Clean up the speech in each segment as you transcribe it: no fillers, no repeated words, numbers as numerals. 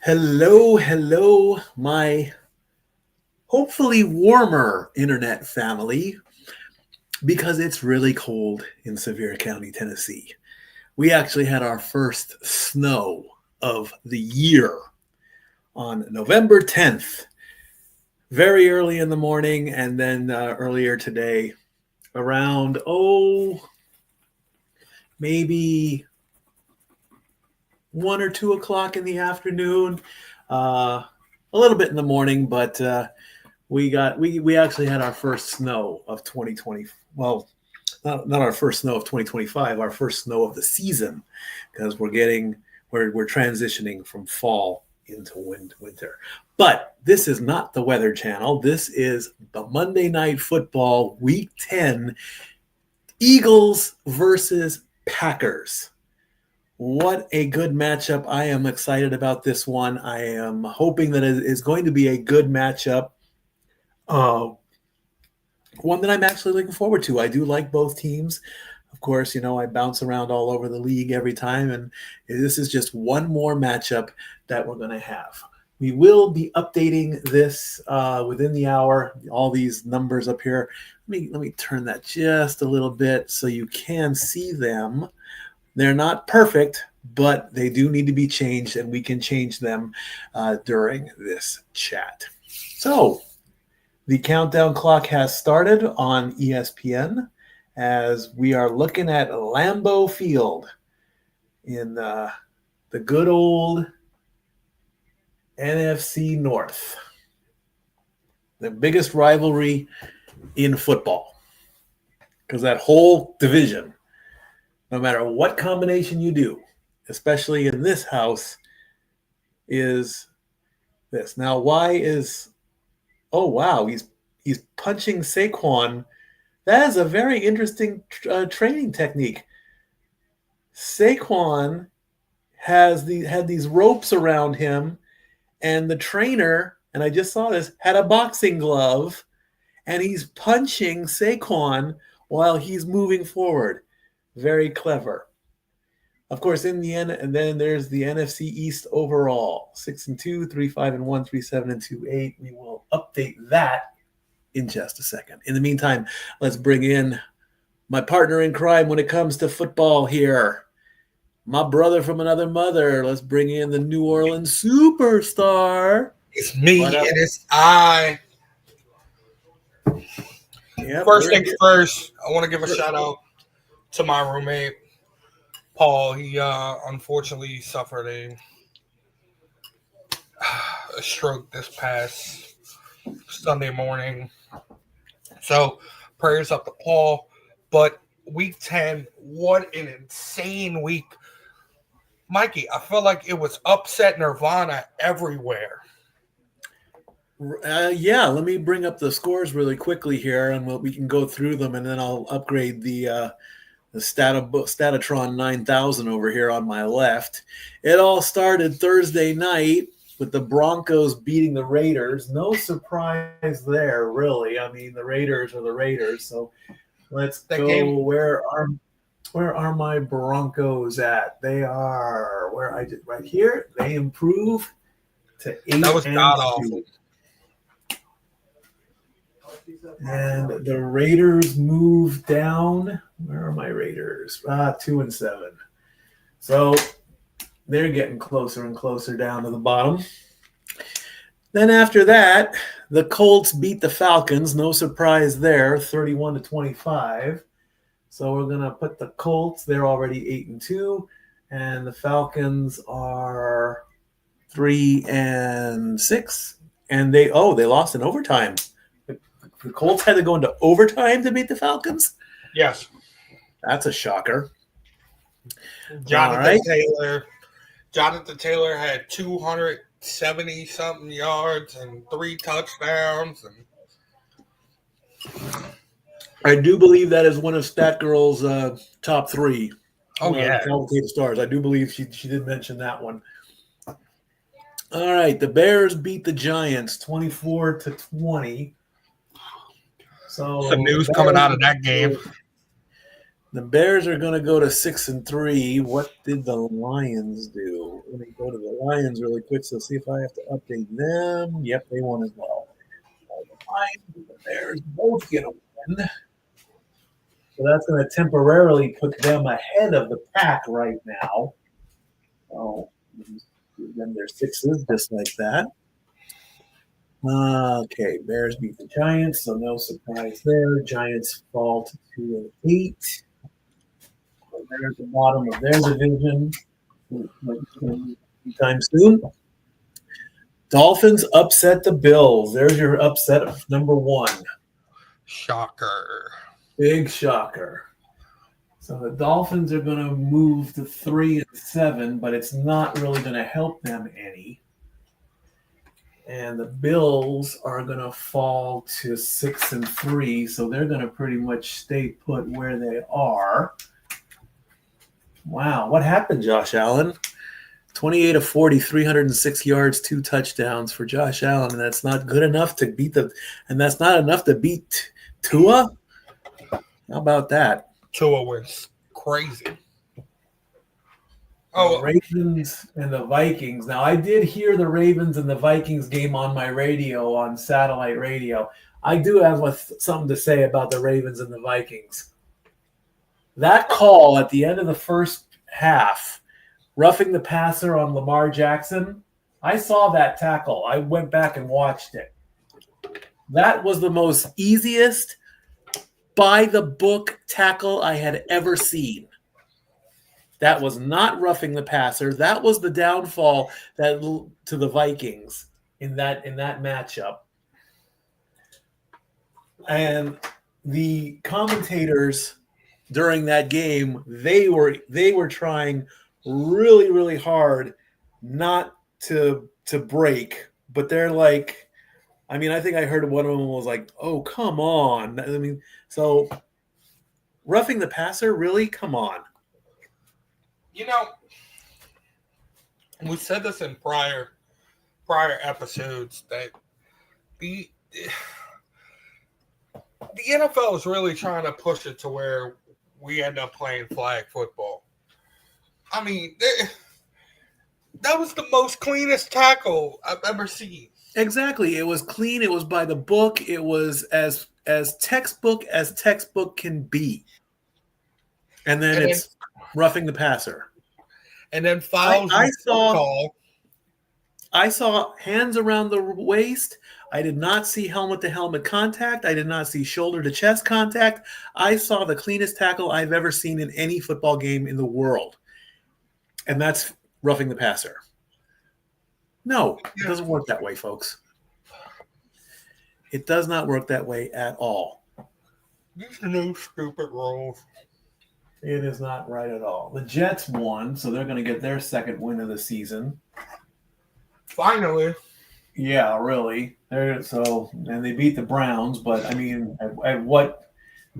Hello, my hopefully warmer internet family, because it's really cold in Sevier County, Tennessee. We actually had our first snow of the year on November 10th, very early in the morning, and then earlier today, around, maybe 1 or 2 o'clock in the afternoon. A little bit in the morning, but we actually had our first snow of 2020. Well, not our first snow of 2025, our first snow of the season, because we're transitioning from fall into winter. But this is not the Weather Channel. This is the Monday Night Football Week 10 Eagles versus Packers. What a good matchup. I am excited about this one. I am hoping that it is going to be a good matchup. One that I'm actually looking forward to. I do like both teams. Of course, I bounce around all over the league every time, and this is just one more matchup that we're going to have. We will be updating this within the hour. All these numbers up here. Let me turn that just a little bit so you can see them. They're not perfect, but they do need to be changed, and we can change them during this chat. So the countdown clock has started on ESPN as we are looking at Lambeau Field in the good old NFC North, the biggest rivalry in football, because that whole division, no matter what combination you do, especially in this house, is this. Now, he's punching Saquon. That is a very interesting training technique. Saquon had these ropes around him, and the trainer, and I just saw this, had a boxing glove, and he's punching Saquon while he's moving forward. Very clever. Of course, in the end, and then there's the NFC East overall: 6-2, 3-5-1, 3-7-2, 8. We will update that in just a second. In the meantime, let's bring in my partner in crime when it comes to football here, my brother from another mother. Let's bring in the New Orleans superstar. It's me and it's I. Yep, first things first, I want to give a shout out to my roommate, Paul. He unfortunately suffered a stroke this past Sunday morning. So prayers up to Paul. But week 10, what an insane week. Mikey, I feel like it was upset nirvana everywhere. Let me bring up the scores really quickly here, and we can go through them, and then I'll upgrade the Statitron 9000 over here on my left. It all started Thursday night with the Broncos beating the Raiders. No surprise there, really. I mean, the Raiders are the Raiders. So let's go. Where are my Broncos at? They are right here. They improve to 8-2. That was god awful. And the Raiders move down. Where are my Raiders? 2-7. So they're getting closer and closer down to the bottom. Then after that, the Colts beat the Falcons. No surprise there, 31-25. So we're going to put the Colts. They're already 8-2. And the Falcons are 3-6. And they lost in overtime. The Colts had to go into overtime to beat the Falcons? Yes. That's a shocker. Jonathan Taylor had 270-something yards and 3 touchdowns. I do believe that is one of StatGirl's top 3. Oh, yeah. Talented stars. I do believe she did mention that one. All right. The Bears beat the Giants 24-20. So some news coming out of that game. The Bears are going to go to 6-3. What did the Lions do? Let me go to the Lions really quick. So see if I have to update them. Yep, they won as well. The Lions and the Bears both get a win. So that's going to temporarily put them ahead of the pack right now. Oh, give them their sixes just like that. Okay, Bears beat the Giants, so no surprise there. Giants fall to 2-8. So there's the bottom of their division. Anytime soon. Dolphins upset the Bills. There's your upset of number one. Shocker. Big shocker. So the Dolphins are going to move to 3-7, but it's not really going to help them any. And the Bills are going to fall to 6-3, so they're going to pretty much stay put where they are. Wow, what happened, Josh Allen? 28 of 40, 306 yards, 2 touchdowns for Josh Allen, and that's not good enough to beat that's not enough to beat Tua? How about that? Tua was crazy. The Ravens and the Vikings. Now, I did hear the Ravens and the Vikings game on my radio, on satellite radio. I do have something to say about the Ravens and the Vikings. That call at the end of the first half, roughing the passer on Lamar Jackson, I saw that tackle. I went back and watched it. That was the most easiest by-the-book tackle I had ever seen. That was not roughing the passer. That was the downfall to the Vikings in that matchup. And the commentators during that game, they were trying really, really hard not to break, but they're like, I mean, I think I heard one of them was like, "Oh, come on!" I mean, so roughing the passer, really? Come on. You know, we said this in prior episodes that the NFL is really trying to push it to where we end up playing flag football. I mean, that was the most cleanest tackle I've ever seen. Exactly. It was clean. It was by the book. It was as textbook as textbook can be. And then it's roughing the passer. And then fouls. I saw hands around the waist. I did not see helmet-to-helmet contact. I did not see shoulder-to-chest contact. I saw the cleanest tackle I've ever seen in any football game in the world. And that's roughing the passer. No, it doesn't work that way, folks. It does not work that way at all. These new stupid rules. It is not right at all. The Jets won, so they're going to get their second win of the season. Finally. Yeah, really. And they beat the Browns, but I mean, at what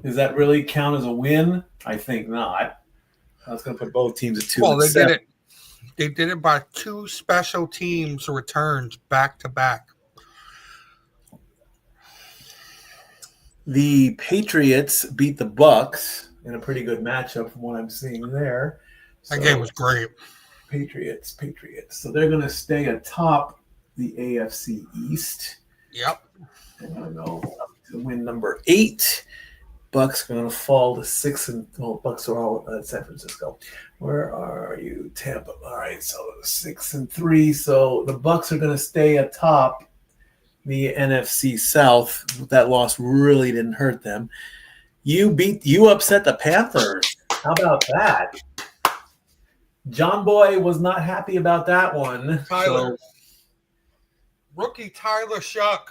does that really count as a win? I think not. That's going to put both teams at 2-7. Well, they did it. They did it by 2 special teams returns back to back. The Patriots beat the Bucks in a pretty good matchup from what I'm seeing there. That game was great. Patriots. So they're going to stay atop the AFC East. Yep. They're going to go up to win number 8. Bucks are going to fall to 6 Bucks are all at San Francisco. Where are you? Tampa. All right, so 6-3. So the Bucks are going to stay atop the NFC South. That loss really didn't hurt them. You upset the Panthers. How about that? John Boy was not happy about that one. Rookie Tyler Shuck.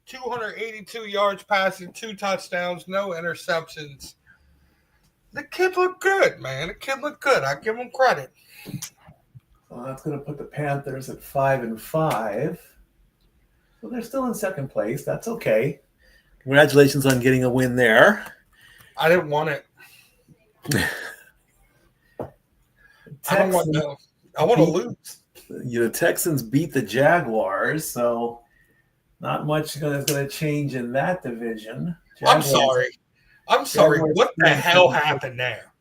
282 yards passing, 2 touchdowns, no interceptions. The kid looked good, man. The kid looked good. I give him credit. Well, that's going to put the Panthers at 5-5. So they're still in second place. That's okay. Congratulations on getting a win there. I didn't want it. I want to lose. The Texans beat the Jaguars, so not much is going to change in that division. I'm sorry. I'm sorry. Jaguars What the hell happened there?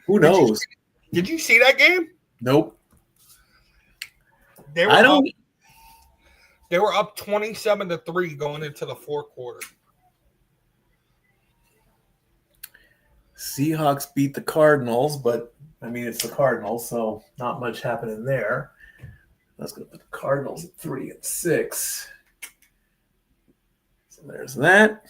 Who knows? Did you see that game? Nope. They were I don't. They were up 27-3 going into the fourth quarter. Seahawks beat the Cardinals, but I mean it's the Cardinals, so not much happening there. That's going to put the Cardinals at 3-6. So there's that.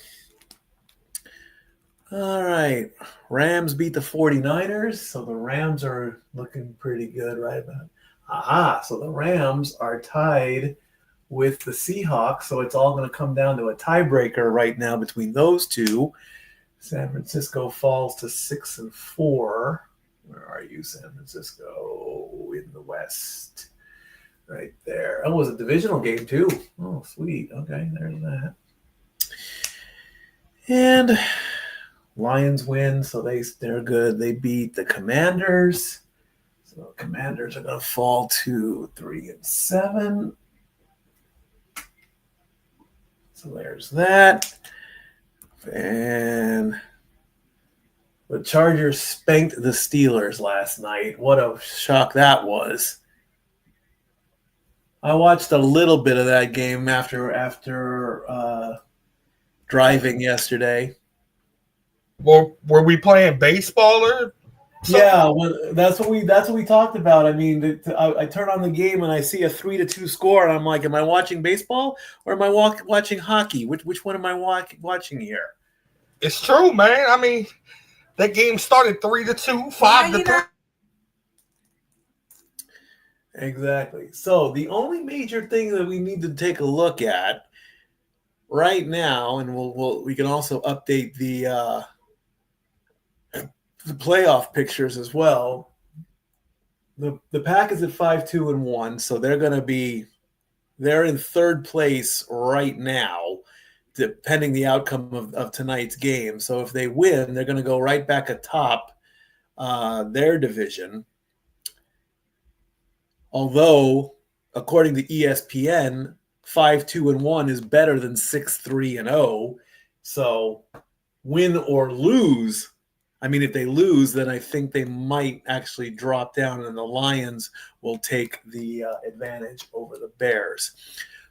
All right. Rams beat the 49ers, so the Rams are looking pretty good right about. Aha, so the Rams are tied with the Seahawks, so it's all going to come down to a tiebreaker right now between those two. San Francisco falls to 6-4. Where are you, San Francisco? In the West. Right there. Oh, it was a divisional game, too. Oh, sweet. Okay, there's that. And Lions win, so they're good. They beat the Commanders. So Commanders are going to fall to 3-7. So there's that. And the Chargers spanked the Steelers last night. What a shock that was. I watched a little bit of that game after driving yesterday. Well, were we playing baseball or something? Yeah, that's what we talked about. I mean, I turn on the game and I see a 3-2 score, and I'm like, am I watching baseball or am I watching hockey? Which one am I watching here? It's true, man. I mean, that game started 3-2, 5-3. Exactly. So the only major thing that we need to take a look at right now, and we can also update the playoff pictures as well. The Pack is at 5-2-1, so they're in third place right now, depending the outcome of tonight's game. So if they win, they're going to go right back atop their division. Although, according to ESPN, 5-2-1 is better than 6-3-0. So, win or lose. I mean, if they lose, then I think they might actually drop down, and the Lions will take the advantage over the Bears.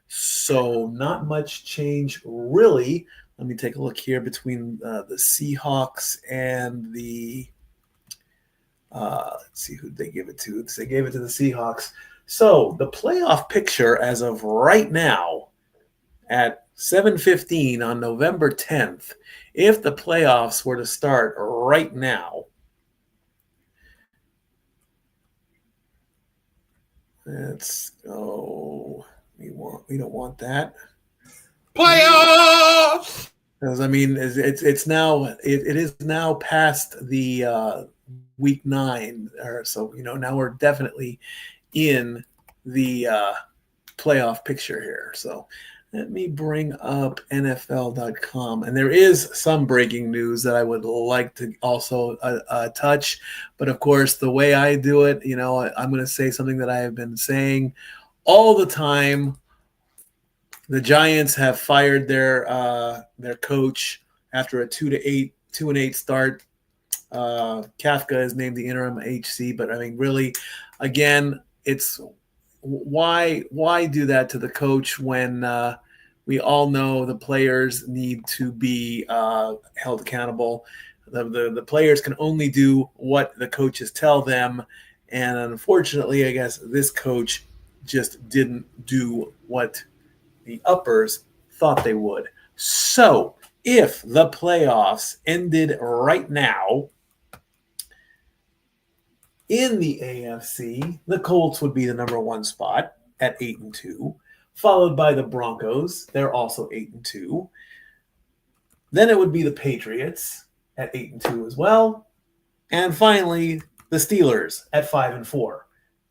So, not much change, really. Let me take a look here between the Seahawks and the let's see who they give it to. They gave it to the Seahawks. So the playoff picture as of right now at 7:15 on November 10th, if the playoffs were to start right now, let's go. We don't want that. Playoffs. Because I mean, it is now past the week 9, or so. Now we're definitely in the playoff picture here. So let me bring up NFL.com, and there is some breaking news that I would like to also touch. But of course, the way I do it, I'm going to say something that I have been saying all the time. The Giants have fired their coach after a 2-8 start. Kafka is named the interim HC, but I mean, really, again, it's why do that to the coach when we all know the players need to be held accountable. The players can only do what the coaches tell them, and unfortunately, I guess this coach just didn't do what the uppers thought they would. So if the playoffs ended right now, in the AFC, the Colts would be the number 1 spot at 8-2, followed by the Broncos. They're also 8-2. Then it would be the Patriots at 8-2 as well. And finally, the Steelers at 5-4.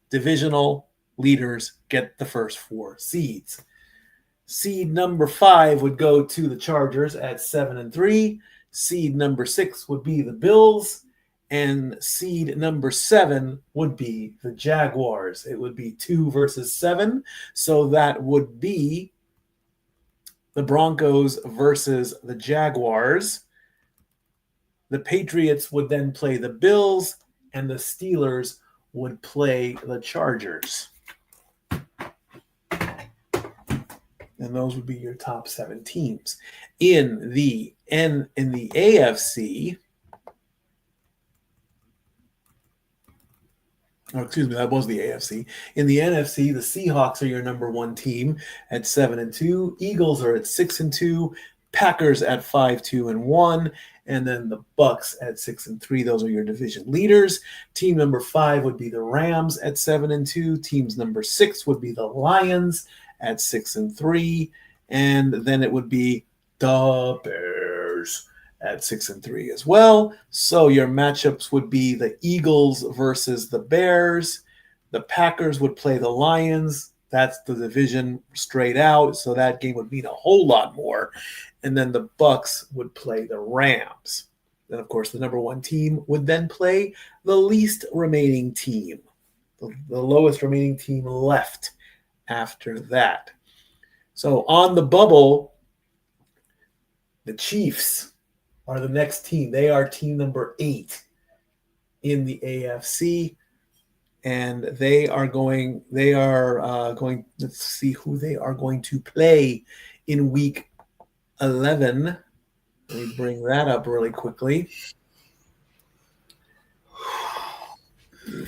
Divisional leaders get the first 4 seeds. Seed number 5 would go to the Chargers at 7-3. Seed number 6 would be the Bills. And seed number 7 would be the Jaguars. It would be 2 versus 7. So that would be the Broncos versus the Jaguars. The Patriots would then play the Bills, and the Steelers would play the Chargers. And those would be your top 7 teams. In the AFC, excuse me, that was the AFC. In the NFC, the Seahawks are your number 1 team at 7-2. Eagles are at 6-2. Packers at 5-2-1, and then the Bucks at 6-3. Those are your division leaders. Team number 5 would be the Rams at 7-2. Teams number 6 would be the Lions at 6-3, and then it would be the Bears at 6-3 as well. So your matchups would be the Eagles versus the Bears. The Packers would play the Lions. That's the division straight out, so that game would mean a whole lot more. And then the Bucks would play the Rams. Then, of course, the number 1 team would then play the least remaining team, the lowest remaining team left after that. So on the bubble, the Chiefs are the next team. They are team number 8 in the AFC. And they are going, let's see who they are going to play in week 11. Let me bring that up really quickly.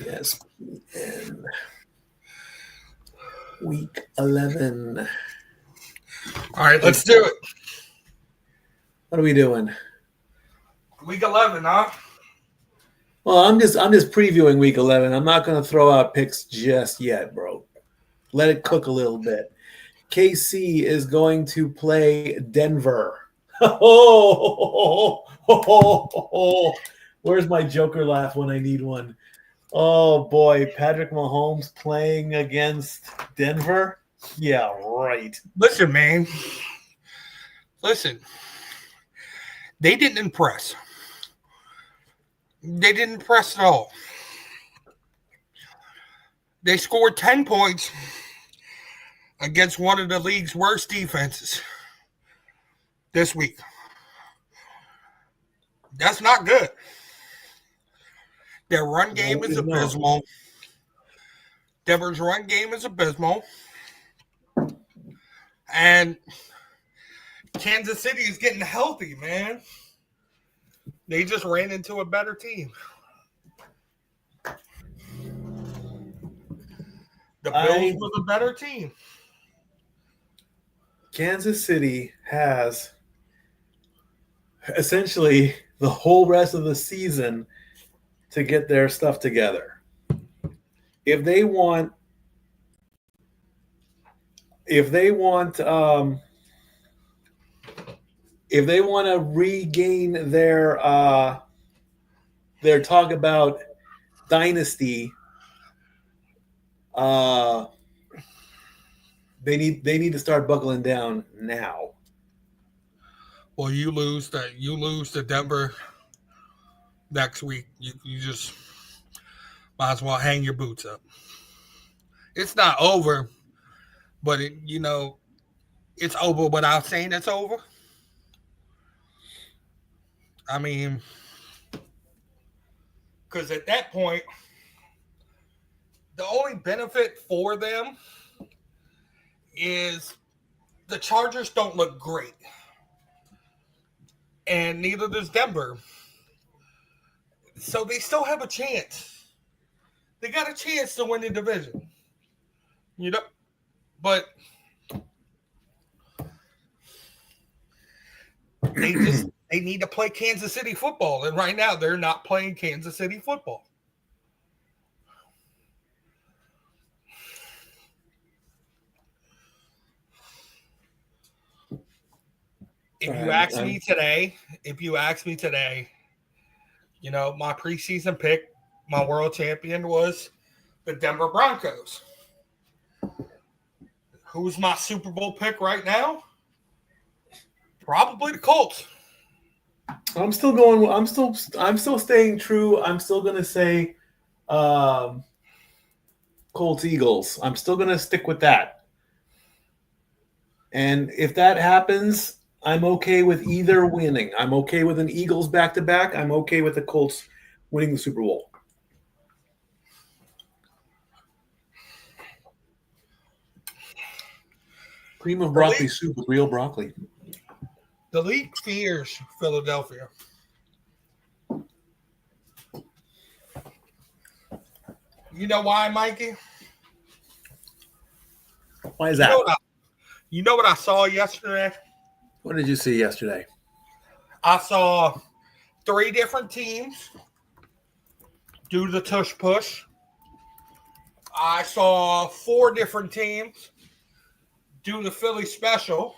Yes, and week 11. All right, let's do it. What are we doing? Week 11, huh? Well, I'm just previewing week 11. I'm not going to throw out picks just yet, bro. Let it cook a little bit. KC is going to play Denver. Where's my Joker laugh when I need one? Oh, boy. Patrick Mahomes playing against Denver? Yeah, right. Listen, man. Listen. They didn't impress. They didn't impress at all. They scored 10 points against one of the league's worst defenses this week. That's not good. Their run game is abysmal. Denver's run game is abysmal. And Kansas City is getting healthy, man. They just ran into a better team. The Bills were the better team. Kansas City has essentially the whole rest of the season to get their stuff together. If they want to regain their talk about dynasty, they need to start buckling down now. Well, you lose to Denver next week. You just might as well hang your boots up. It's not over, but it's over without saying it's over. I mean, because at that point, the only benefit for them is the Chargers don't look great. And neither does Denver. So they still have a chance. They got a chance to win the division. But they need to play Kansas City football. And right now they're not playing Kansas City football. If you ask me today, my preseason pick, my world champion was the Denver Broncos. Who's my Super Bowl pick right now? Probably the Colts. I'm still staying true. I'm still going to say Colts Eagles. I'm still going to stick with that. And if that happens, I'm okay with either winning. I'm okay with an Eagles back-to-back. I'm okay with the Colts winning the Super Bowl. Cream of broccoli soup with real broccoli. The league fears Philadelphia. You know why, Mikey? Why is that? You know what I saw yesterday? What did you see yesterday? I saw 3 different teams do the tush push. I saw 4 different teams do the Philly special.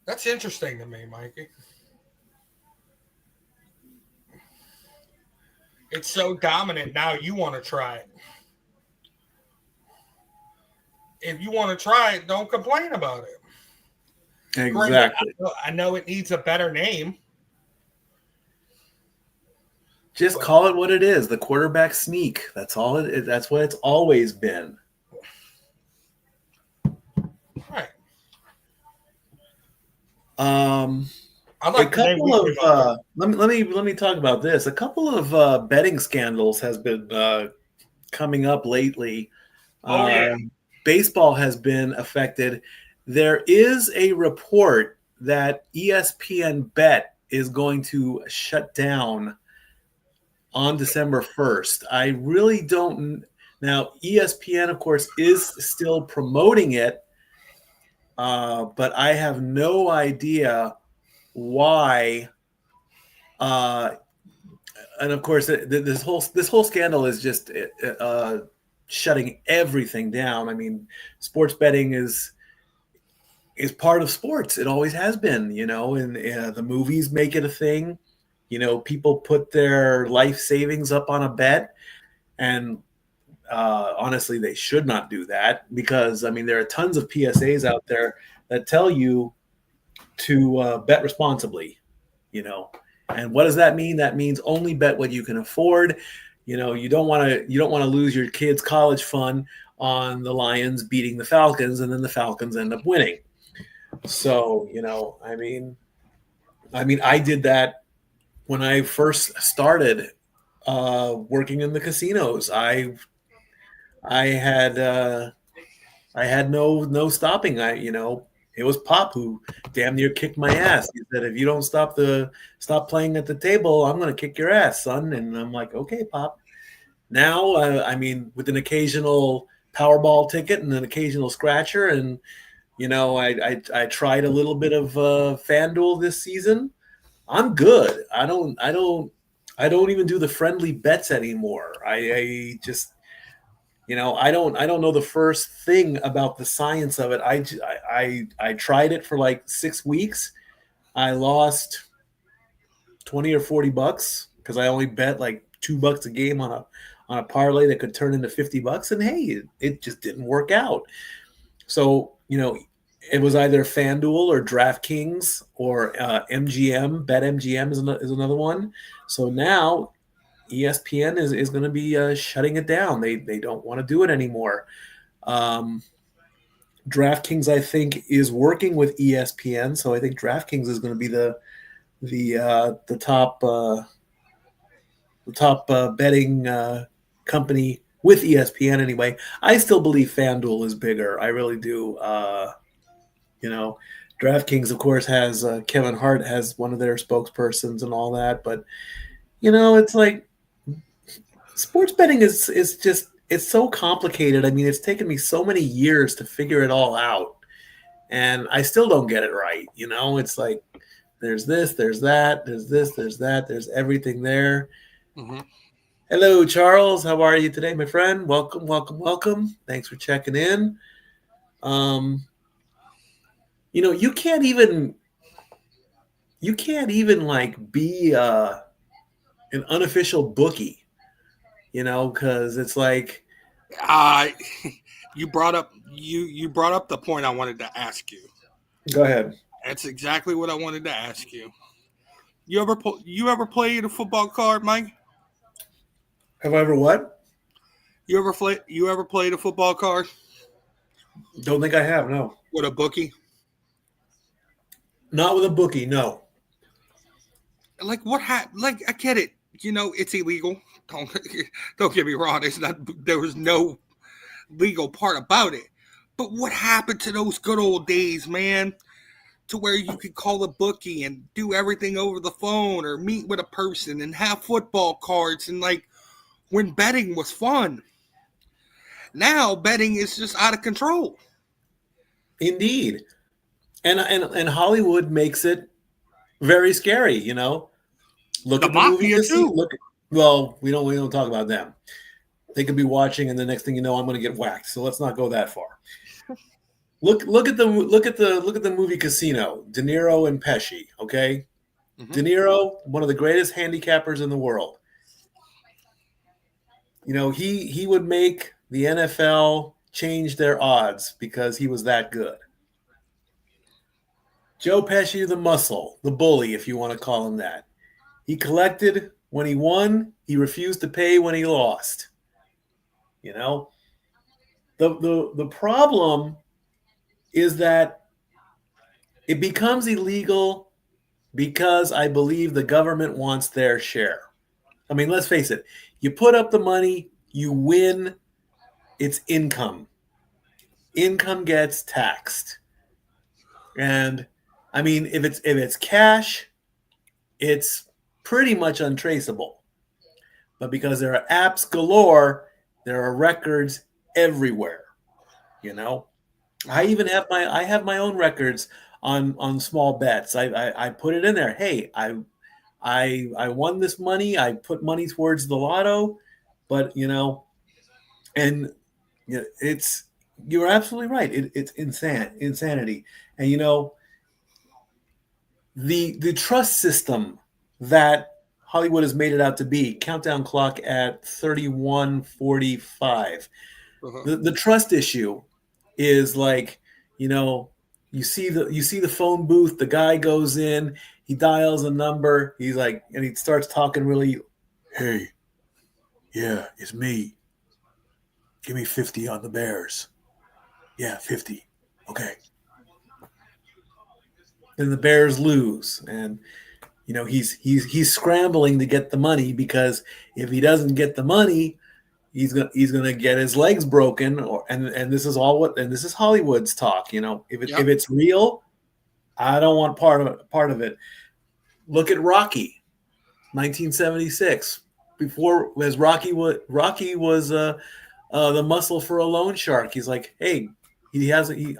That's interesting to me, Mikey. It's so dominant now you want to try it. If you want to try it, don't complain about it. Exactly. I know it needs a better name. Just call it what it is. The quarterback sneak. That's all it is. That's what it's always been. Right. A couple of let me talk about this. A couple of betting scandals has been coming up lately. Baseball has been affected. There is a report that ESPN Bet is going to shut down on December 1st. I really don't. Now, ESPN, of course, is still promoting it, but I have no idea why. And of course, this whole scandal is just shutting everything down. I mean, sports betting is part of sports. It always has been, and the movies make it a thing. People put their life savings up on a bet, and honestly, they should not do that because, I mean, there are tons of PSAs out there that tell you to bet responsibly, And what does that mean? That means only bet what you can afford. You don't want to lose your kids' college fund on the Lions beating the Falcons, and then the Falcons end up winning. So, I mean, I did that when I first started working in the casinos. I had no stopping. It was Pop who damn near kicked my ass. He said, "If you don't stop playing at the table, I'm going to kick your ass, son." And I'm like, "Okay, Pop." Now, I mean, with an occasional Powerball ticket and an occasional scratcher, and I tried a little bit of FanDuel this season. I'm good. I don't even do the friendly bets anymore. I just, I don't know the first thing about the science of it. I tried it for like 6 weeks. I lost 20 or 40 bucks because I only bet like $2 a game on a parlay that could turn into $50. And hey, it just didn't work out. So, it was either FanDuel or DraftKings or MGM. BetMGM is another one. So now ESPN is going to be shutting it down. They don't want to do it anymore. DraftKings, I think, is working with ESPN. So I think DraftKings is going to be the top betting company with ESPN anyway. I still believe FanDuel is bigger. I really do. DraftKings, of course, has Kevin Hart as one of their spokespersons and all that. But, it's like sports betting is just, it's so complicated. I mean, it's taken me so many years to figure it all out. And I still don't get it right. It's like there's this, there's that, there's this, there's that, there's everything there. Mm-hmm. Hello, Charles. How are you today, my friend? Welcome, welcome, welcome. Thanks for checking in. You can't even like be an unofficial bookie, because it's like you brought up the point I wanted to ask you. Go ahead. That's exactly what I wanted to ask you. You ever played a football card, Mike? Have I ever what? You ever played a football card Don't think I have. No, with a bookie? not with a bookie. No. Like what happened? Like I get it. It's illegal. Don't don't get me wrong. There was no legal part about it. But what happened to those good old days, man? To where you could call a bookie and do everything over the phone or meet with a person and have football cards and like when betting was fun. Now betting is just out of control. Indeed. And Hollywood makes it very scary, Look The at the movie mafia Casino. too. Well, we don't talk about them. They could be watching, and the next thing you know, I'm going to get whacked. So let's not go that far. Look at the movie Casino. De Niro and Pesci. Okay, De Niro, one of the greatest handicappers in the world. He would make the NFL change their odds because he was that good. Joe Pesci, the muscle, the bully, if you want to call him that. He collected when he won. He refused to pay when he lost. The problem is that it becomes illegal because I believe the government wants their share. I mean, let's face it. You put up the money, you win, it's income. Income gets taxed. And I mean, if it's cash, it's pretty much untraceable. But because there are apps galore, there are records everywhere. I even have my own records on small bets. I put it in there. Hey, I won this money. I put money towards the lotto, but and it's you're absolutely right. It's insanity, and the trust system that Hollywood has made it out to be. Countdown clock at 31:45. The trust issue is like, you see the phone booth, the guy goes in, he dials a number, he's like, and he starts talking really, hey, yeah, it's me. Give me 50 on the Bears. Yeah, 50. Okay. Then the Bears lose, and he's scrambling to get the money because if he doesn't get the money, he's gonna get his legs broken, and this is Hollywood's talk. If it's real, I don't want part of it. Look at Rocky, 1976. Before, as Rocky was the muscle for a loan shark. He's like, hey,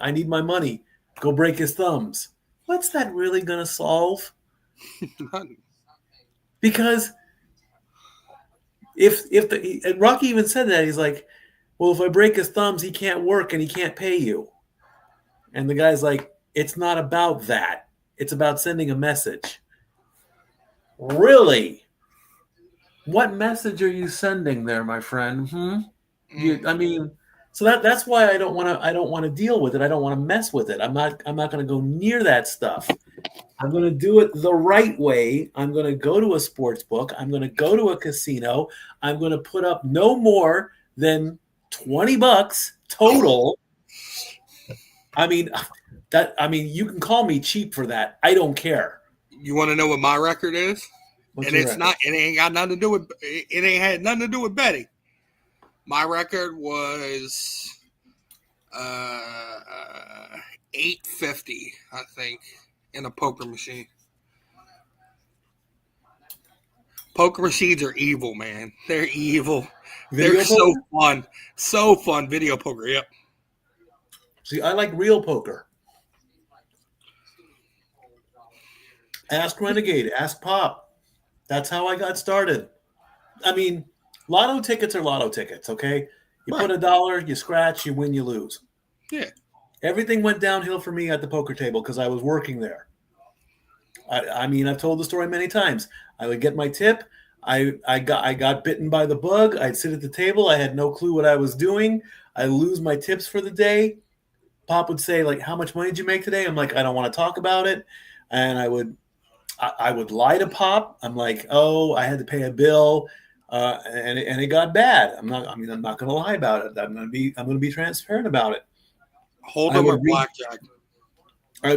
I need my money. Go break his thumbs. What's that really gonna solve? Because and Rocky even said that, he's like, well, if I break his thumbs, he can't work and he can't pay you. And the guy's like, it's not about that. It's about sending a message. Really? What message are you sending there, my friend? So that's why I don't want to deal with it. I don't want to mess with it. I'm not going to go near that stuff. I'm going to do it the right way. I'm going to go to a sports book. I'm going to go to a casino. I'm going to put up no more than $20 total. You can call me cheap for that. I don't care. You want to know what my record is? What's and your it's record? not. It ain't got nothing to do with. It ain't had nothing to do with betting. My record was $850, I think, in a poker machine. Poker machines are evil, man. They're evil. They're so fun. So fun. Video poker, yep. See, I like real poker. Ask Renegade. Ask Pop. That's how I got started. I mean, lotto tickets are lotto tickets, okay? You put $1, you scratch, you win, you lose. Yeah. Everything went downhill for me at the poker table because I was working there. I've told the story many times. I would get my tip. I got bitten by the bug. I'd sit at the table. I had no clue what I was doing. I lose my tips for the day. Pop would say, like, how much money did you make today? I'm like, I don't want to talk about it. And I would lie to Pop. I'm like, oh, I had to pay a bill. and it got bad. I'm not going to lie about it. I'm going to be transparent about it. Hold'em or blackjack? We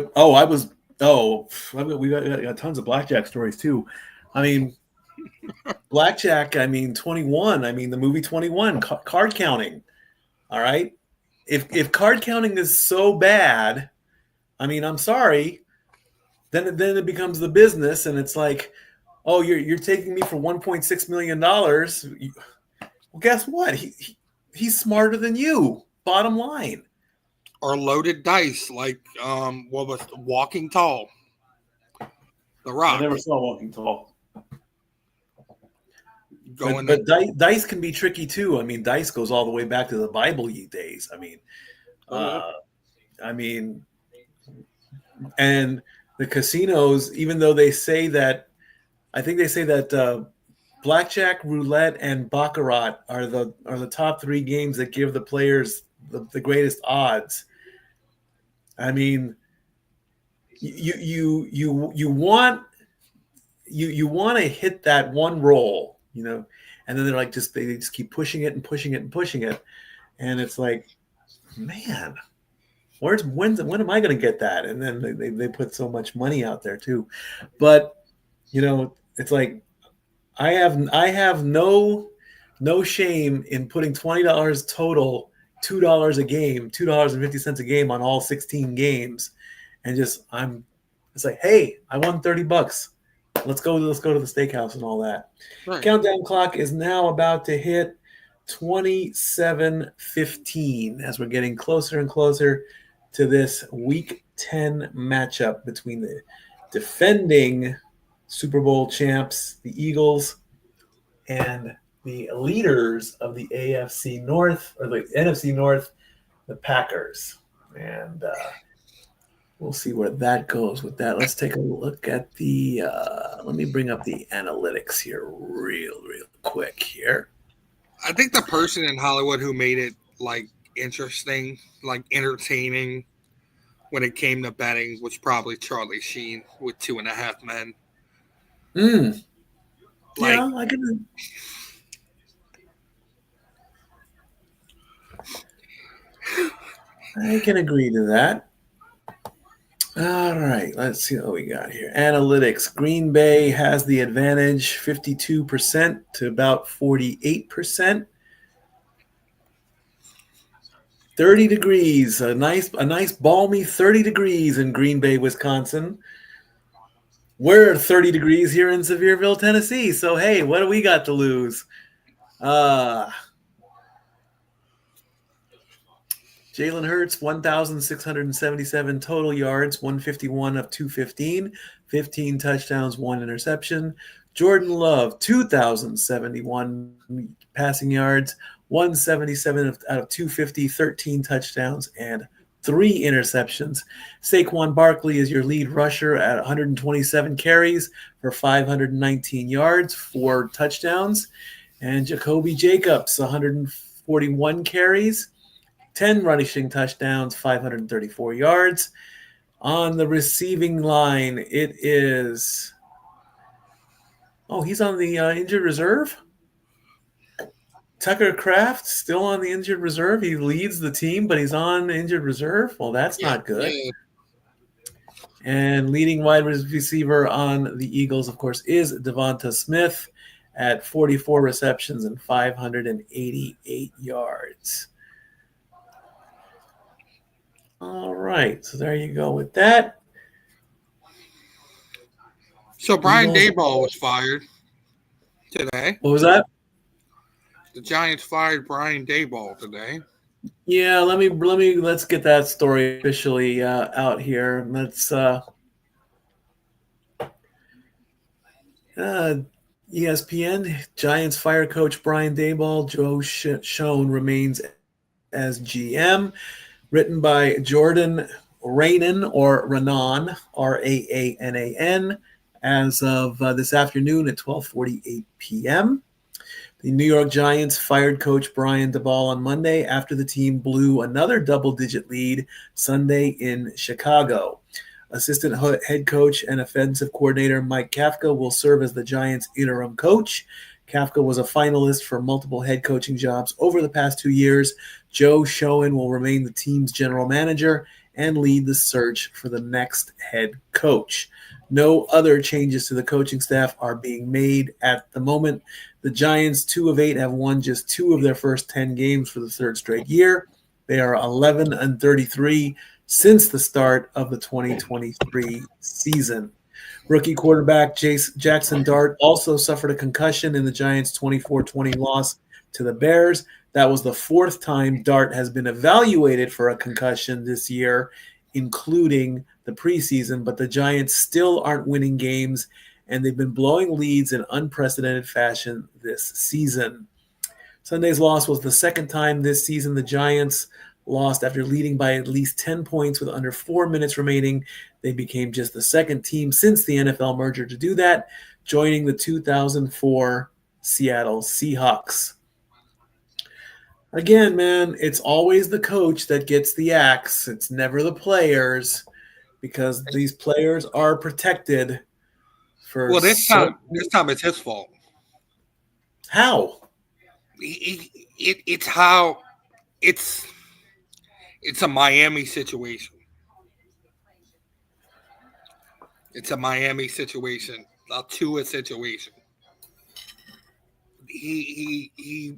got tons of blackjack stories too. I mean, blackjack. I mean, 21. I mean, the movie 21. Card counting. All right. If card counting is so bad, I mean, I'm sorry. Then it becomes the business, and it's like, oh, you're taking me for $1.6 million. Well, guess what? He's smarter than you. Bottom line. Or loaded dice, like what was Walking Tall? The Rock. I never saw Walking Tall. But dice can be tricky too. I mean, dice goes all the way back to the Bible days. I mean, and the casinos, even though they say that, I think they say that blackjack, roulette, and baccarat are the top three games that give the players the greatest odds. I mean, you want to hit that one roll, you know, and then they just keep pushing it and pushing it and pushing it, and it's like, man, when am I going to get that? And then they put so much money out there too, but you know, it's like I have no shame in putting $20 total, $2 a game, $2.50 a game on all 16 games, and it's like, hey, I won $30. Let's go to the steakhouse and all that. Right. Countdown clock is now about to hit 27:15 as we're getting closer and closer to this Week 10 matchup between the defending Super Bowl champs, the Eagles, and the leaders of the AFC North, or the NFC North, the Packers. And we'll see where that goes with that. Let's take a look at the let me bring up the analytics here real quick here. I think the person in Hollywood who made it like interesting, like entertaining when it came to betting was probably Charlie Sheen with 2.5 Men. Yeah, I can agree to that. All right, let's see what we got here. Analytics. Green Bay has the advantage, 52% to about 48%. 30 degrees, a nice balmy 30 degrees in Green Bay, Wisconsin. We're 30 degrees here in Sevierville, Tennessee. So, hey, what do we got to lose? Jalen Hurts, 1,677 total yards, 151 of 215, 15 touchdowns, 1 interception. Jordan Love, 2,071 passing yards, 177 out of 250, 13 touchdowns, and 3 interceptions. Saquon Barkley is your lead rusher at 127 carries for 519 yards, 4 touchdowns. And Jacoby Jacobs, 141 carries, 10 rushing touchdowns, 534 yards. On the receiving line, it is... Oh, he's on the injured reserve? Tucker Kraft still on the injured reserve. He leads the team, but he's on injured reserve. Well, that's not good. Yeah. And leading wide receiver on the Eagles, of course, is Devonta Smith at 44 receptions and 588 yards. All right, so there you go with that. So Brian Daboll was fired today. What was that? The Giants fired Brian Daboll today. Yeah, let's get that story officially out here. Let's ESPN, Giants fire coach Brian Daboll. Joe Schoen remains as GM. Written by Jordan Raanan, or Raanan, Raanan, as of this afternoon at 12:48 p.m. The New York Giants fired coach Brian Daboll on Monday after the team blew another double-digit lead Sunday in Chicago. Assistant head coach and offensive coordinator Mike Kafka will serve as the Giants' interim coach. Kafka was a finalist for multiple head coaching jobs over the past 2 years. Joe Schoen will remain the team's general manager and lead the search for the next head coach. No other changes to the coaching staff are being made at the moment. The Giants, 2 of 8, have won just 2 of their first 10 games for the third straight year. They are 11-33 since the start of the 2023 season. Rookie quarterback Jackson Dart also suffered a concussion in the Giants' 24-20 loss to the Bears. That was the 4th time Dart has been evaluated for a concussion this year, including the preseason, but the Giants still aren't winning games, and they've been blowing leads in unprecedented fashion this season. Sunday's loss was the 2nd time this season the Giants lost after leading by at least 10 points with under 4 minutes remaining. They became just the 2nd team since the NFL merger to do that, joining the 2004 Seattle Seahawks. Again, man, it's always the coach that gets the axe. It's never the players, because these players are protected for. Well, this time it's his fault. How? It's how it's a Miami situation. It's a Miami situation, a Tua situation. He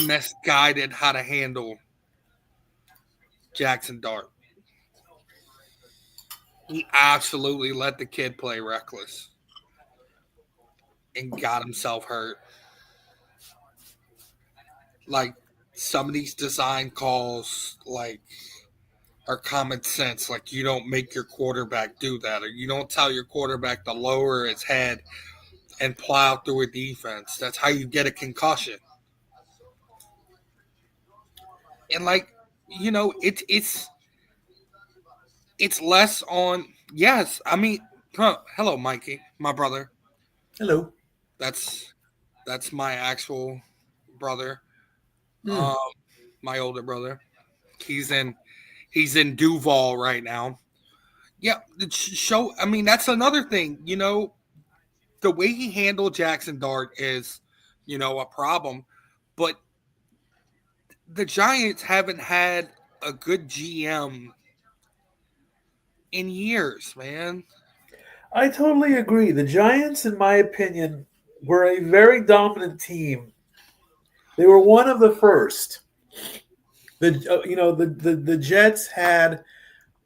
misguided how to handle Jackson Dart. He absolutely let the kid play reckless and got himself hurt. Like, some of these design calls, like, are common sense. Like, you don't make your quarterback do that, or you don't tell your quarterback to lower his head and plow through a defense. That's how you get a concussion. And, like, you know, it's less on. Yes, I mean, hello, Mikey, my brother. Hello. That's my actual brother. My older brother. He's in Duval right now. Yeah, the show. I mean, that's another thing. You know, the way he handled Jackson Dart is, you know, a problem. But the Giants haven't had a good GM in years, man. I totally agree. The Giants, in my opinion, were a very dominant team. They were one of the first. The Jets had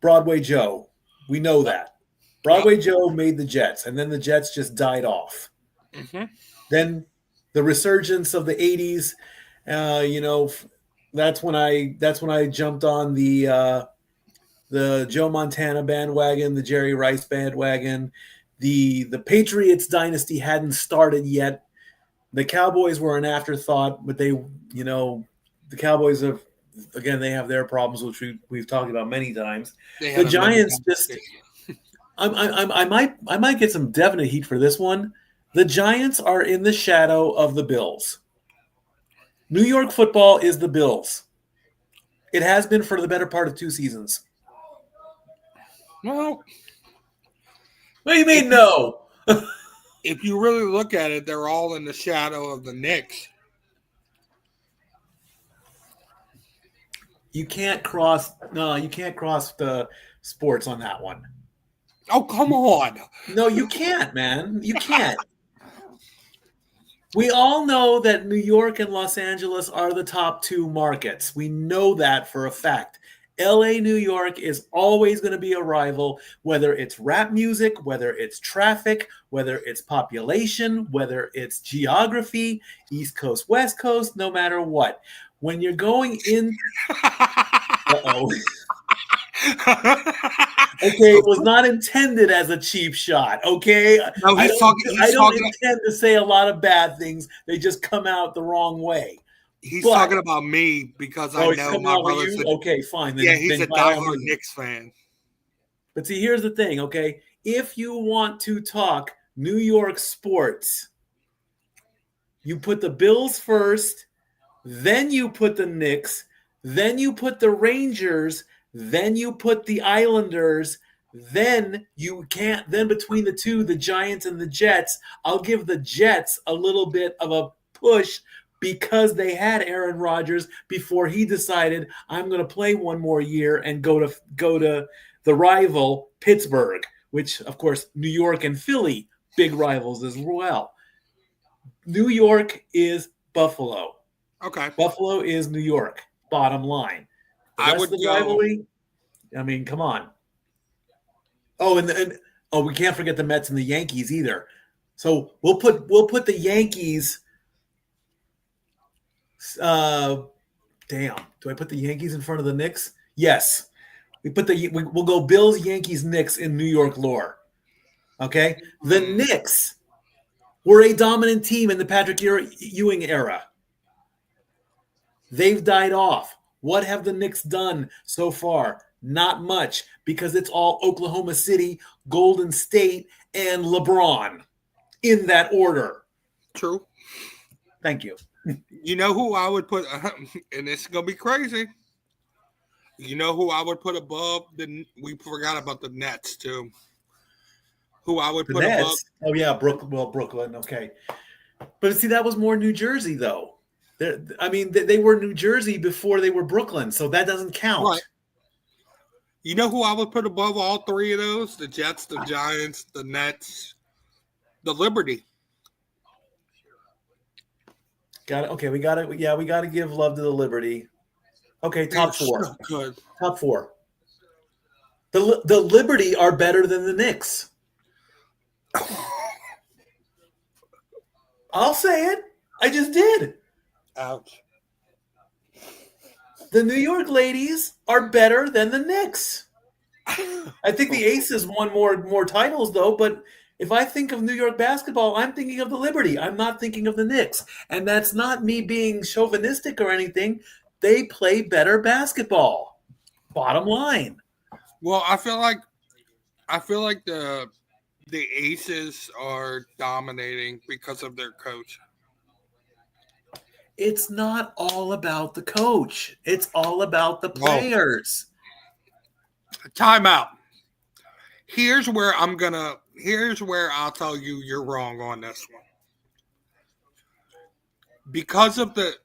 Broadway Joe. We know that. Broadway Joe made the Jets, and then the Jets just died off. Mm-hmm. Then the resurgence of the 80s, that's when I jumped on the Joe Montana bandwagon, the Jerry Rice bandwagon. The Patriots dynasty hadn't started yet. The Cowboys were an afterthought, but the Cowboys have, again, they have their problems, which we've talked about many times. The Giants just, I might get some definite heat for this one. The Giants are in the shadow of the Bills. New York football is the Bills. It has been for the better part of 2 seasons. Well, what do you mean no? If you really look at it, they're all in the shadow of the Knicks. You can't cross the sports on that one. Oh, come on. No, you can't, man. You can't. We all know that New York and Los Angeles are the top 2 markets. We know that for a fact. LA, New York is always going to be a rival, whether it's rap music, whether it's traffic, whether it's population, whether it's geography, East Coast, West Coast, no matter what. When you're going in... Uh-oh. Okay, it was not intended as a cheap shot, okay? No, I don't intend to say a lot of bad things. They just come out the wrong way. He's talking about me because I know my brother's okay, fine. Then, he's a diehard Knicks fan. But see, here's the thing, okay? If you want to talk New York sports, you put the Bills first, then you put the Knicks, then you put the Rangers, then you put the Islanders, Then you can't. Then between the two, the Giants and the Jets, I'll give the Jets a little bit of a push because they had Aaron Rodgers before he decided I'm going to play one more year and go to the rival Pittsburgh, which of course New York and Philly, big rivals as well. New York is Buffalo. Okay. Buffalo is New York. Bottom line. The I rest would of the go. rivalry, I mean, come on. Oh, and we can't forget the Mets and the Yankees either. So we'll put the Yankees. Damn. Do I put the Yankees in front of the Knicks? Yes. We'll go Bills, Yankees, Knicks in New York lore. Okay. The Knicks were a dominant team in the Patrick Ewing era. They've died off. What have the Knicks done so far? Not much, because it's all Oklahoma City, Golden State, and LeBron in that order. True. Thank you. You know who I would put, and this is going to be crazy. You know who I would put above we forgot about the Nets too. Who I would The put Nets? above. Oh, yeah, Brooklyn. Okay. But see, that was more New Jersey, though. They were New Jersey before they were Brooklyn, so that doesn't count. Right. You know who I would put above all three of those? The Jets, the Giants, the Nets, the Liberty. Got it. Okay, we got it. Yeah, we got to give love to the Liberty. Okay, top four. So good. Top four. The Liberty are better than the Knicks. I'll say it. I just did. Ouch. The New York ladies are better than the Knicks. I think the Aces won more titles, though, but if I think of New York basketball, I'm thinking of the Liberty. I'm not thinking of the Knicks. And that's not me being chauvinistic or anything. They play better basketball. Bottom line. Well, I feel like the Aces are dominating because of their coach. It's not all about the coach. It's all about the players. Timeout. Here's where I'll tell you you're wrong on this one. Because of the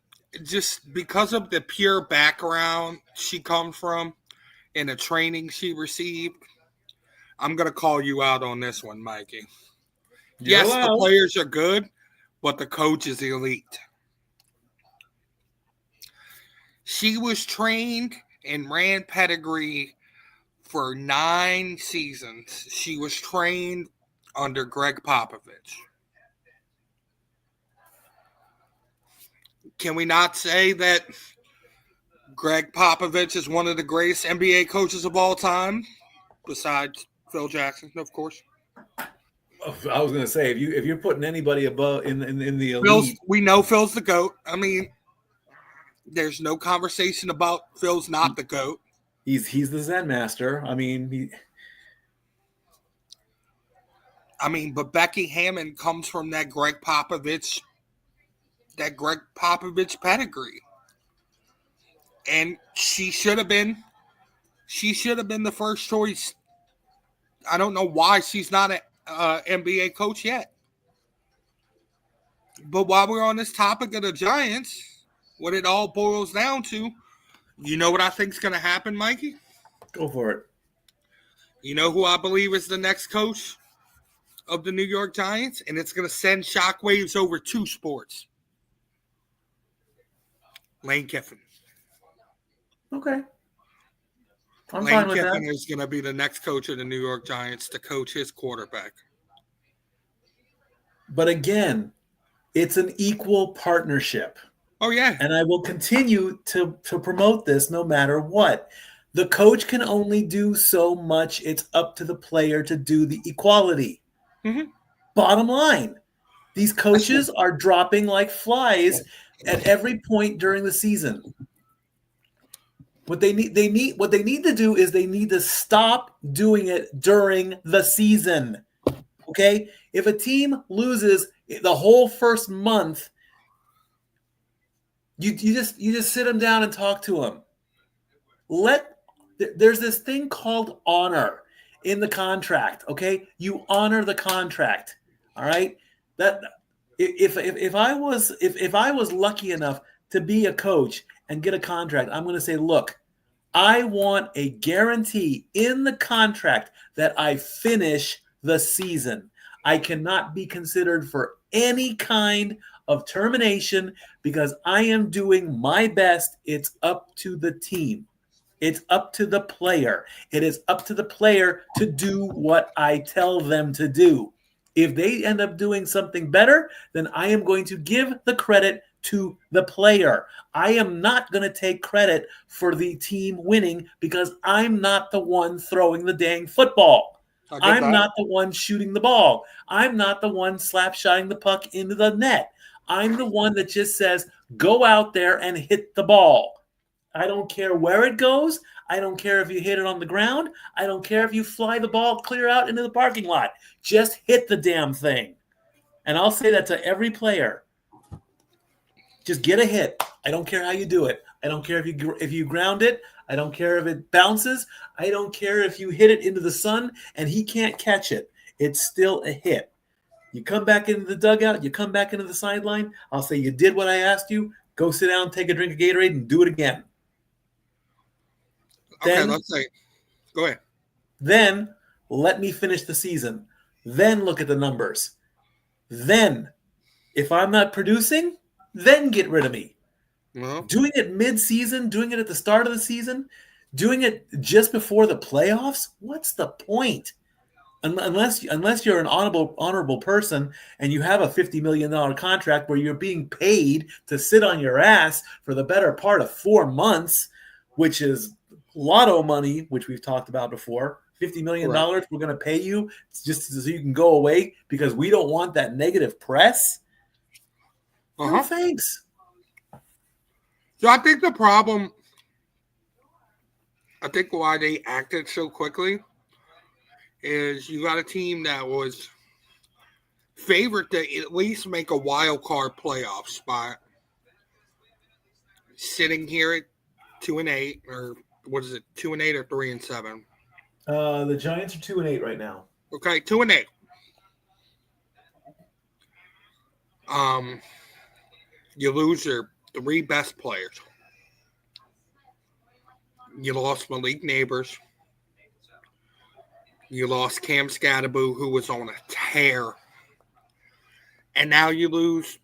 pure background she comes from and the training she received, I'm going to call you out on this one, Mikey. Yes, the players are good, but the coach is elite. She was trained and ran pedigree for 9 seasons. She was trained under Greg Popovich. Can we not say that Greg Popovich is one of the greatest NBA coaches of all time, besides Phil Jackson, of course? I was going to say, if you're putting anybody above in the elite, we know Phil's the GOAT. I mean, there's no conversation about Phil's not the GOAT. He's the Zen master. But Becky Hammon comes from that Greg Popovich pedigree. And she should have been the first choice. I don't know why she's not an NBA coach yet. But while we're on this topic of the Giants, what it all boils down to, you know what I think is going to happen, Mikey? Go for it. You know who I believe is the next coach of the New York Giants? And it's going to send shockwaves over 2 sports. Lane Kiffin. Okay. I'm Lane fine with Kiffin that. is going to be the next coach of the New York Giants to coach his quarterback. But again, it's an equal partnership. Oh, yeah. And I will continue to promote this no matter what. The coach can only do so much. It's up to the player to do the equality. Mm-hmm. Bottom line, these coaches are dropping like flies at every point during the season. What they need to do is they need to stop doing it during the season. Okay? If a team loses the whole first month, you just sit them down and talk to them. There's this thing called honor. in the contract. Okay, you honor the contract. All right. That if I was lucky enough to be a coach and get a contract, I'm going to say, look, I want a guarantee in the contract that I finish the season. I cannot be considered for any kind of termination because I am doing my best. It's up to the team. It's up to the player. It is up to the player to do what I tell them to do. If they end up doing something better, then I am going to give the credit to the player. I am not going to take credit for the team winning because I'm not the one throwing the dang football. I'm not the one shooting the ball. I'm not the one slap-shotting the puck into the net. I'm the one that just says, go out there and hit the ball. I don't care where it goes. I don't care if you hit it on the ground. I don't care if you fly the ball clear out into the parking lot. Just hit the damn thing. And I'll say that to every player. Just get a hit. I don't care how you do it. I don't care if you ground it. I don't care if it bounces. I don't care if you hit it into the sun and he can't catch it. It's still a hit. You come back into the dugout. You come back into the sideline. I'll say you did what I asked you. Go sit down, take a drink of Gatorade, and do it again. Okay, let's say, go ahead. Then let me finish the season. Then look at the numbers. Then, if I'm not producing, then get rid of me. Well, doing it mid-season, doing it at the start of the season, doing it just before the playoffs, what's the point? Unless you're an honorable person and you have a $50 million contract where you're being paid to sit on your ass for the better part of 4 months, which is lotto money, which we've talked about before. $50 million we're going to pay you just so you can go away because we don't want that negative press. No thanks. So I think the problem, I think why they acted so quickly is you got a team that was favored to at least make a wild card playoff spot, sitting here at 2-8, or what is it, 2-8 or 3-7? The Giants are 2-8 right now. Okay, 2-8. You lose your 3 best players. You lost Malik Neighbors. You lost Cam Scatteraboo, who was on a tear. And now you lose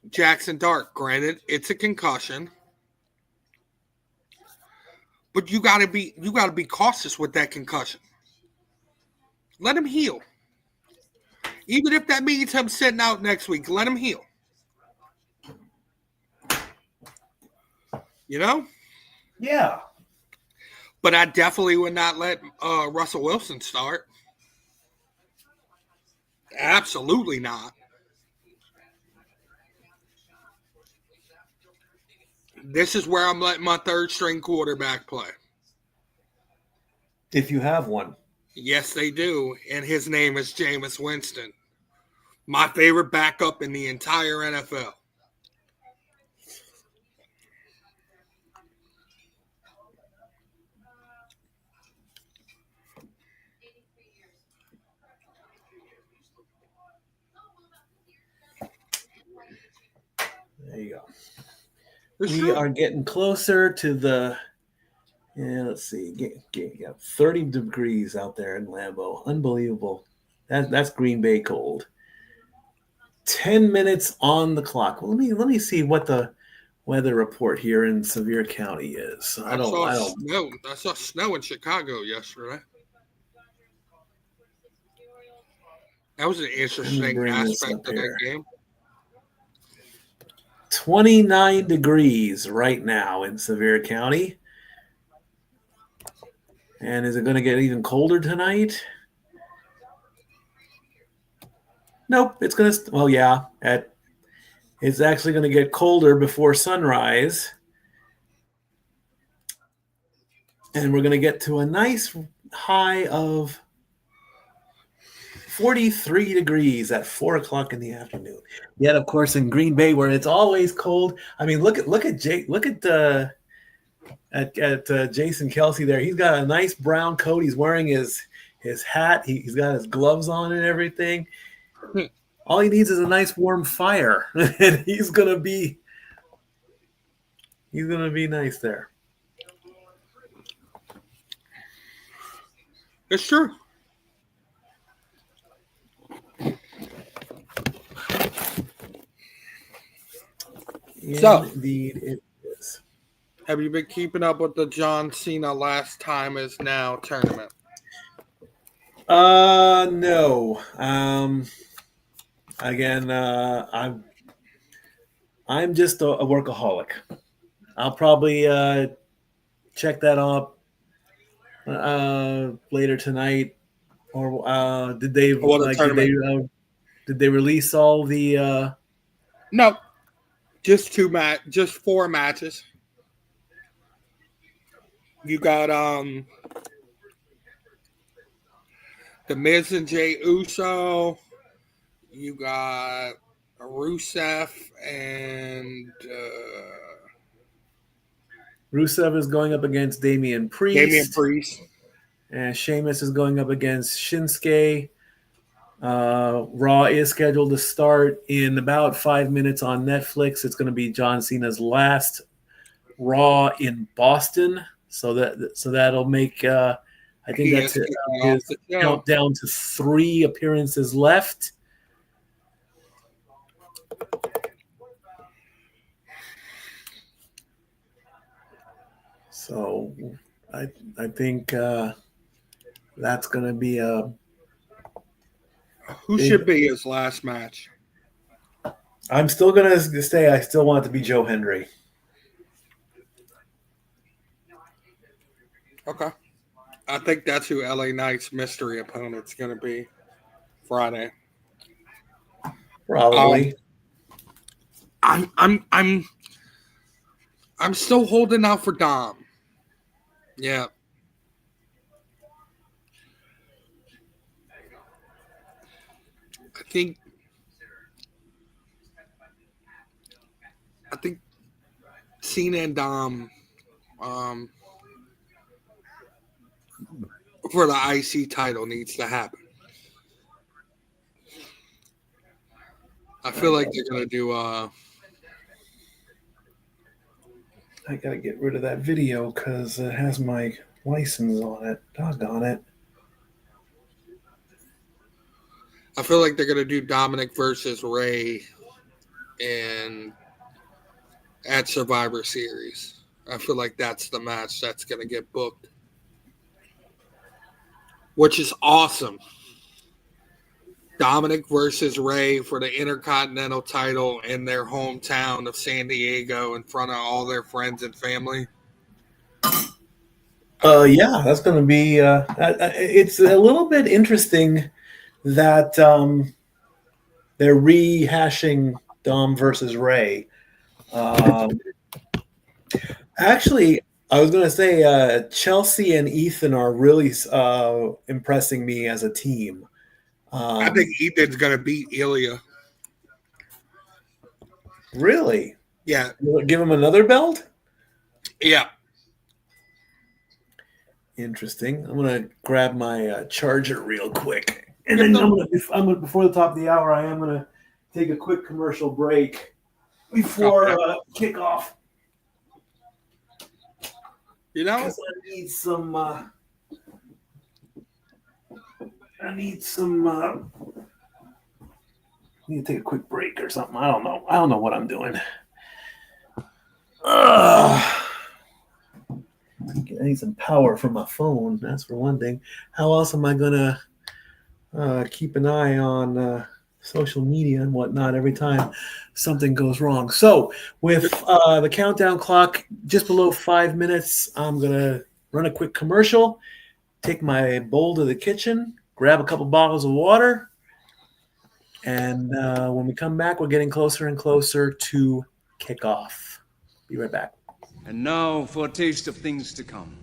Jackson Dart. Granted, it's a concussion. But you gotta be cautious with that concussion. Let him heal. Even if that means him sitting out next week, let him heal. You know? Yeah. But I definitely would not let Russell Wilson start. Absolutely not. This is where I'm letting my third string quarterback play. If you have one. Yes, they do. And his name is Jameis Winston. My favorite backup in the entire NFL. There you go. We are getting closer to the, let's see, 30 degrees out there in Lambeau. Unbelievable. That's Green Bay cold. 10 minutes on the clock. Well, let me see what the weather report here in Sevier County is. I saw snow in Chicago yesterday. That was an interesting aspect of that game. 29 degrees right now in Sevier County. And is it going to get even colder tonight? Nope. It's going to, well, yeah. It's actually going to get colder before sunrise. And we're going to get to a nice high of 43 degrees at 4 o'clock in the afternoon. Yet, of course, in Green Bay, where it's always cold. I mean, look at Jason Kelsey there. He's got a nice brown coat. He's wearing his his hat. He's got his gloves on and everything. All he needs is a nice warm fire, and he's gonna be nice there. It's true. Indeed, it is. Have you been keeping up with the John Cena Last Time Is Now tournament? No. Again, I'm just a workaholic. I'll probably check that up later tonight. Or did they did they release all the? No, just just 4 matches. You got The Miz and Jey Uso. You got Rusev and Rusev is going up against Damian Priest. And Sheamus is going up against Shinsuke. Raw is scheduled to start in about 5 minutes on Netflix. It's going to be John Cena's last Raw in Boston. So that'll make I think that's his countdown to 3 appearances left. So I think that's going to be a. Who should be his last match? I'm still going to say I still want it to be Joe Hendry. Okay. I think that's who LA Knight's mystery opponent's going to be Friday. Probably. I'm still holding out for Dom. Yeah. I think Cena and Dom for the IC title needs to happen. I feel like they're going to do I got to get rid of that video because it has my license on it. Doggone it. I feel like they're going to do Dominic versus Ray at Survivor Series. I feel like that's the match that's going to get booked, which is awesome. Dominic versus Ray for the Intercontinental title in their hometown of San Diego in front of all their friends and family. Yeah, that's going to be. It's a little bit interesting that they're rehashing Dom versus Ray. Actually, I was going to say Chelsea and Ethan are really impressing me as a team. I think Ethan's going to beat Ilya. Really? Yeah. Give him another belt? Yeah. Interesting. I'm going to grab my charger real quick. And then I'm gonna, before the top of the hour, I am going to take a quick commercial break before kickoff. You know? I need some... I need to take a quick break or something. I don't know. I don't know what I'm doing. I need some power from my phone. That's for one thing. How else am I going to keep an eye on social media and whatnot every time something goes wrong? So with the countdown clock just below 5 minutes, I'm going to run a quick commercial, take my bowl to the kitchen, grab a couple bottles of water, and when we come back, we're getting closer and closer to kickoff. Be right back. And now for a taste of things to come.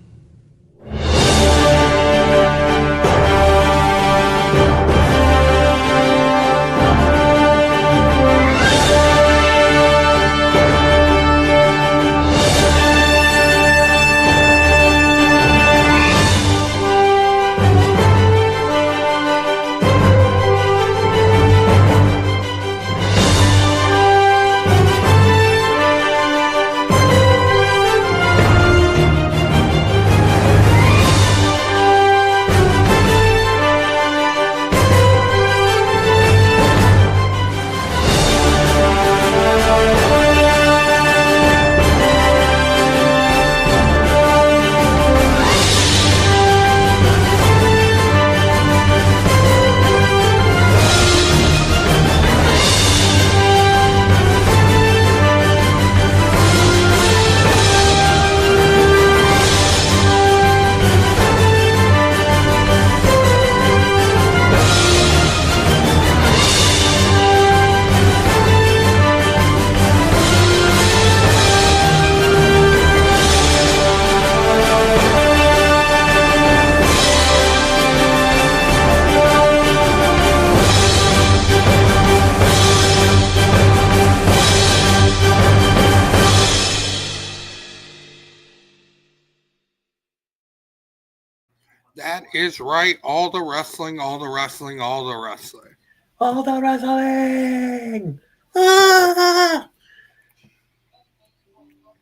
is right. All the wrestling, all the wrestling, all the wrestling. All the wrestling!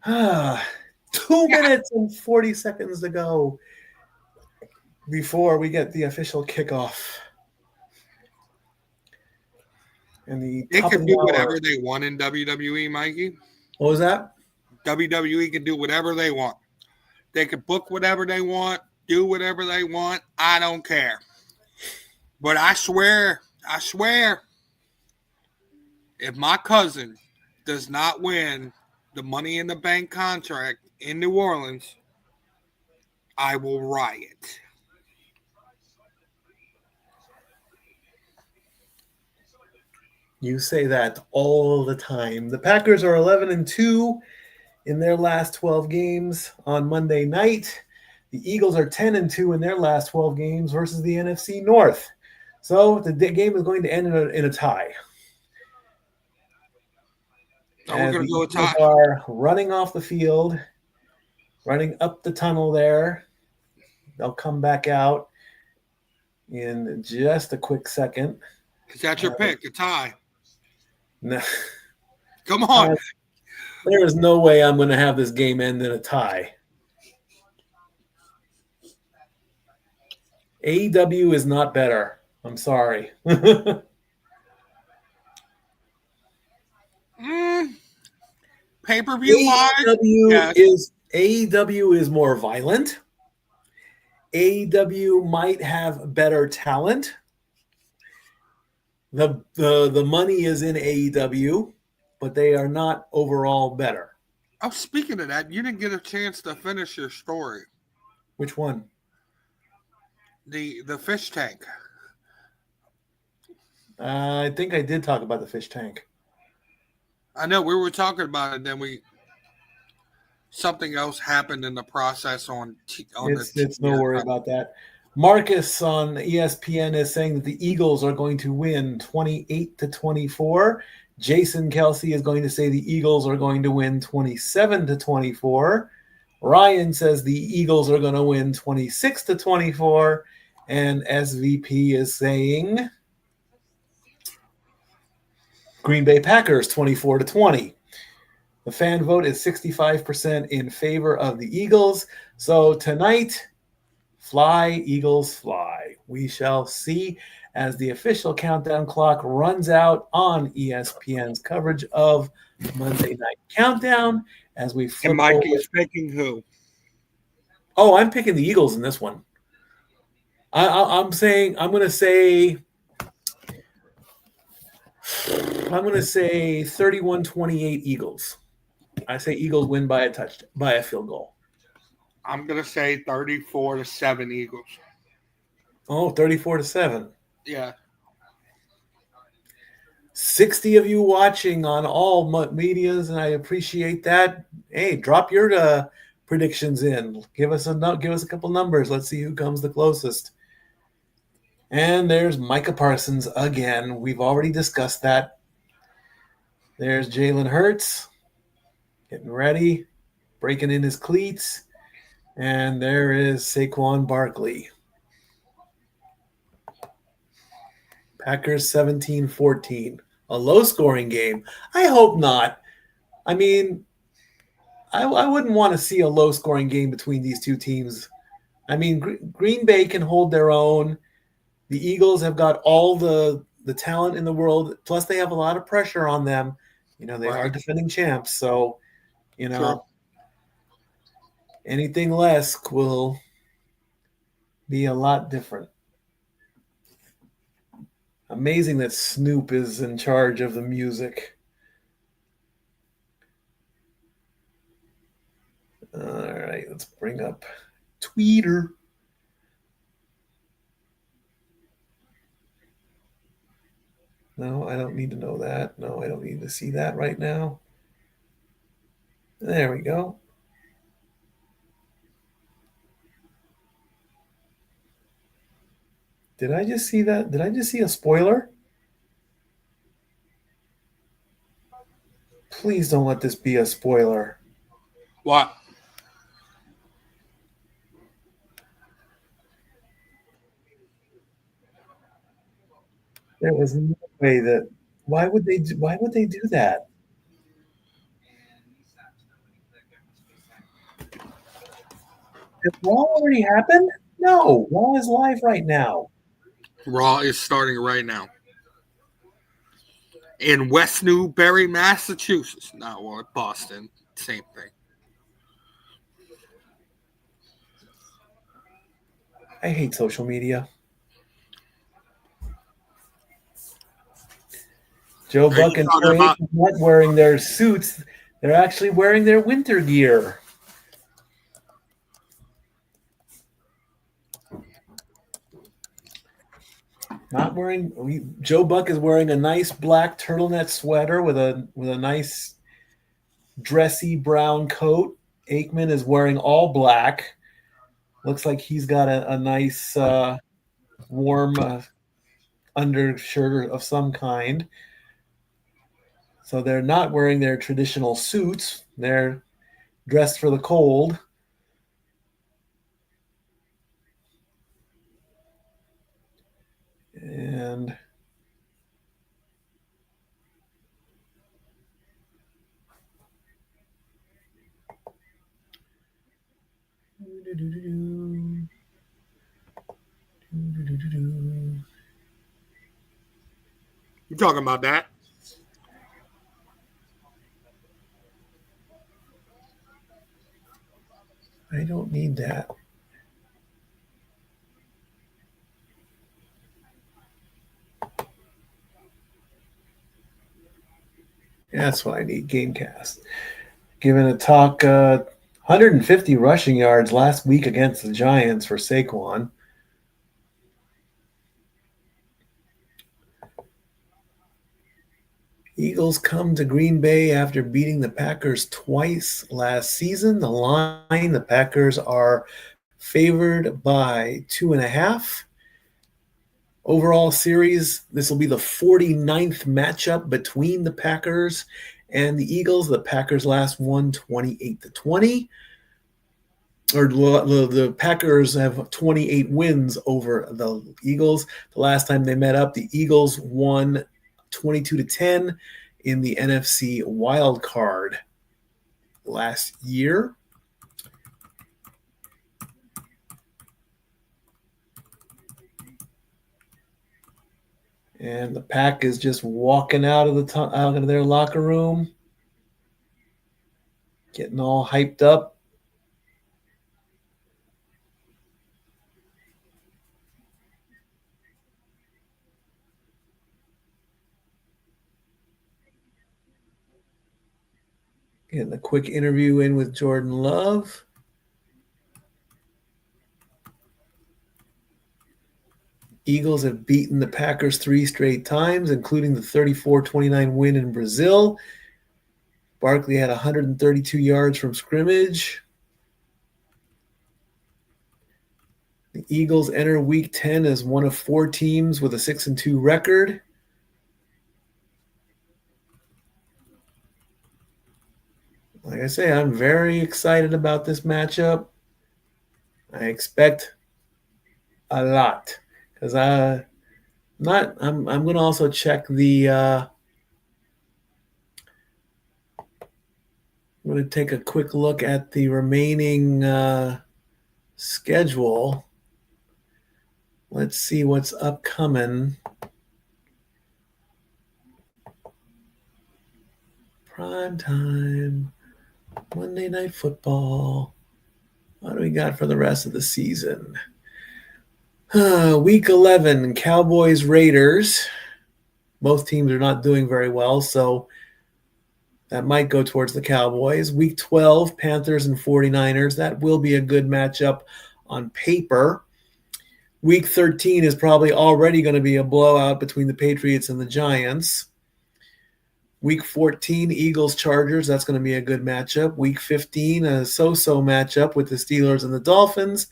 Ah! 2 minutes and 40 seconds to go before we get the official kickoff. And They can do whatever they want in WWE, Mikey. What was that? WWE can do whatever they want. They can book whatever they want, do whatever they want. I don't care. But I swear, if my cousin does not win the Money in the Bank contract in New Orleans, I will riot. You say that all the time. The Packers are 11-2 in their last 12 games on Monday night. The Eagles are 10-2 in their last 12 games versus the NFC North. So the game is going to end in a tie. We're going to go with tie. They are running off the field, running up the tunnel there. They'll come back out in just a quick second. Is that your pick, a tie? No. Come on. There is no way I'm going to have this game end in a tie. AEW is not better. I'm sorry. Pay-per-view AEW is more violent. AEW might have better talent. The money is in AEW, but they are not overall better. Oh, speaking of that, you didn't get a chance to finish your story. Which one? The fish tank. I think I did talk about the fish tank. I know we were talking about it, then something else happened in the process It's no worry about that. Marcus on ESPN is saying that the Eagles are going to win 28-24. Jason Kelsey is going to say the Eagles are going to win 27-24. Ryan says the Eagles are going to win 26-24. And SVP is saying Green Bay Packers 24-20. The fan vote is 65% in favor of the Eagles. So tonight, fly, Eagles, fly. We shall see as the official countdown clock runs out on ESPN's coverage of Monday Night Countdown as we flip. And Mikey's picking who? Oh, I'm picking the Eagles in this one. I'm going to say 31-28 Eagles. I say Eagles win by a field goal. I'm going to say 34-7 Eagles. Oh, 34-7. Yeah. 60 of you watching on all medias, and I appreciate that. Hey, drop your predictions in. Give us a couple numbers. Let's see who comes the closest. And there's Micah Parsons again. We've already discussed that. There's Jalen Hurts getting ready, breaking in his cleats. And there is Saquon Barkley. Packers 17-14. A low-scoring game. I hope not. I mean, I wouldn't want to see a low-scoring game between these two teams. I mean, Green Bay can hold their own. The Eagles have got all the talent in the world. Plus, they have a lot of pressure on them. They are defending champs. So, Sure. Anything less will be a lot different. Amazing that Snoop is in charge of the music. All right, let's bring up Twitter. No, I don't need to know that. No, I don't need to see that right now. There we go. Did I just see that? Did I just see a spoiler? Please don't let this be a spoiler. What? There was no way that. Why would they do that? Did Raw already happen? No, Raw is live right now. Raw is starting right now in West Newbury, Massachusetts. Not Boston. Same thing. I hate social media. Joe Are you Buck and talking Trey about? are not wearing their suits. They're actually wearing their winter gear. Not wearing. Joe Buck is wearing a nice black turtleneck sweater with a nice dressy brown coat. Aikman is wearing all black. Looks like he's got a nice warm undershirt of some kind. So they're not wearing their traditional suits. They're dressed for the cold. And You talking about that? I don't need that. That's what I need. Gamecast. Given a talk 150 rushing yards last week against the Giants for Saquon. Eagles come to Green Bay after beating the Packers twice last season. The line, the Packers are favored by 2.5. Overall series, this will be the 49th matchup between the Packers and the Eagles. The Packers last won 28-20. Or the Packers have 28 wins over the Eagles. The last time they met up, the Eagles won 22-10 in the NFC wild card last year. And the Pack is just walking out of their locker room, getting all hyped up. Getting a quick interview in with Jordan Love. Eagles have beaten the Packers 3 straight times, including the 34-29 win in Brazil. Barkley had 132 yards from scrimmage. The Eagles enter Week 10 as one of 4 teams with a 6-2 record. Like I say, I'm very excited about this matchup. I expect a lot because I'm going to also check the. I'm going to take a quick look at the remaining schedule. Let's see what's upcoming. Prime time, Monday Night Football. What do we got for the rest of the season? Week 11, Cowboys, Raiders. Both teams are not doing very well, so that might go towards the Cowboys. Week 12, Panthers and 49ers. That will be a good matchup on paper. Week 13 is probably already going to be a blowout between the Patriots and the Giants. Week 14, Eagles, Chargers. That's going to be a good matchup. Week 15, a so-so matchup with the Steelers and the Dolphins.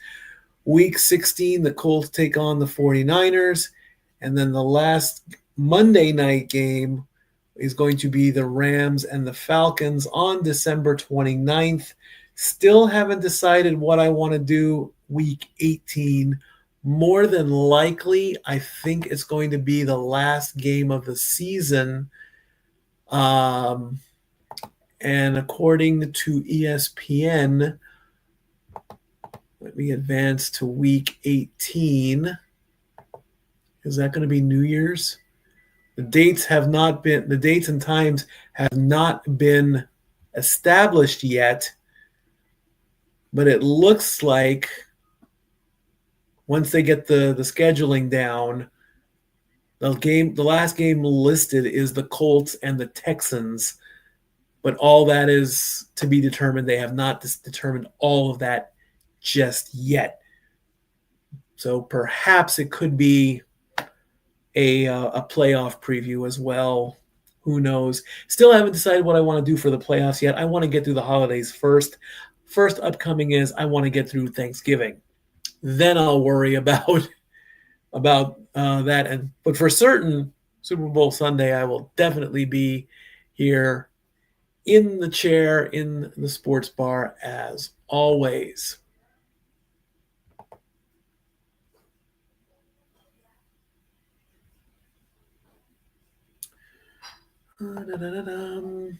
Week 16, the Colts take on the 49ers. And then the last Monday night game is going to be the Rams and the Falcons on December 29th. Still haven't decided what I want to do Week 18, more than likely, I think it's going to be the last game of the season. And according to ESPN, let me advance to week 18. Is that going to be New Year's? The dates and times have not been established yet, but it looks like once they get the scheduling down, the last game listed is the Colts and the Texans, but all that is to be determined. They have not determined all of that just yet. So perhaps it could be a playoff preview as well. Who knows? Still haven't decided what I want to do for the playoffs yet. I want to get through the holidays first. First upcoming is I want to get through Thanksgiving. Then I'll worry about that. But for certain, Super Bowl Sunday, I will definitely be here in the chair in the sports bar as always. Da-da-da-dum.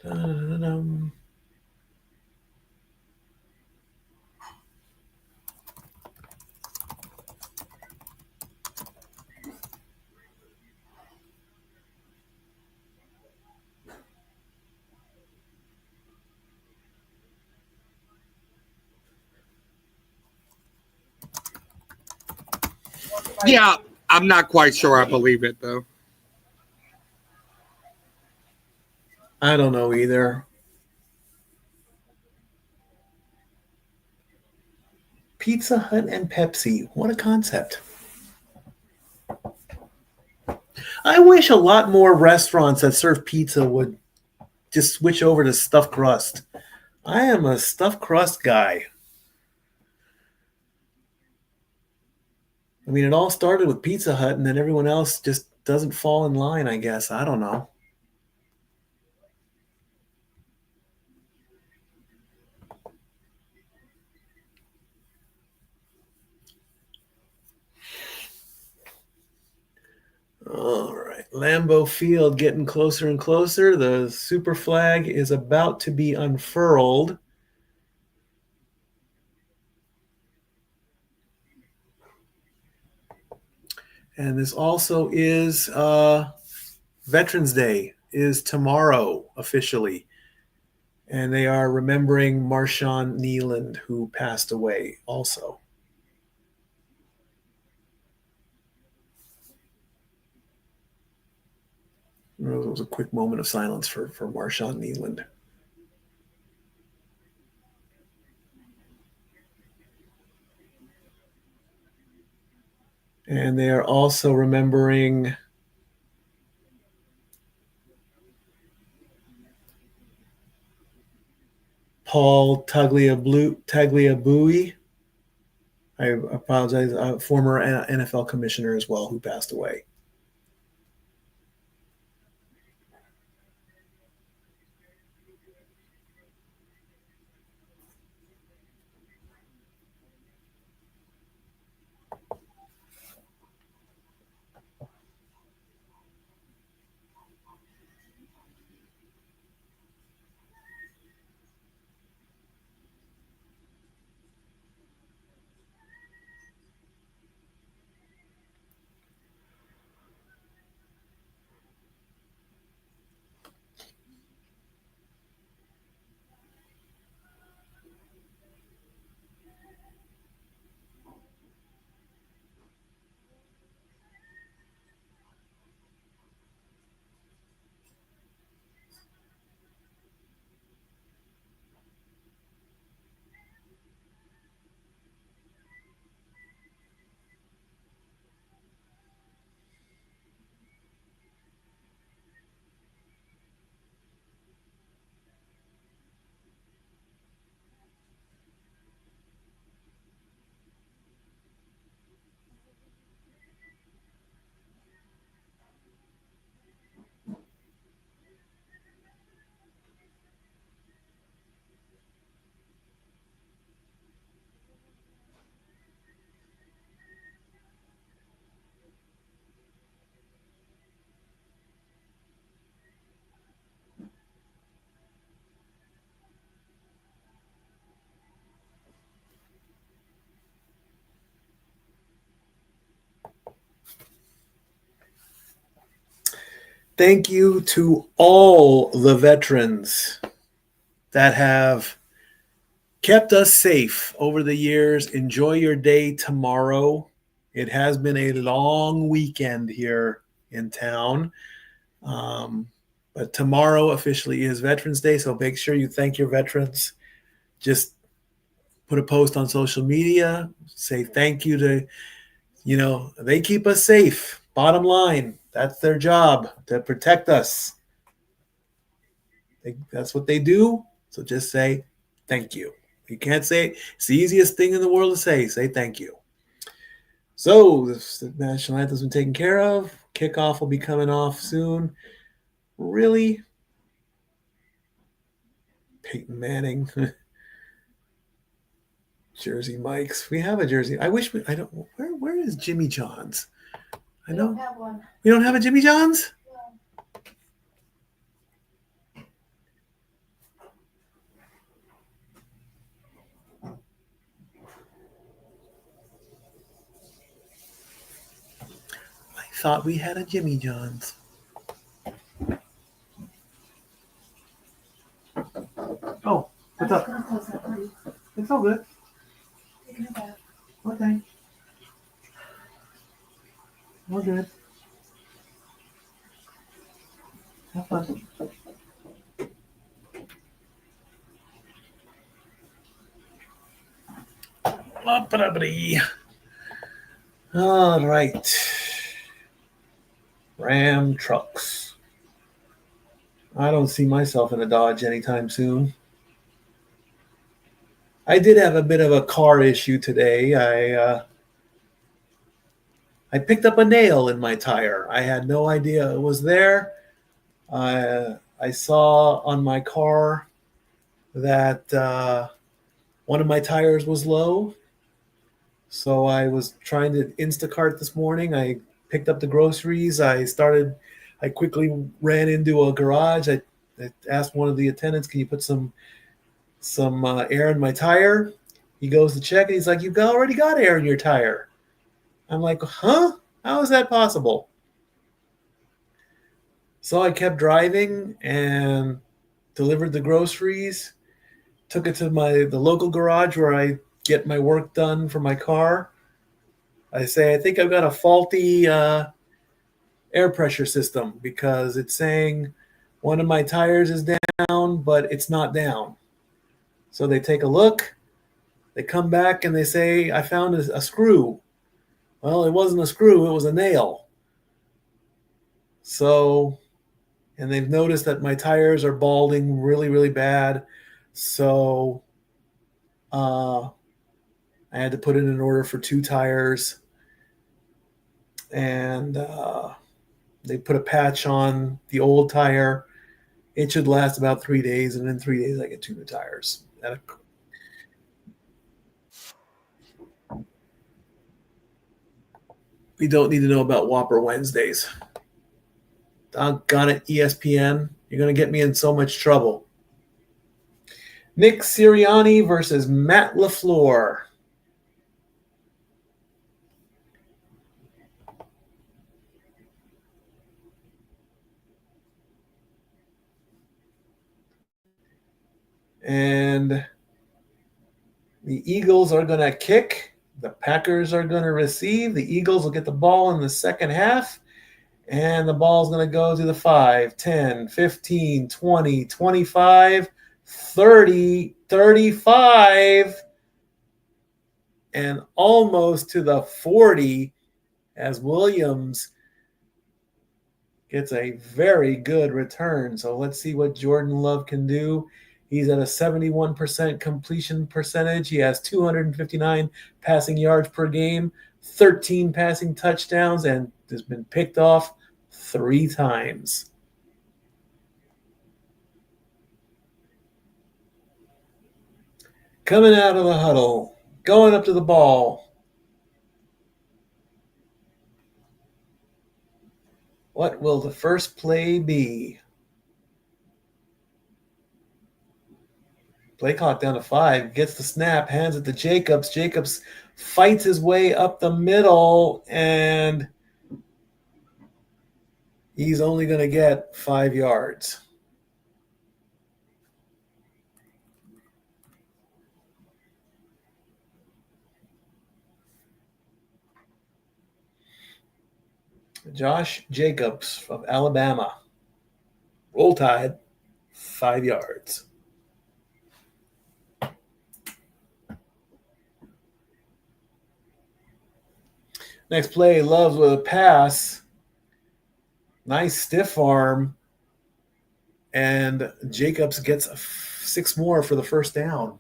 Da-da-da-dum. Yeah, I'm not quite sure I believe it, though. I don't know either. Pizza Hut and Pepsi. What a concept. I wish a lot more restaurants that serve pizza would just switch over to stuffed crust. I am a stuffed crust guy. I mean, it all started with Pizza Hut, and then everyone else just doesn't fall in line, I guess. I don't know. All right. Lambeau Field getting closer and closer. The super flag is about to be unfurled. And this also is Veterans Day is tomorrow officially. And they are remembering Marshawn Neeland, who passed away also. It was a quick moment of silence for Marshawn Neeland. And they are also remembering Paul Tagliabue. I apologize, a former NFL commissioner as well, who passed away. Thank you to all the veterans that have kept us safe over the years. Enjoy your day tomorrow. It has been a long weekend here in town. But tomorrow officially is Veterans Day, so make sure you thank your veterans. Just put a post on social media, say thank you to, they keep us safe. Bottom line, that's their job, to protect us. That's what they do. So just say thank you. You can't say it. It's the easiest thing in the world to say. Say thank you. So the national anthem's been taken care of. Kickoff will be coming off soon. Really? Peyton Manning. Jersey Mike's. We have a jersey. I wish I don't. Where is Jimmy John's? I know. We don't have one. We don't have a Jimmy John's? I thought we had a Jimmy John's. Oh, what's up? I'm gonna close that for you. It's all good. Taking a bath. Okay. All good. Have fun. All right. Ram trucks. I don't see myself in a Dodge anytime soon. I did have a bit of a car issue today. I picked up a nail in my tire. I had no idea it was there. I saw on my car that one of my tires was low. So I was trying to Instacart this morning. I picked up the groceries. I quickly ran into a garage. I asked one of the attendants, can you put some air in my tire? He goes to check and he's like, you've already got air in your tire. I'm like, huh? How is that possible? So I kept driving and delivered the groceries, took it to the local garage where I get my work done for my car. I say, I think I've got a faulty air pressure system because it's saying one of my tires is down, but it's not down. So they take a look, they come back and they say, I found a screw. Well, it wasn't a screw, it was a nail. So, and they've noticed that my tires are balding really, really bad. So I had to put in an order for 2 tires. And they put a patch on the old tire. It should last about 3 days, and in 3 days I get 2 new tires. We don't need to know about Whopper Wednesdays. Doggone it, ESPN. You're going to get me in so much trouble. Nick Sirianni versus Matt LaFleur. And the Eagles are going to kick. The Packers are going to receive. The Eagles will get the ball in the second half. And the ball's going to go to the 5, 10, 15, 20, 25, 30, 35, and almost to the 40 as Williams gets a very good return. So let's see what Jordan Love can do. He's at a 71% completion percentage. He has 259 passing yards per game, 13 passing touchdowns, and has been picked off 3 times. Coming out of the huddle, going up to the ball. What will the first play be? Play clock down to 5. Gets the snap, hands it to Jacobs. Jacobs fights his way up the middle, and He's only going to get 5 yards. Josh Jacobs of Alabama. Roll Tide, 5 yards. Next play, Loves with a pass. Nice stiff arm. And Jacobs gets 6 more for the first down.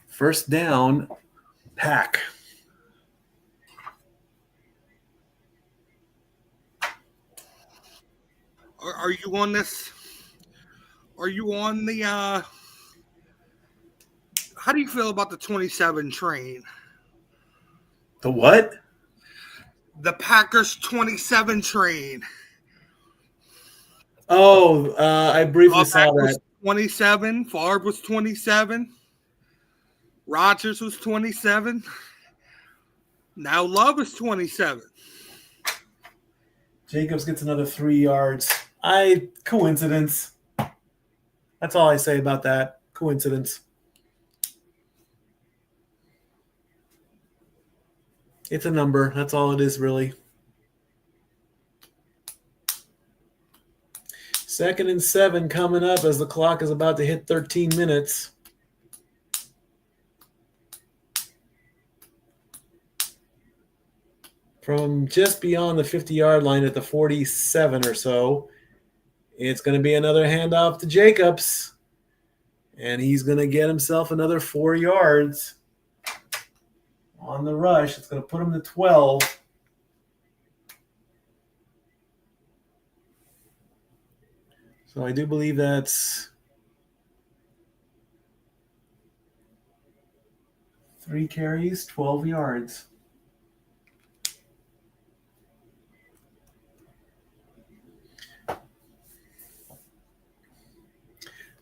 First down, Pack. Are you on this? Are you on the how do you feel about the 27 train? The what? The Packers 27 train. Oh, I briefly saw Mack was that. 27. Favre was 27. Rodgers was 27. Now Love is 27. Jacobs gets another 3 yards. Coincidence. That's all I say about that. Coincidence. It's a number. That's all it is, really. 2nd and 7 coming up as the clock is about to hit 13 minutes. From just beyond the 50-yard line at the 47 or so, it's going to be another handoff to Jacobs. And he's going to get himself another 4 yards on the rush. It's going to put him to 12. So I do believe that's 3 carries, 12 yards.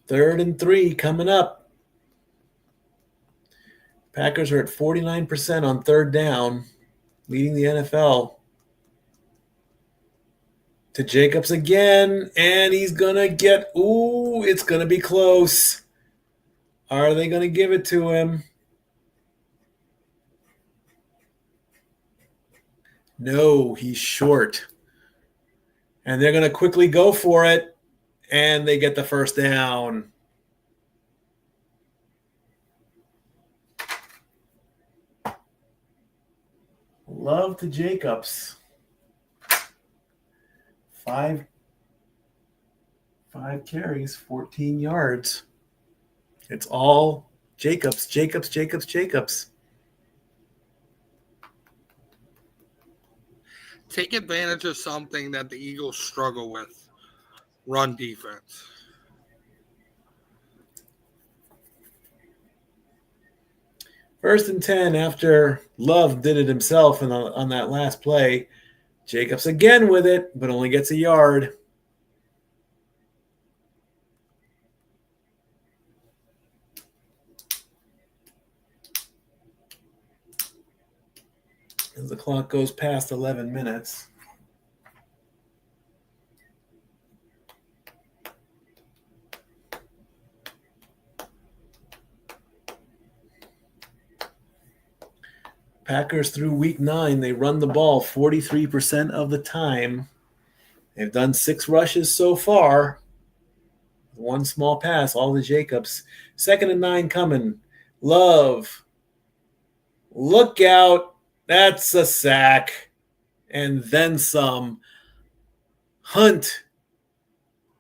Third and 3 coming up. Packers are at 49% on third down, leading the NFL. To Jacobs again, and he's going to get, it's going to be close. Are they going to give it to him? No, he's short. And they're going to quickly go for it. And they get the first down. Love to Jacobs. 5 carries, 14 yards. It's all Jacobs. Take advantage of something that the Eagles struggle with. Run defense. First and 10 after Love did it himself on that last play. Jacobs again with it, but only gets a yard. As the clock goes past 11 minutes. Packers through week 9, they run the ball 43% of the time. They've done 6 rushes so far. 1 small pass, all to Jacobs. 2nd and 9 coming. Love. Look out. That's a sack. And then some. Hunt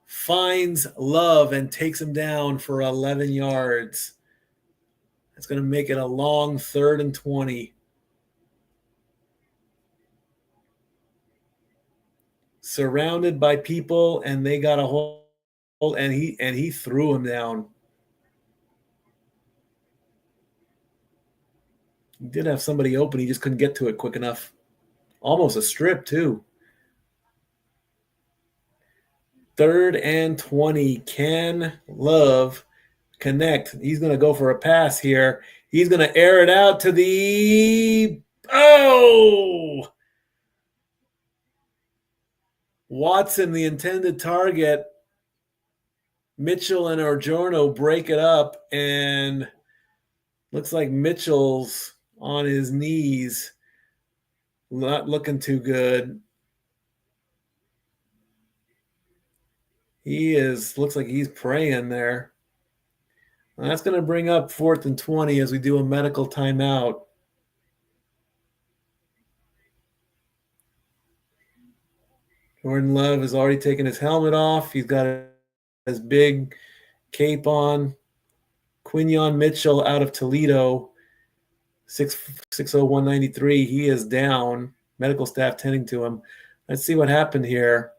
finds Love and takes him down for 11 yards. That's going to make it a long 3rd and 20. Surrounded by people, and they got a hold, and he threw him down. He did have somebody open. He just couldn't get to it quick enough. Almost a strip, too. 3rd and 20. Can Love connect? He's going to go for a pass here. He's going to air it out to the... Oh! Watson, the intended target. Mitchell and Orgiorno break it up, and looks like Mitchell's on his knees. Not looking too good. Looks like he's praying there. And that's going to bring up 4th and 20 as we do a medical timeout. Jordan Love has already taken his helmet off. He's got his big cape on. Quinyon Mitchell out of Toledo, 6'0", He is down. Medical staff tending to him. Let's see what happened here.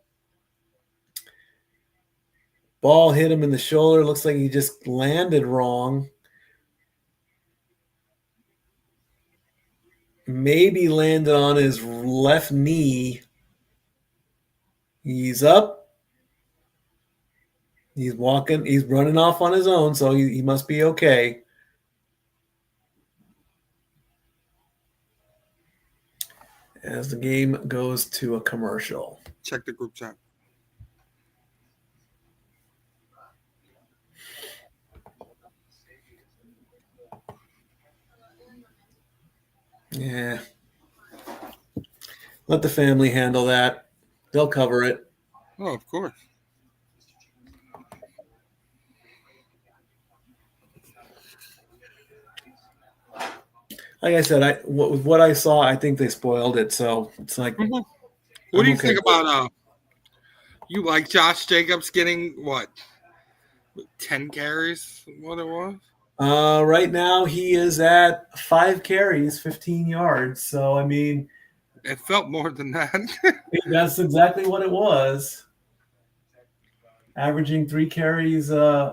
Ball hit him in the shoulder. Looks like he just landed wrong. Maybe landed on his left knee. He's up. He's walking. He's running off on his own, so he must be okay. As the game goes to a commercial. Check the group chat. Yeah. Let the family handle that. They'll cover it. Oh, of course. Like I said, what I saw, I think they spoiled it. So it's like, What do you think about you like Josh Jacobs getting what 10 carries? What it was? Right now he is at 5 carries, 15 yards. So I mean, It felt more than that. that's exactly what it was. Averaging 3 carries, 3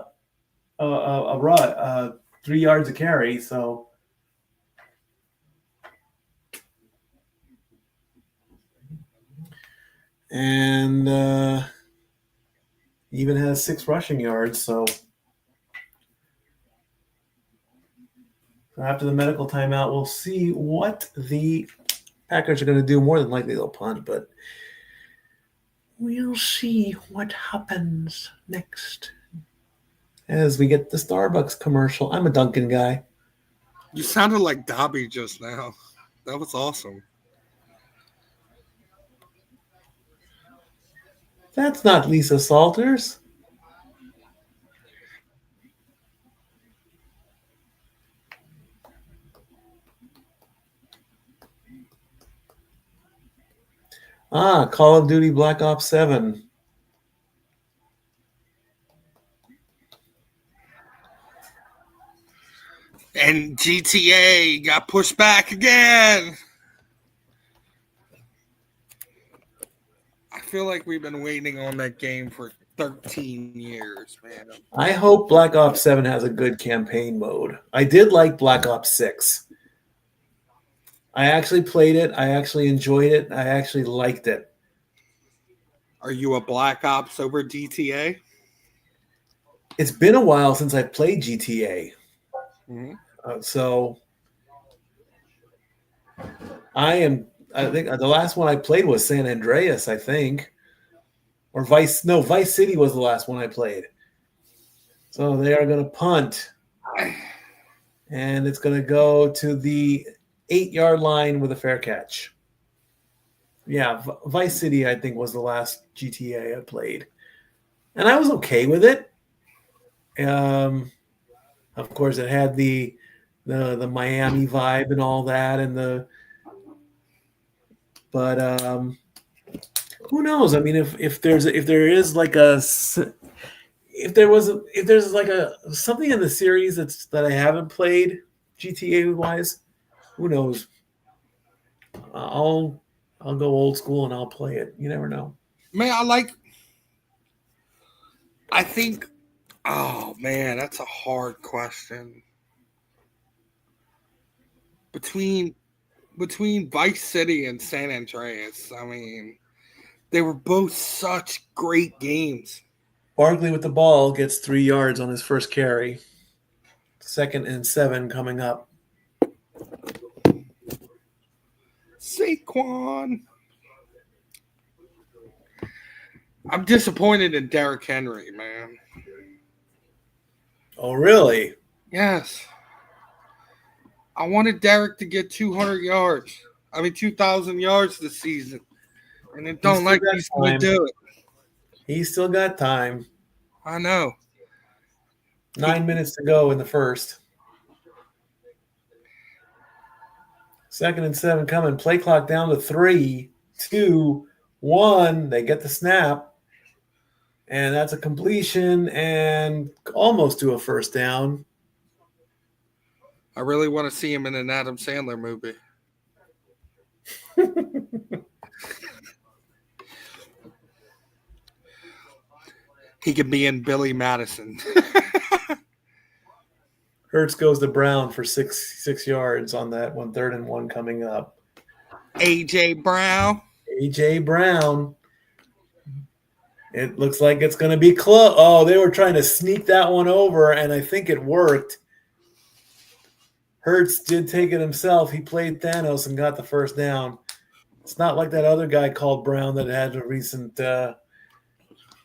yards a carry. So. And even has 6 rushing yards. So after the medical timeout, we'll see what the Packers are going to do. More than likely, they'll punt, but we'll see what happens next as we get the Starbucks commercial. I'm a Dunkin' guy. You sounded like Dobby just now. That was awesome. That's not Lisa Salters. Call of Duty Black Ops 7. And GTA got pushed back again. I feel like we've been waiting on that game for 13 years, man. I hope Black Ops 7 has a good campaign mode. I did like Black Ops 6. I actually played it. I actually enjoyed it. I actually liked it. Are you a Black Ops over GTA? It's been a while since I played GTA. Mm-hmm. So I think the last one I played was San Andreas, I think. Or Vice City was the last one I played. So they are going to punt. And it's going to go to the 8-yard line with a fair catch. Yeah, Vice City, I think, was the last GTA I played. And I was okay with it. Of course, it had the Miami vibe and all that, but who knows? I mean, if there's something in the series that I haven't played GTA wise, who knows? I'll go old school and I'll play it. You never know. Man, I think. Oh man, that's a hard question. Between Vice City and San Andreas, I mean, They were both such great games. Barkley with the ball gets 3 yards on his first carry. 2nd and 7 coming up. Saquon. I'm disappointed in Derrick Henry, man. Oh, really? Yes. I wanted Derrick to get 200 yards. 2,000 yards this season. And it don't like he's going to do it. He's still got time. I know. 9 minutes to go in the first. 2nd and 7 coming. Play clock down to 3, 2, 1. They get the snap. And that's a completion and almost to a first down. I really want to see him in an Adam Sandler movie. He could be in Billy Madison. Hurts goes to Brown for 6 yards on that one. 3rd and 1 coming up. A.J. Brown. A.J. Brown. It looks like it's going to be close. Oh, they were trying to sneak that one over, and I think it worked. Hurts did take it himself. He played Thanos and got the first down. It's not like that other guy called Brown that had a recent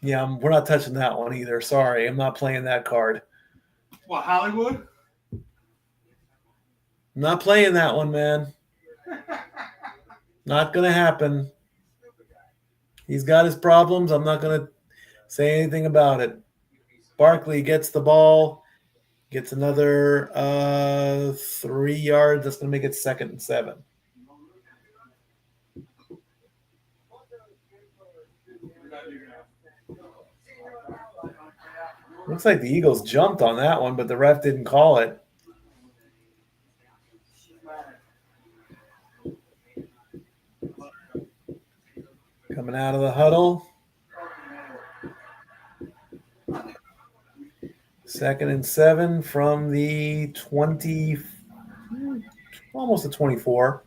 we're not touching that one either. Sorry, I'm not playing that card. What, Hollywood? I'm not playing that one, man. Not going to happen. He's got his problems. I'm not going to say anything about it. Barkley gets the ball, gets another 3 yards. That's going to make it 2nd and 7. Looks like the Eagles jumped on that one, but the ref didn't call it. Coming out of the huddle. 2nd and 7 from the 20, almost the 24.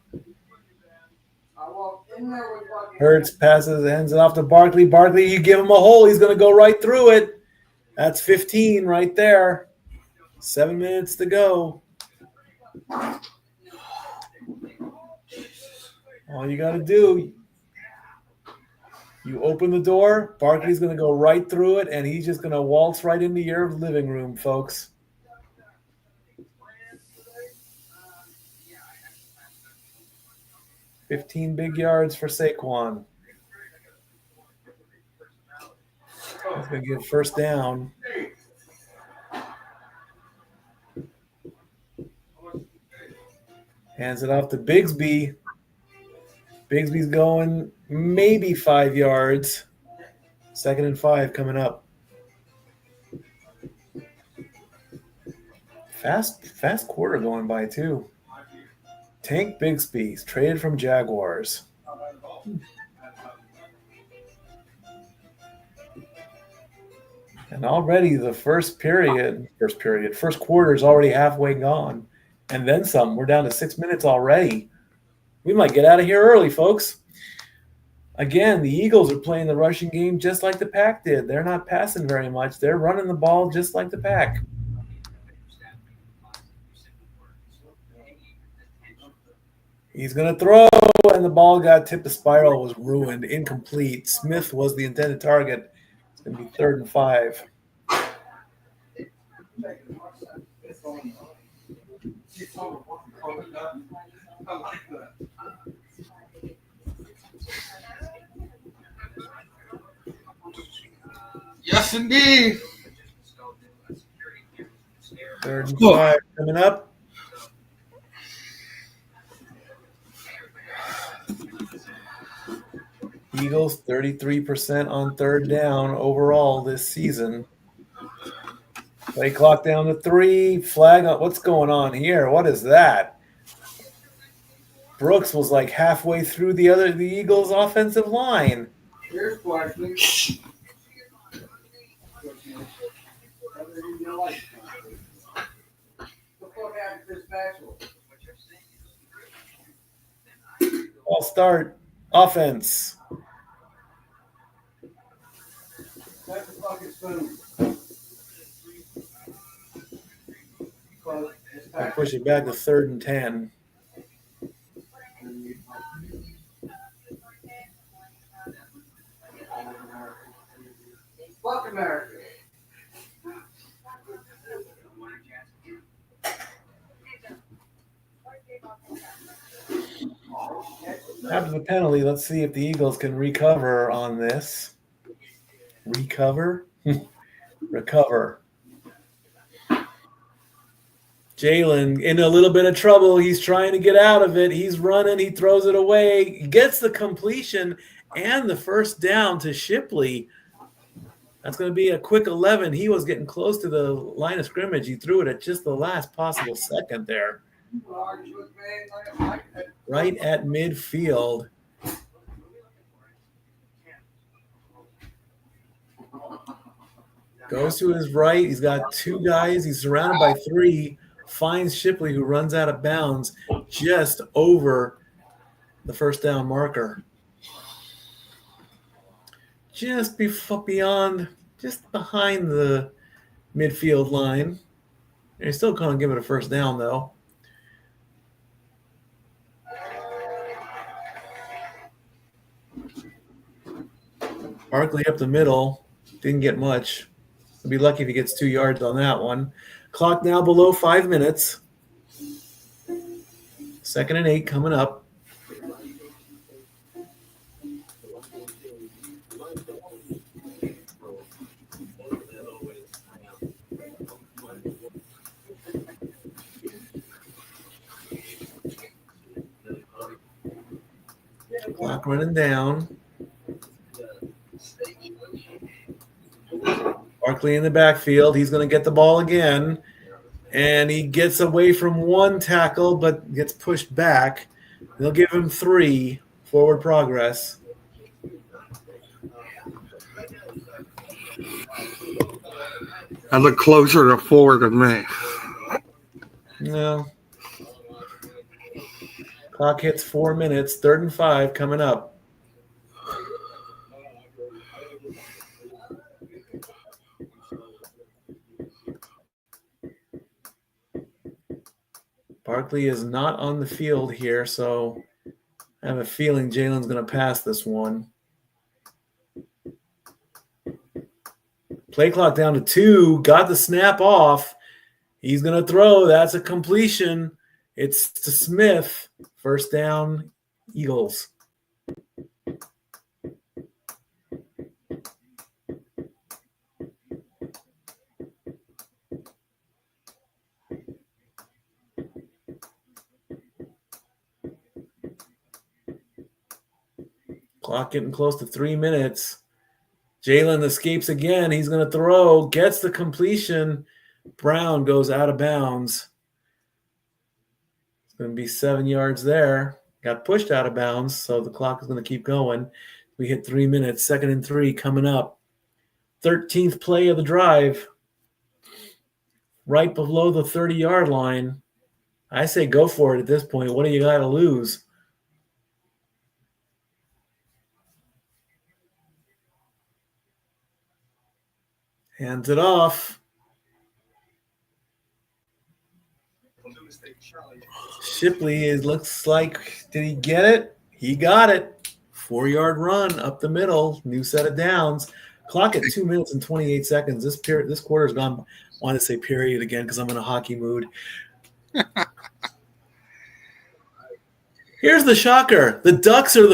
Hurts passes, hands it off to Barkley. Barkley, you give him a hole, he's going to go right through it. That's 15 right there. 7 minutes to go. All you got to do, you open the door, Barkley's going to go right through it, and he's just going to waltz right into your living room, folks. $15 big yards for Saquon. He's going to get first down. Hands it off to Bigsby. Bigsby's going maybe 5 yards. 2nd and 5 coming up. Fast quarter going by, too. Tank Bigsby's traded from Jaguars. And already the first quarter is already halfway gone. And then some. We're down to 6 minutes already. We might get out of here early, folks. Again, the Eagles are playing the rushing game just like the Pack did. They're not passing very much. They're running the ball just like the Pack. He's going to throw, and the ball got tipped. The spiral was ruined, incomplete. Smith was the intended target. It's going to be 3rd and 5. I like that. Yes, indeed. 3rd and 5 coming up. Eagles 33% on 3rd down overall this season. Play clock down to 3. Flag on. What's going on here? What is that? Brooks was like halfway through the Eagles' offensive line. Here's Barkley. All start offense. I'll push it back to 3rd and 10. Fuck America. After the penalty, let's see if the Eagles can recover on this. Recover? Recover. Jalen in a little bit of trouble. He's trying to get out of it. He's running. He throws it away. Gets the completion and the first down to Shipley. That's going to be a quick 11. He was getting close to the line of scrimmage. He threw it at just the last possible second there. Right at midfield. Goes to his right. He's got 2 guys. He's surrounded by 3. Finds Shipley, who runs out of bounds just over the first down marker. Just beyond, just behind the midfield line. They're still going to give it a first down, though. Barkley up the middle. Didn't get much. He'll be lucky if he gets 2 yards on that one. Clock now below 5 minutes. 2nd and 8 coming up. Clock running down. Barkley in the backfield. He's going to get the ball again. And he gets away from 1 tackle, but gets pushed back. They'll give him 3 forward progress. I look closer to 4 than me. No. Clock hits 4 minutes. 3rd and 5 coming up. Barkley is not on the field here, so I have a feeling Jalen's going to pass this one. Play clock down to 2. Got the snap off. He's going to throw. That's a completion. It's to Smith. First down, Eagles. Clock getting close to 3 minutes. Jalen escapes again. He's going to throw. Gets the completion. Brown goes out of bounds. It's going to be 7 yards there. Got pushed out of bounds, so the clock is going to keep going. We hit 3 minutes. 2nd and 3 coming up. 13th play of the drive. Right below the 30-yard line. I say go for it at this point. What do you got to lose? Hands it off. Shipley looks like, did he get it? He got it. 4-yard run up the middle. New set of downs. Clock at 2 minutes and 28 seconds. This quarter's gone. I want to say period again because I'm in a hockey mood. Here's the shocker. The Ducks are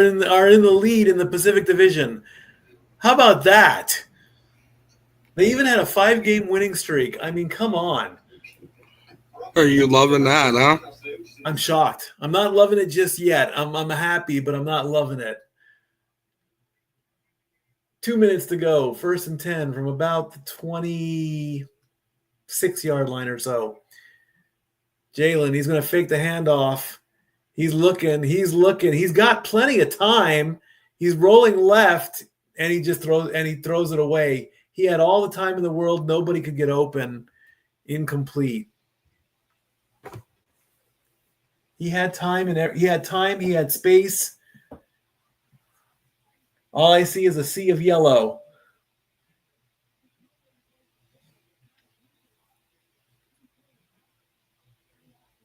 in the lead in the Pacific Division. How about that? They even had a 5-game winning streak. I mean, come on. Are you loving that, huh? I'm shocked. I'm not loving it just yet. I'm happy, but I'm not loving it. 2 minutes to go. 1st and 10 from about the 26-yard line or so. Jalen, he's going to fake the handoff. He's looking. He's got plenty of time. He's rolling left, and he throws it away. He had all the time in the world. Nobody could get open. Incomplete. He had time he had space. All I see is a sea of yellow.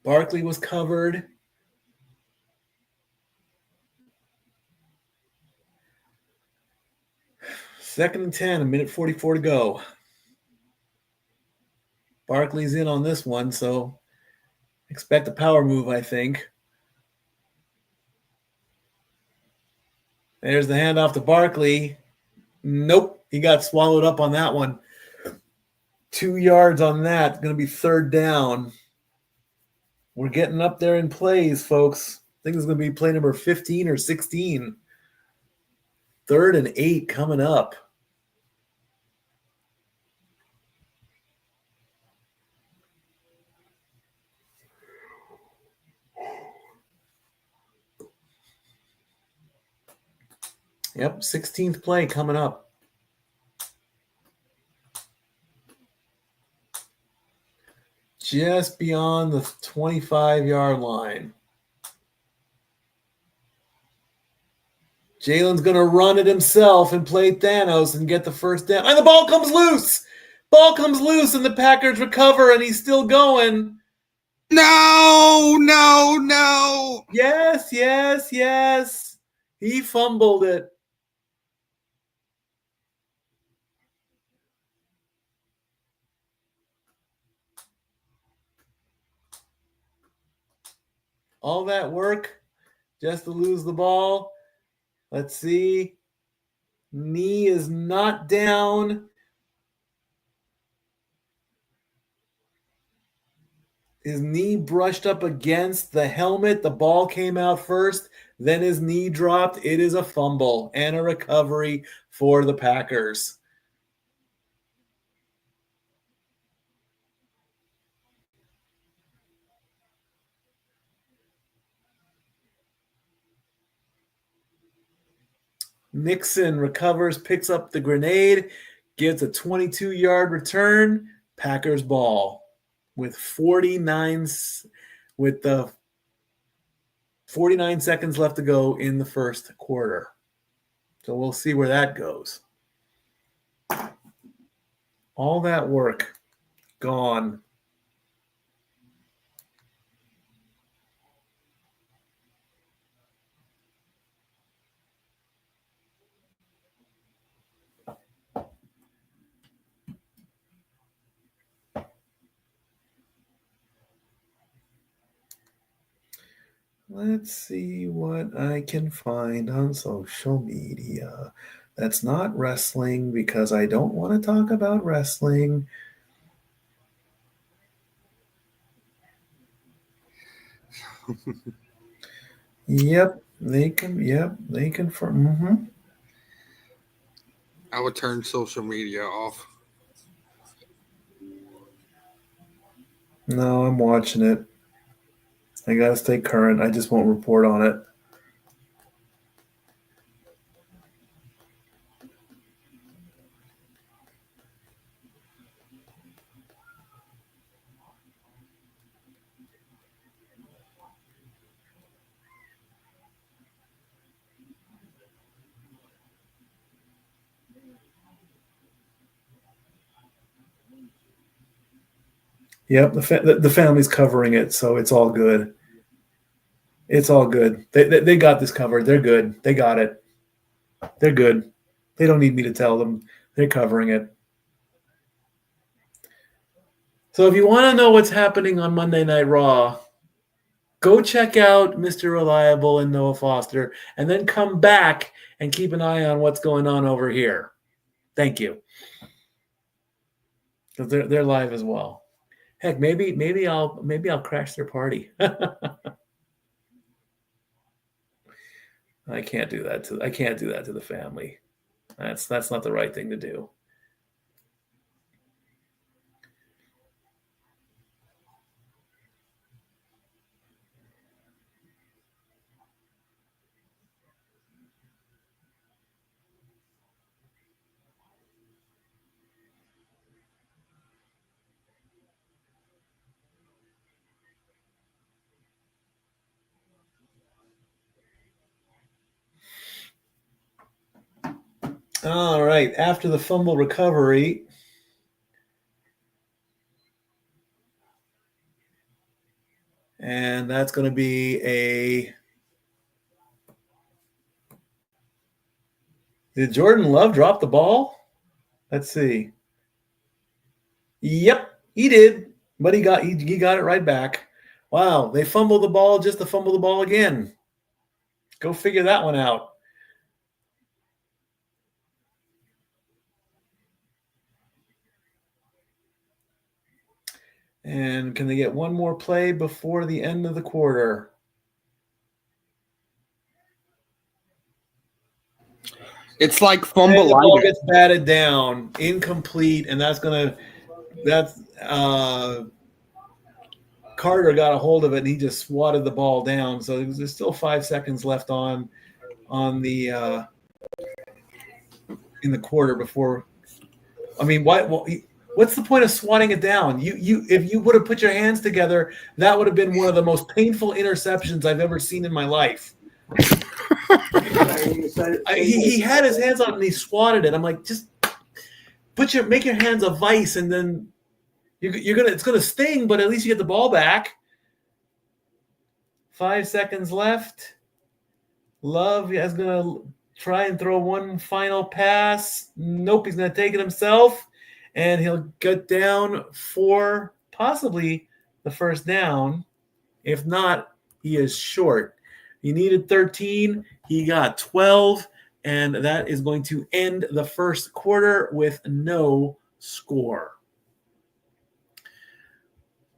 Barkley was covered. Second and 10, a minute 44 to go. Barkley's in on this one, so expect a power move, I think. There's the handoff to Barkley. Nope, he got swallowed up on that one. 2 yards on that. Going to be third down. We're getting up there in plays, folks. I think it's going to be play number 15 or 16. 3rd and 8 coming up. Yep, 16th play coming up. Just beyond the 25-yard line. Jalen's going to run it himself and play Thanos and get the first down. And the ball comes loose. Ball comes loose, and the Packers recover, and he's still going. No, no, no. Yes, yes, yes. He fumbled it. All that work just to lose the ball. Let's see. Knee is not down. His knee brushed up against the helmet. The ball came out first. Then his knee dropped. It is a fumble and a recovery for the Packers. Nixon recovers, picks up the grenade, gets a 22-yard return. Packers ball with 49 seconds left to go in the first quarter. So we'll see where that goes. All that work gone. Let's see what I can find on social media. That's not wrestling because I don't want to talk about wrestling. Yep, they can. Yep, they confirm. Mm-hmm. I would turn social media off. No, I'm watching it. I gotta stay current. I just won't report on it. Yep, the family's covering it, so it's all good. It's all good. They got this covered. They're good. They got it. They're good. They don't need me to tell them. They're covering it. So if you want to know what's happening on Monday Night Raw, go check out Mr. Reliable and Noah Foster, and then come back and keep an eye on what's going on over here. Thank you. Because they're live as well. Heck, maybe I'll crash their party. I can't do that to the family. That's not the right thing to do. All right. After the fumble recovery, And that's going to be a... Did Jordan Love drop the ball? Let's see. Yep, he did. But he got it right back. Wow, they fumbled the ball just to fumble the ball again. Go figure that one out. And can they get one more play before the end of the quarter? It's like And the ball Pappelallee. gets batted down, incomplete, and Carter got a hold of it and he just swatted the ball down. So there's still 5 seconds left on the in the quarter before. I mean, what's the point of swatting it down? If you would have put your hands together, that would have been one of the most painful interceptions I've ever seen in my life. He had his hands on it and he swatted it. I'm like, just make your hands a vice, and then it's gonna sting, but at least you get the ball back. 5 seconds left. Love is gonna try and throw one final pass. Nope, he's gonna take it himself, and he'll get down for possibly the first down. If not, he is short. He needed 13. He got 12, and that is going to end the first quarter with no score.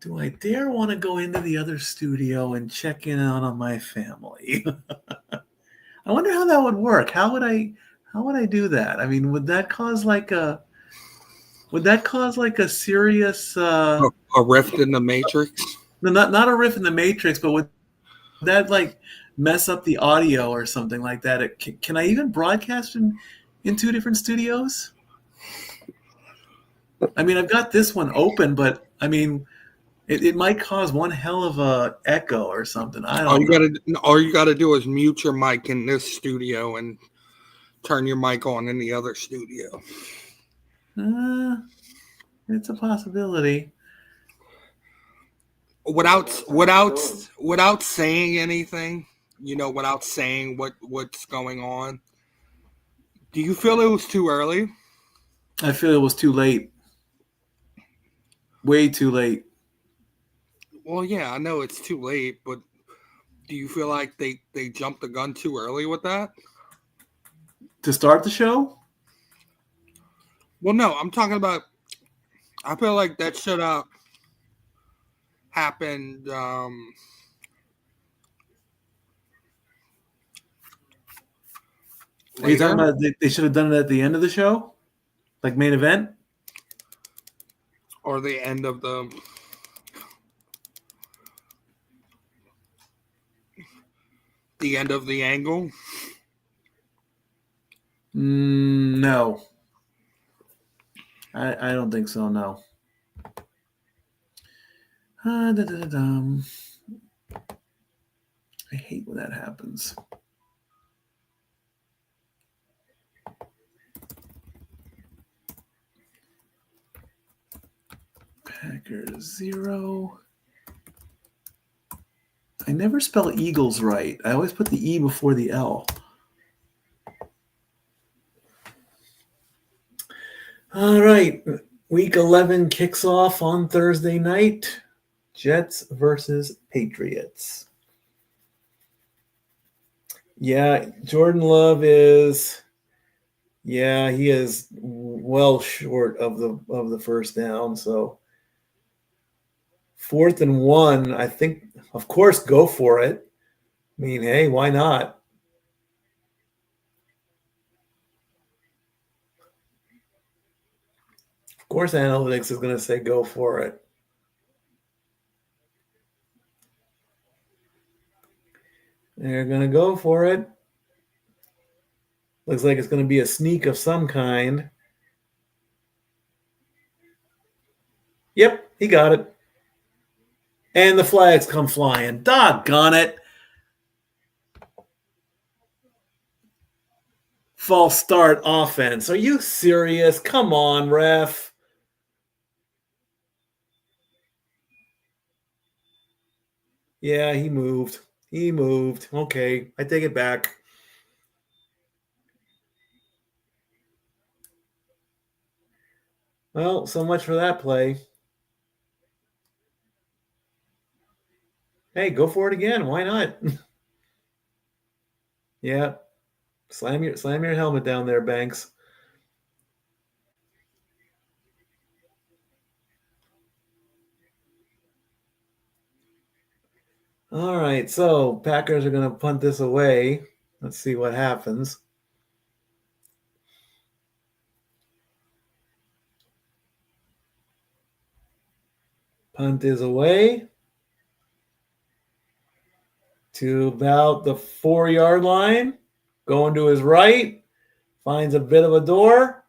Do I dare want to go into the other studio and check in on my family? I wonder how that would work. How would I do that? I mean, would that cause like a serious A rift in the matrix? No, not a riff in the matrix, but would that like mess up the audio or something like that? Can I even broadcast in two different studios? I mean, I've got this one open, but I mean, it might cause one hell of a echo or something. I don't know. All you gotta do is mute your mic in this studio and turn your mic on in the other studio. It's a possibility. Without saying anything, without saying what's going on, do you feel it was too early? I feel it was too late. Way too late. Well, yeah, I know it's too late, but do you feel like they jumped the gun too early with that? To start the show? Well, no, I'm talking about, I feel like that should have happened Are you talking about they should have done it at the end of the show? Like main event? or the end of the angle? No. I don't think so, no. I hate when that happens. Packers 0. I never spell Eagles right. I always put the E before the L. All right. Week 11 kicks off on Thursday night. Jets versus Patriots. Yeah, Jordan Love is... Yeah, he is well short of the first down. So 4th and 1, I think, of course, go for it. I mean, hey, why not? Of course, analytics is going to say go for it. They're going to go for it. Looks like it's going to be a sneak of some kind. Yep, he got it. And the flags come flying. Doggone it. False start offense. Are you serious? Come on, ref. Yeah, he moved. He moved. Okay, I take it back. Well, so much for that play. Hey, go for it again. Why not? Yeah. Slam your helmet down there, Banks. All right, so Packers are going to punt this away. Let's see what happens. Punt is away to about the 4-yard line. Going to his right, finds a bit of a door,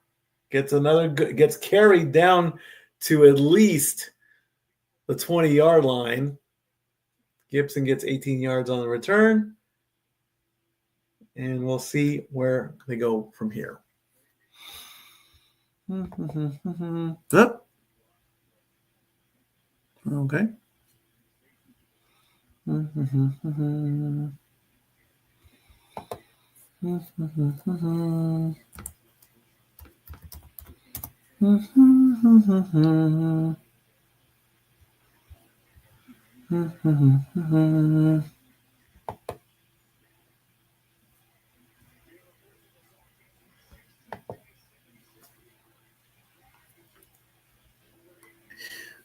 gets carried down to at least the 20-yard line. Gibson gets 18 yards on the return, and we'll see where they go from here. Up. Okay.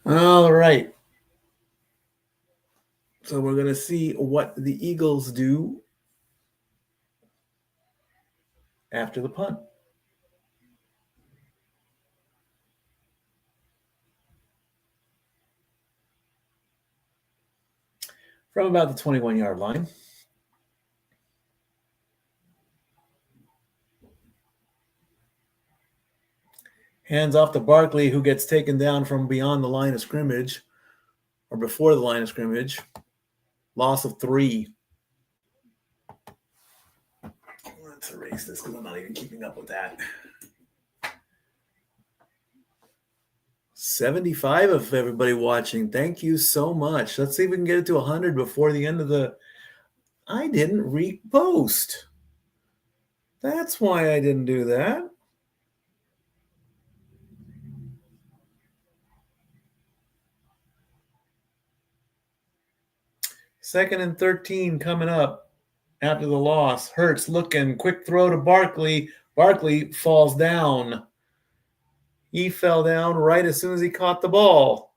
All right. So we're going to see what the Eagles do after the punt. From about the 21-yard line. Hands off to Barkley, who gets taken down from beyond the line of scrimmage, or before the line of scrimmage. Loss of 3. Let's erase this because I'm not even keeping up with that. 75 of everybody watching. Thank you so much. Let's see if we can get it to 100 before the end of the... I didn't repost. That's why I didn't do that. Second and 13 coming up after the loss. Hurts looking. Quick throw to Barkley. Barkley falls down. He fell down right as soon as he caught the ball.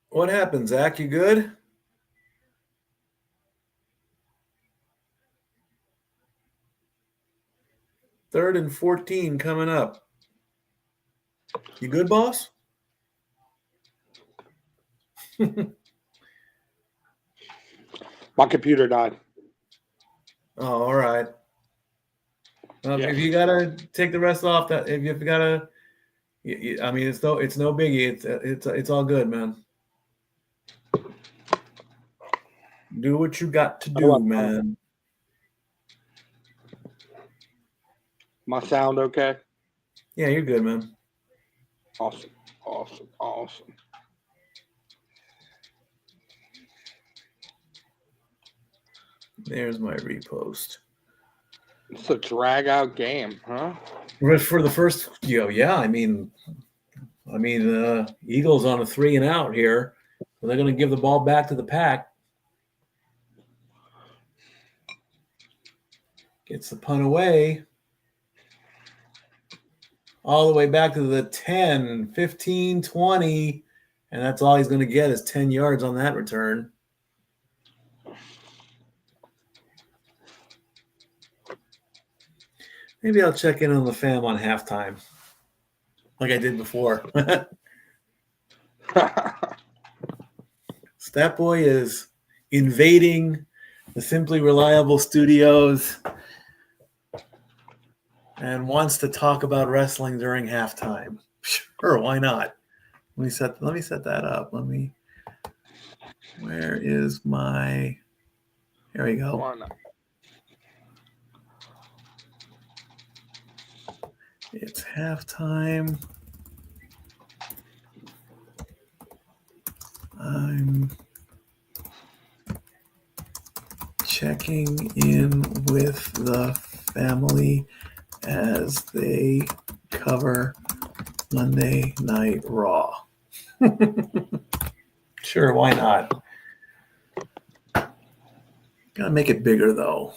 What happened, Zach? You good? Third and 14 coming up. You good, boss? My computer died. Oh, all right. Yeah. If you gotta take the rest off, that if you gotta, I mean, it's no biggie. It's all good, man. Do what you got to do, man. My sound okay? Yeah, you're good, man. Awesome. There's my repost. It's a drag out game, huh? For the first, yeah. I mean, Eagles on a 3 and out here. So they're going to give the ball back to the Pack. Gets the punt away. All the way back to the 10, 15, 20. And that's all he's going to get is 10 yards on that return. Maybe I'll check in on the fam on halftime, like I did before. Statboy is invading the Simply Reliable studios and wants to talk about wrestling during halftime. Sure, why not? Let me set that up. Where is my? Here we go. It's halftime. I'm checking in with the family as they cover Monday Night Raw. Sure, why not? Gotta make it bigger, though.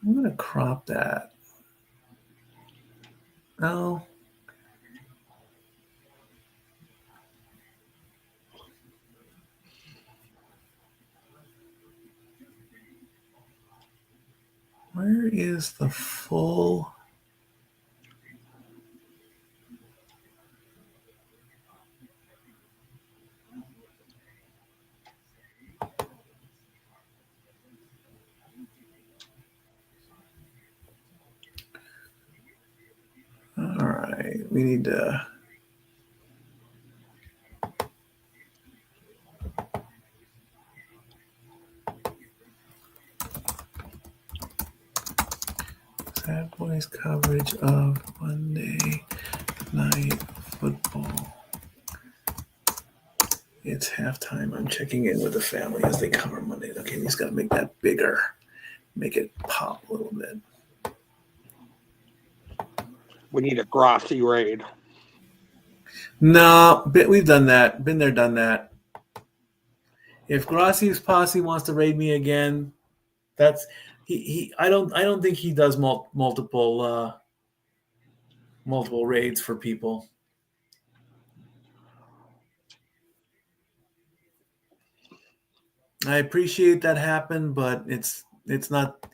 I'm going to crop that. No. Where is the full? All right, we need to. Sad Boys coverage of Monday Night Football. It's halftime. I'm checking in with the family as they cover Monday. Okay, we just got to make that bigger. Make it pop a little bit. We need a Grossi raid. No, we've done that. Been there, done that. If Grassi's posse wants to raid me again, that's he. I don't think he does multiple raids for people. I appreciate that happened, but it's not.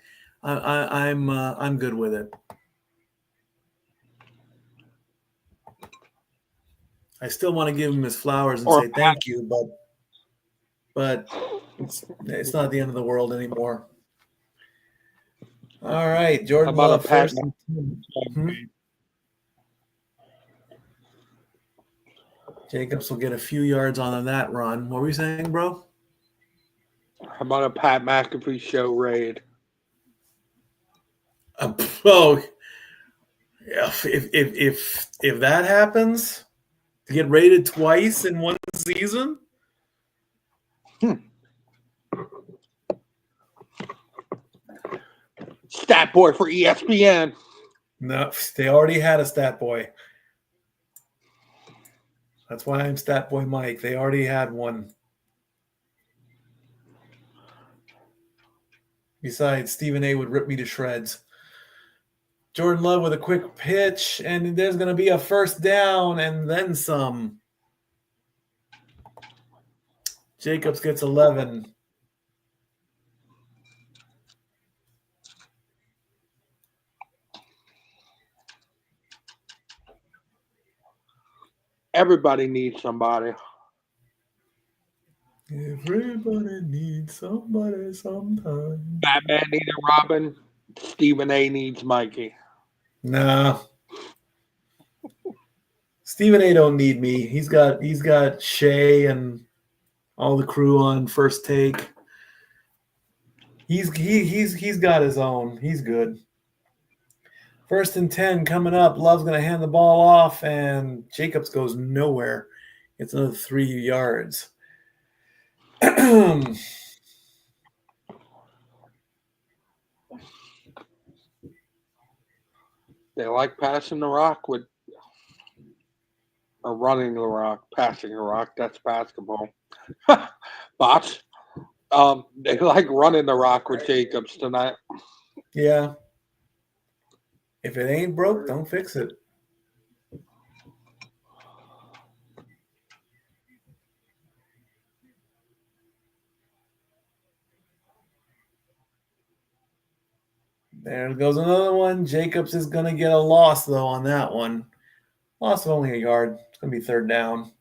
I'm good with it. I still want to give him his flowers and say thank you, but it's not the end of the world anymore. All right, Jordan Love first. Jacobs will get a few yards on that run. What were you saying, bro? How about a Pat McAfee show raid? Oh, yeah. If that happens, to get rated twice in one season. Stat boy for ESPN. No, they already had a stat boy. That's why I'm Stat Boy Mike. They already had one. Besides, Stephen A would rip me to shreds. Jordan Love with a quick pitch, and there's going to be a first down and then some. Jacobs gets 11. Everybody needs somebody. Everybody needs somebody sometime. Batman needed Robin. Stephen A needs Mikey. Nah. Stephen A don't need me. He's got Shay and all the crew on First Take. He's got his own. He's good. 1st and 10 coming up. Love's going to hand the ball off, and Jacobs goes nowhere. It's another 3 yards. They like passing the rock or running the rock, passing the rock. That's basketball. Bots. They like running the rock with Jacobs tonight. Yeah. If it ain't broke, don't fix it. There goes another one. Jacobs is going to get a loss, though, on that one. Loss of only a yard. It's going to be 3rd down.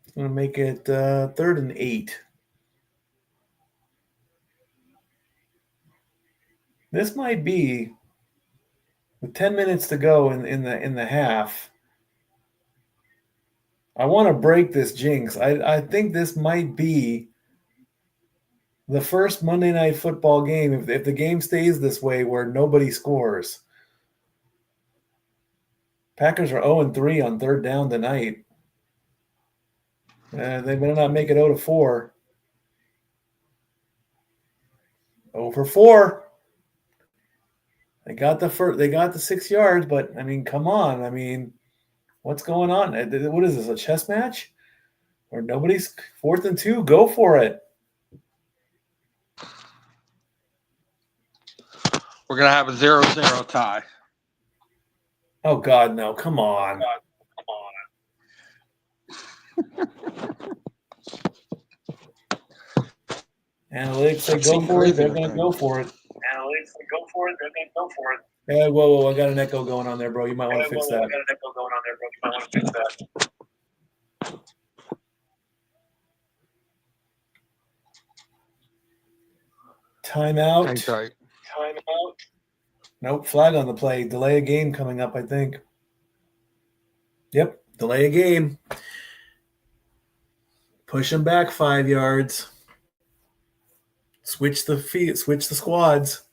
It's going to make it 3rd and 8. This might be with 10 minutes to go in the half, I want to break this jinx. I think this might be the first Monday Night Football game, if the game stays this way, where nobody scores. Packers are 0-3 on third down tonight. They better not make it 0-4. 0-4. They got the 6 yards, but I mean, come on. I mean, what's going on? What is this, a chess match? Or nobody's 4th and 2? Go for it. We're going to have a 0-0 tie. Oh, God, no. Come on. Analytics say go for it. They're going to go for it. Yeah, whoa, I got an echo going on there, bro. You might want to fix that. Timeout. Hang tight. Nope, flag on the play. Delay a game coming up, I think. Yep, delay a game. Push them back 5 yards. Switch the squads.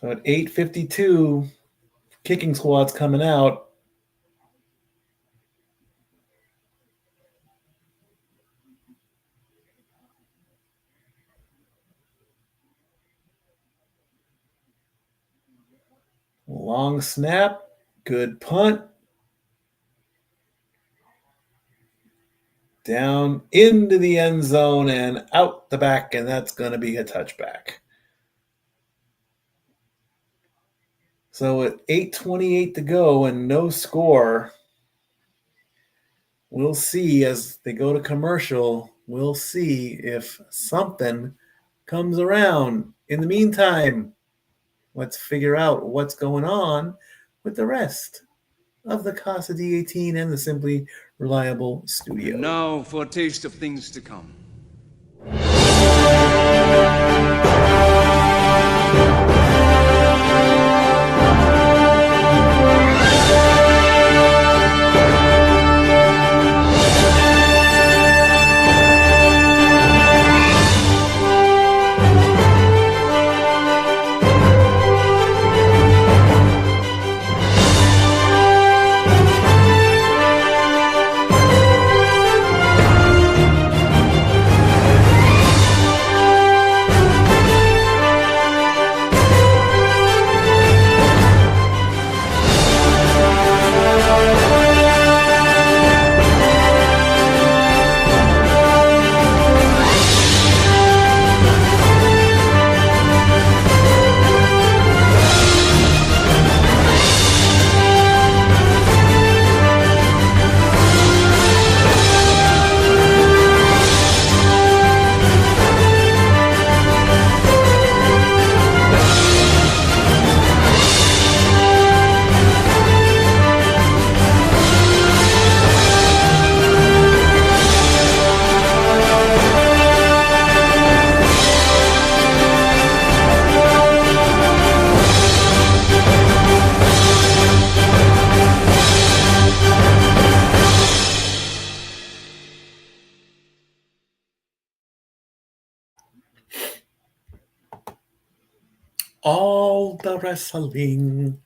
So at 8:52, kicking squad's coming out. Long snap. Good punt. Down into the end zone and out the back, and that's going to be a touchback. So at 8:28 to go and no score, we'll see as they go to commercial, we'll see if something comes around. In the meantime, let's figure out what's going on with the rest of the Casa D18 and the Simply Reliable studio. And now for a taste of things to come. All the wrestling.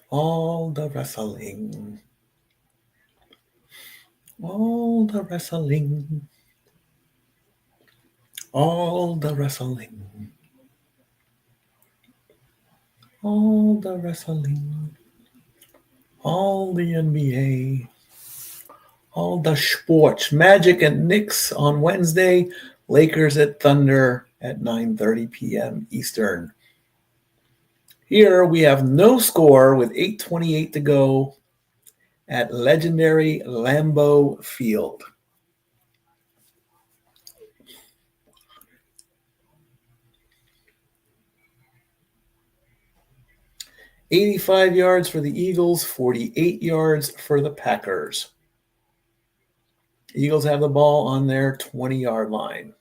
All the wrestling. All the wrestling. All the wrestling. All the wrestling. All the NBA. All the sports. Magic and Knicks on Wednesday. Lakers at Thunder at 9:30 p.m. Eastern. Here we have no score with 8:28 to go at legendary Lambeau Field. $85 yards for the Eagles, 48 yards for the Packers. Eagles have the ball on their 20-yard line.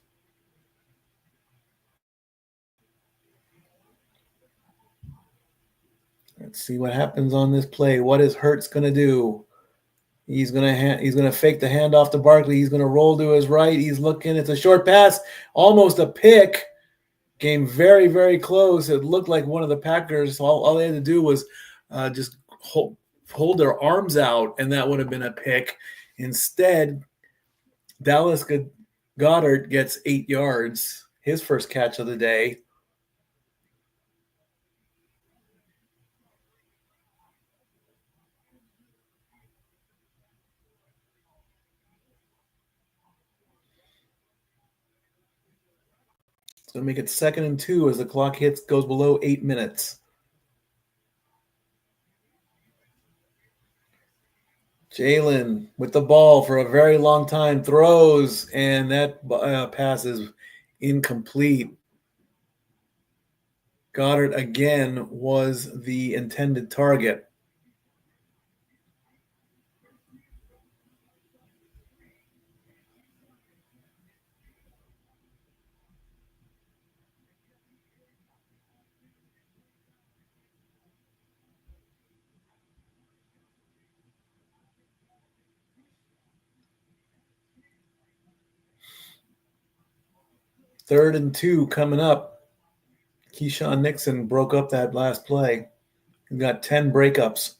Let's see what happens on this play. What is Hurts going to do? He's gonna fake the handoff to Barkley. He's gonna roll to his right. He's looking. It's a short pass, almost a pick. Came very, very close. It looked like one of the Packers. All they had to do was just hold their arms out, and that would have been a pick. Instead, Dallas Goedert gets 8 yards, his first catch of the day. It's going to make it 2nd and 2 as the clock goes below 8 minutes. Jalen with the ball for a very long time, throws, and that pass is incomplete. Goddard again was the intended target. Third and 2 coming up. Keyshawn Nixon broke up that last play. He got 10 breakups.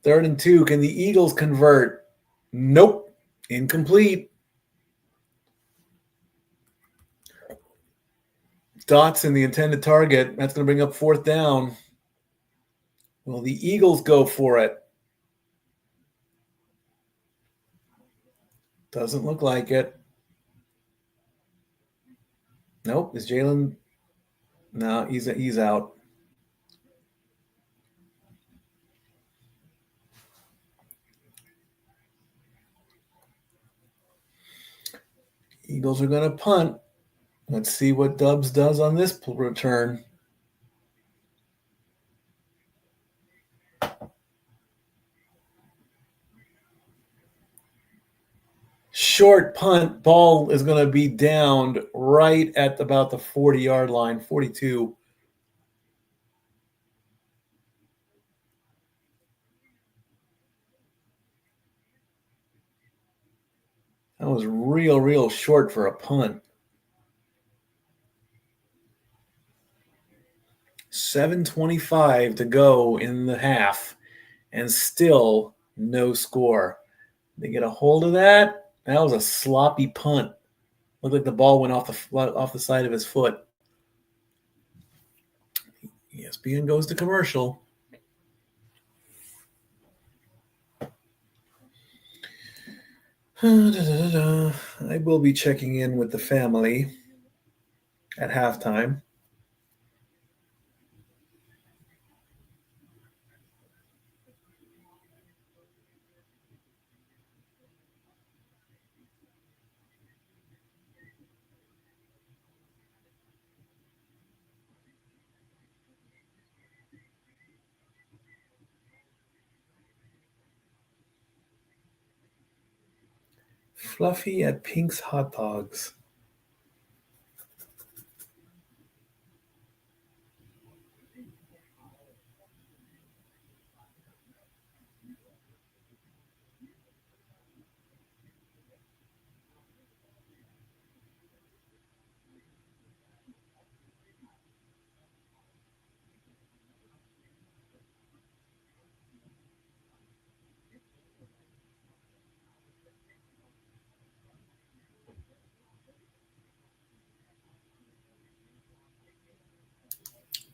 3rd and 2. Can the Eagles convert? Nope. Incomplete. Dotson, the intended target. That's going to bring up 4th down. Will the Eagles go for it? Doesn't look like it. Nope. Is Jalen? No, he's out. Eagles are going to punt. Let's see what Dubs does on this return. Short punt. Ball is going to be downed right at about the 40-yard line, 42. That was real short for a punt. 7:25 to go in the half, and still no score. They get a hold of that. That was a sloppy punt. Looked like the ball went off the side of his foot. ESPN goes to commercial. I will be checking in with the family at halftime. Fluffy at Pink's Hot Dogs.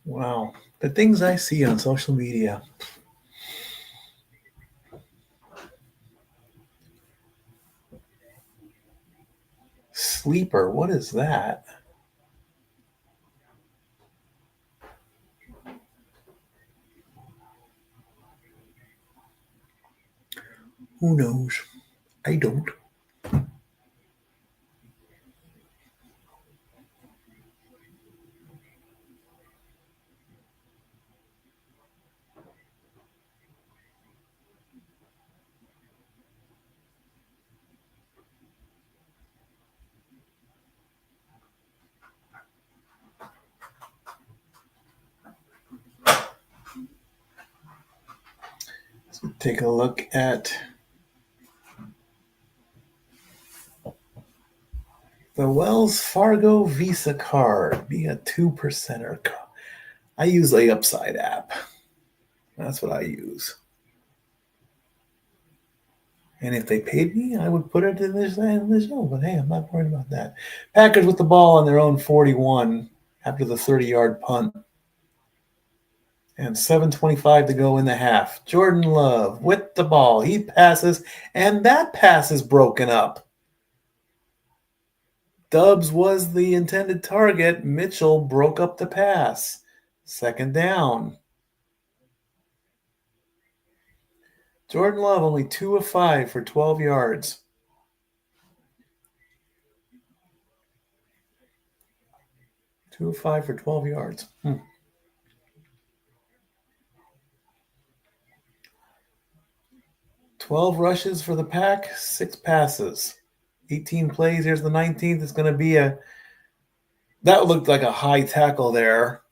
Wow. The things I see on social media. Sleeper, what is that? Who knows? I don't. take a look at the Wells Fargo Visa card. Be a 2%er. I use the Upside app. That's what I use. And if they paid me, I would put it in this show. But hey, I'm not worried about that. Packers with the ball on their own 41 after the 30-yard punt. And 7:25 to go in the half. Jordan Love with the ball. He passes, and that pass is broken up. Dubs was the intended target. Mitchell broke up the pass. Second down. Jordan Love only 2 of 5 for 12 yards. Two of 5 for 12 yards. 12 rushes for the Pack, 6 passes. 18 plays. Here's the 19th. It's going to be that looked like a high tackle there.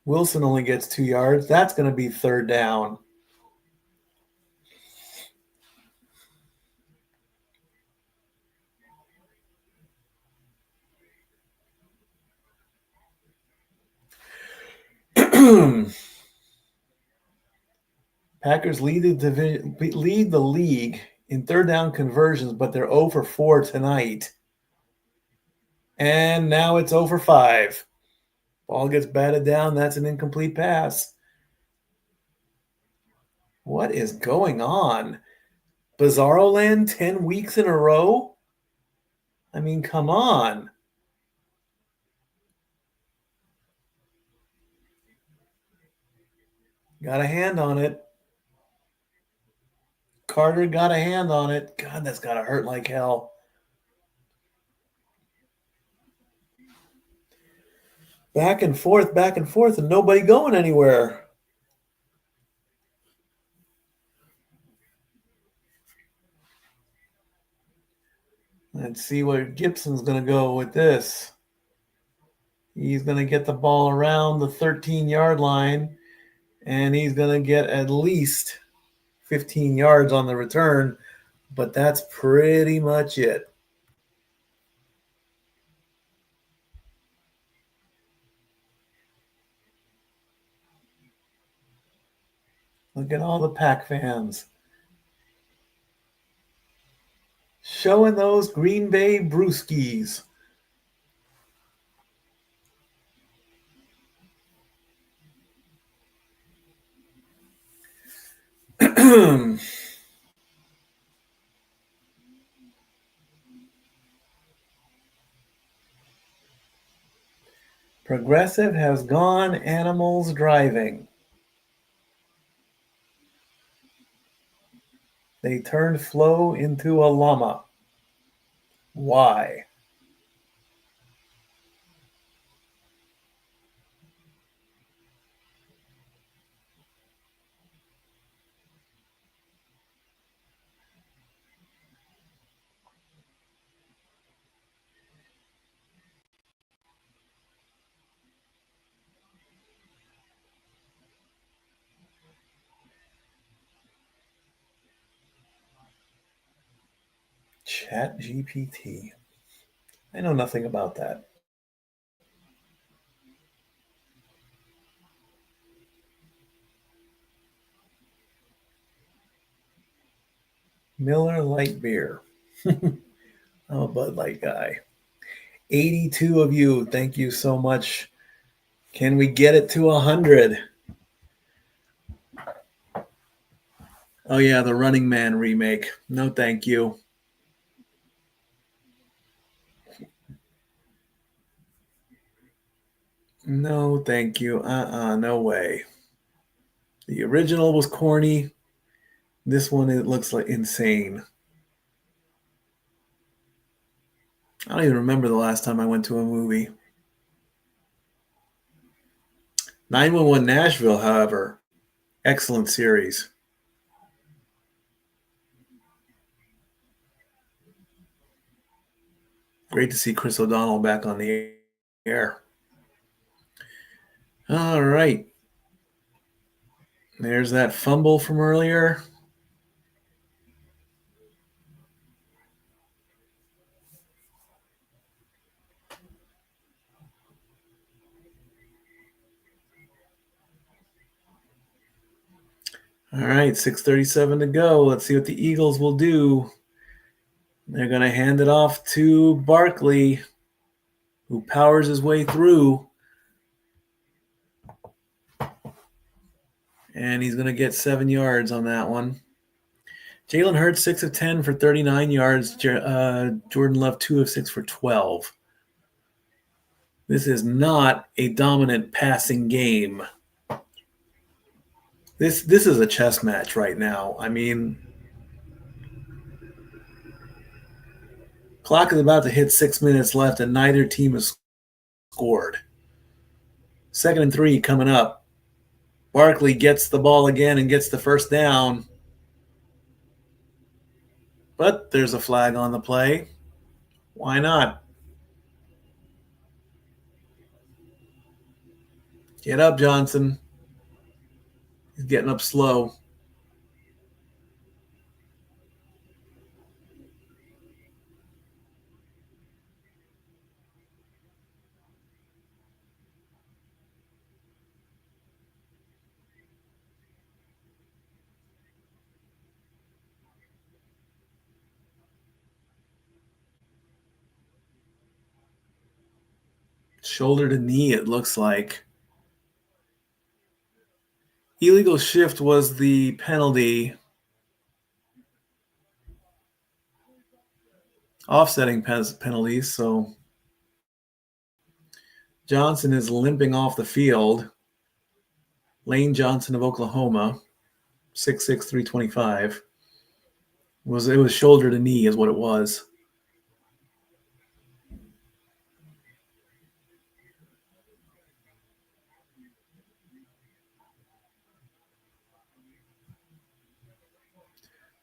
Wilson only gets 2 yards. That's going to be third down. Packers lead the league in third down conversions, but they're 0 for 4 tonight. And now it's 0 for 5. Ball gets batted down. That's an incomplete pass. What is going on? Bizarro Land 10 weeks in a row? I mean, come on. Got a hand on it. Carter got a hand on it. God, that's got to hurt like hell. Back and forth, and nobody going anywhere. Let's see where Gibson's going to go with this. He's going to get the ball around the 13-yard line, and he's going to get at least 15 yards on the return, but that's pretty much it. Look at all the Pack fans showing those Green Bay brewskis. Progressive has gone animals driving. They turned Flo into a llama. Why? Chat GPT. I know nothing about that. Miller Light Beer. I'm a Bud Light guy. 82 of you. Thank you so much. Can we get it to 100? Oh, yeah, the Running Man remake. No, thank you. No, thank you. No way. The original was corny. This one, it looks like insane. I don't even remember the last time I went to a movie. 911 Nashville, however, excellent series. Great to see Chris O'Donnell back on the air. All right. There's that fumble from earlier. All right, 6:37 to go. Let's see what the Eagles will do. They're going to hand it off to Barkley, who powers his way through. And he's going to get 7 yards on that one. Jalen Hurts, 6 of 10 for 39 yards. Jordan Love, 2 of 6 for 12. This is not a dominant passing game. This is a chess match right now. I mean, clock is about to hit 6 minutes left, and neither team has scored. 2nd and 3 coming up. Barkley gets the ball again and gets the first down. But there's a flag on the play. Why not? Get up, Johnson. He's getting up slow. Shoulder to knee, it looks like. Illegal shift was the penalty. Offsetting penalties, so Johnson is limping off the field. Lane Johnson of Oklahoma, 6'6", 325. It was shoulder to knee is what it was.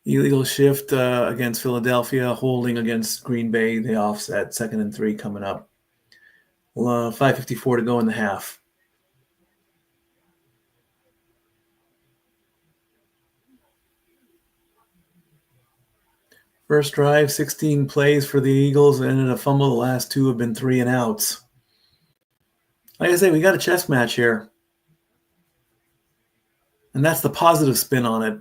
Illegal shift against Philadelphia, holding against Green Bay. They offset. 2nd and 3 coming up. 5:54 to go in the half. First drive, 16 plays for the Eagles, and in a fumble, the last 2 have been 3 and outs. Like I say, we got a chess match here. And that's the positive spin on it.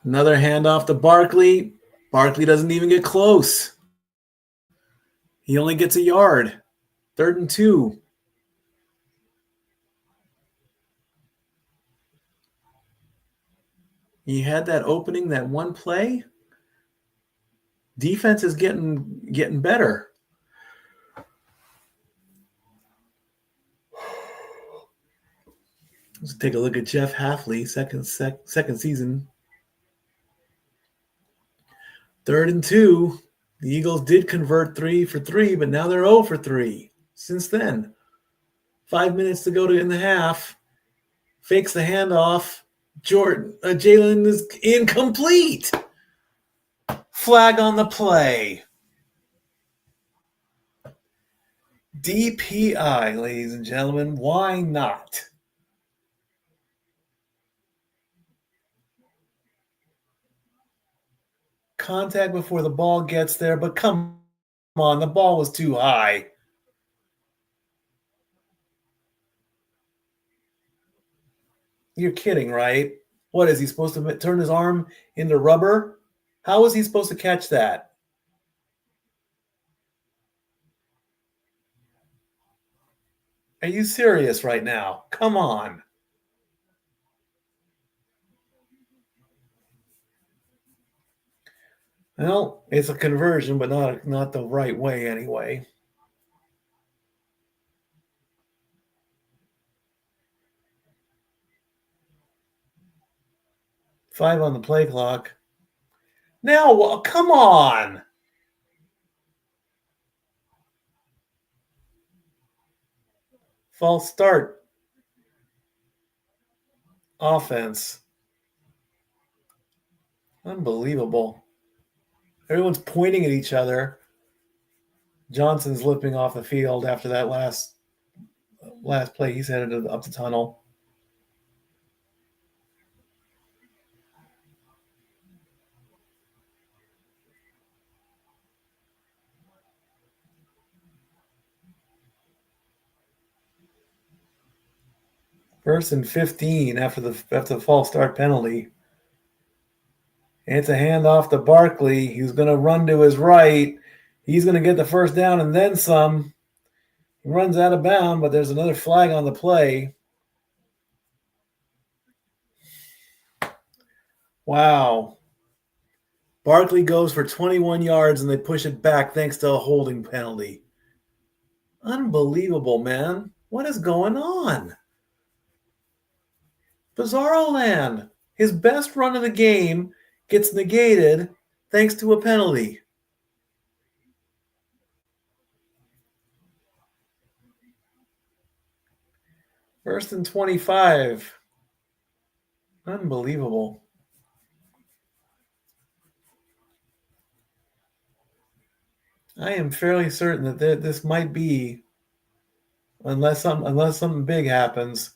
Another handoff to Barkley. Barkley doesn't even get close. He only gets a yard. 3rd and 2. He had that opening, that one play. Defense is getting better. Let's take a look at Jeff Hafley, second season. 3rd and 2. The Eagles did convert 3 for 3, but now they're 0 for 3 since then. 5 minutes to go in the half. Fakes the handoff. Jalen is incomplete. Flag on the play. DPI, ladies and gentlemen. Why not? Contact before the ball gets there, but come on, the ball was too high. You're kidding, right? What, is he supposed to turn his arm into rubber? How is he supposed to catch that? Are you serious right now? Come on. Well, it's a conversion, but not the right way anyway. Five on the play clock. Now, well, come on. False start. Offense. Unbelievable. Everyone's pointing at each other. Johnson's limping off the field after that last last play. He's headed up the tunnel. First and 15 after the false start penalty. And it's a handoff to Barkley. He's going to run to his right. He's going to get the first down and then some. He runs out of bounds, but there's another flag on the play. Wow. Barkley goes for 21 yards, and they push it back thanks to a holding penalty. Unbelievable, man. What is going on? Bizarro land. His best run of the game gets negated thanks to a penalty. First and 25. Unbelievable. I am fairly certain that this might be, unless something big happens.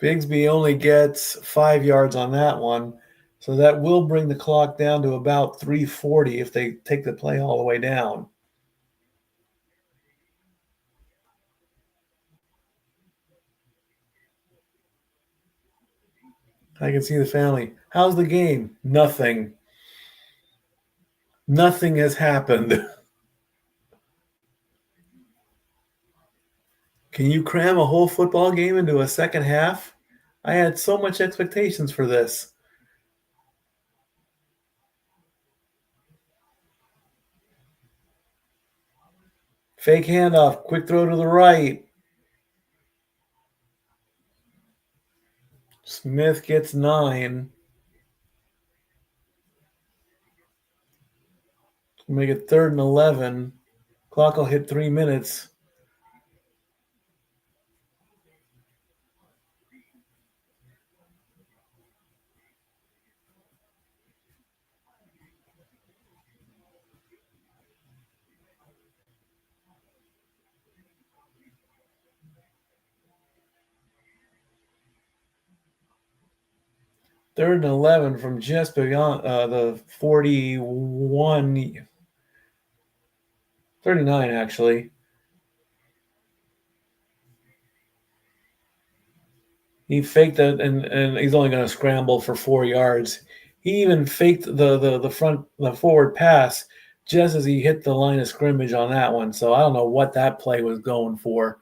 Bigsby only gets 5 yards on that one, so that will bring the clock down to about 3:40 if they take the play all the way down. I can see the family. How's the game? Nothing. Nothing has happened. Can you cram a whole football game into a second half? I had so much expectations for this. Fake handoff, quick throw to the right. Smith gets 9. Make it 3rd and 11. Clock will hit 3 minutes. Third and 11 from just beyond the 41, 39 actually. He faked it, and he's only going to scramble for 4 yards. He even faked the forward pass just as he hit the line of scrimmage on that one. So I don't know what that play was going for.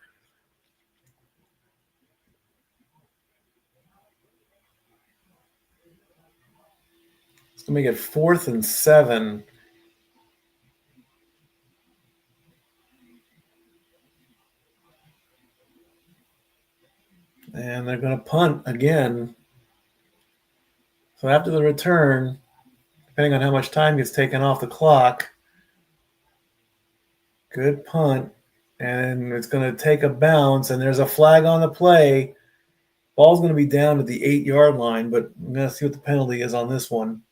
It's going to make it 4th and 7. And they're going to punt again. So after the return, depending on how much time gets taken off the clock, good punt. And it's going to take a bounce, and there's a flag on the play. Ball's going to be down at the 8-yard line, but I'm going to see what the penalty is on this one.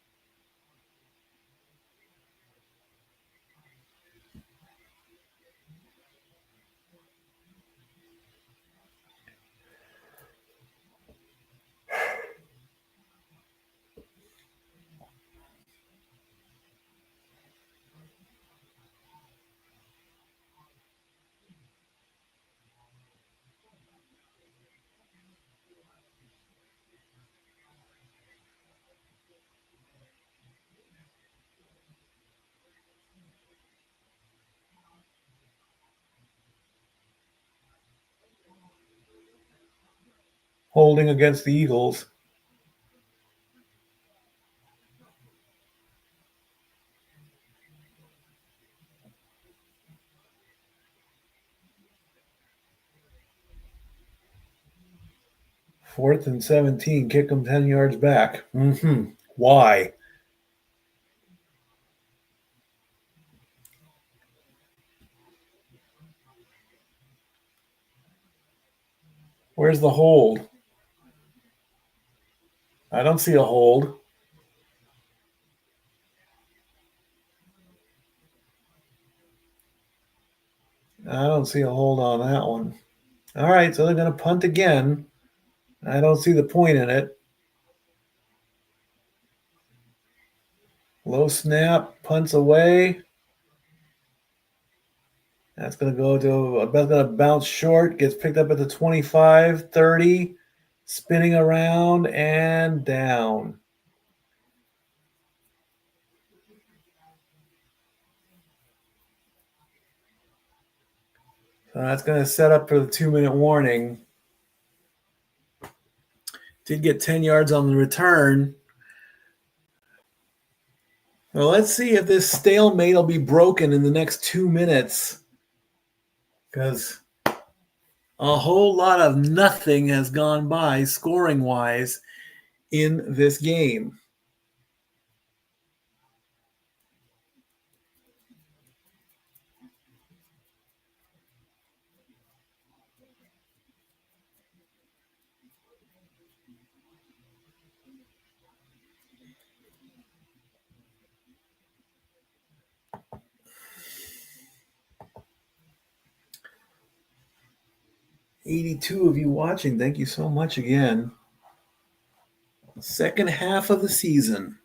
Holding against the Eagles. Fourth and 17, kick them 10 yards back. Why? Where's the hold? I don't see a hold. I don't see a hold on that one. All right, so they're going to punt again. I don't see the point in it. Low snap, punts away. That's going to go to, that's going to bounce short, gets picked up at the 25, 30, spinning around and down. So that's going to set up for the 2-minute warning. Did get 10 yards on the return. Well, let's see if this stalemate will be broken in the next 2 minutes. Because a whole lot of nothing has gone by scoring-wise in this game. $82 of you watching. Thank you so much again. Second half of the season.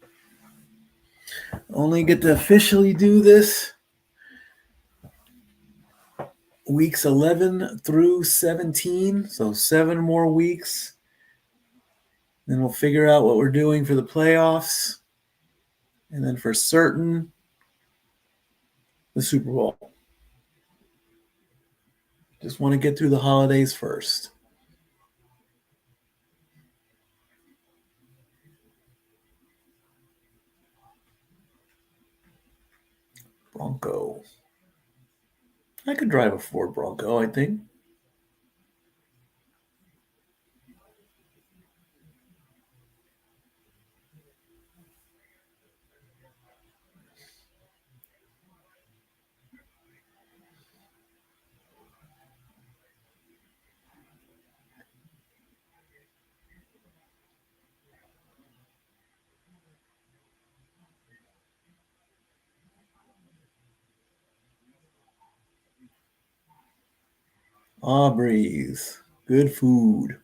Only get to officially do this weeks 11 through 17. So 7 more weeks. Then we'll figure out what we're doing for the playoffs. And then for certain, the Super Bowl. Just want to get through the holidays first. Bronco. I could drive a Ford Bronco, I think. Aubrey's. Good food.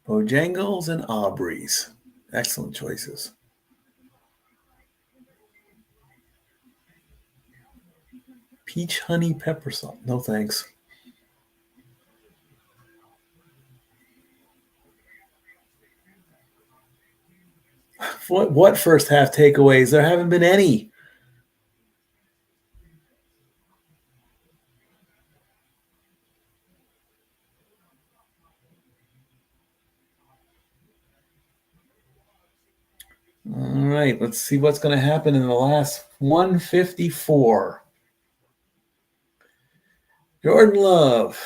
Bojangles and Aubrey's. Excellent choices. Peach honey pepper salt. No thanks. What first half takeaways? There haven't been any. All right, let's see what's going to happen in the last 154. Jordan Love.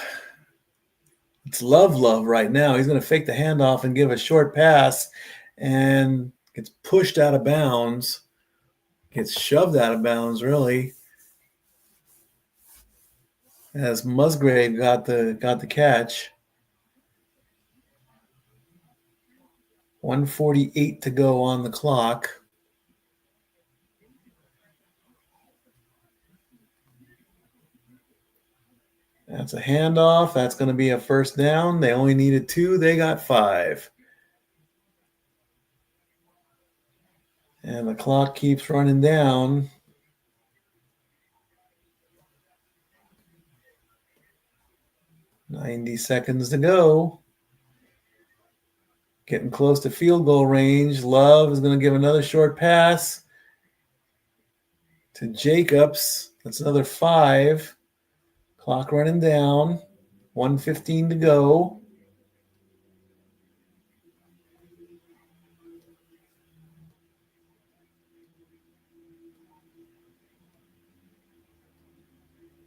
It's love right now. He's going to fake the handoff and give a short pass and gets pushed out of bounds. Gets shoved out of bounds, really. As Musgrave got the catch. 1:48 to go on the clock. That's a handoff. That's going to be a first down. They only needed 2. They got 5. And the clock keeps running down. $90 seconds to go. Getting close to field goal range. Love is going to give another short pass to Jacobs. That's another 5. Clock running down. 1:15 to go.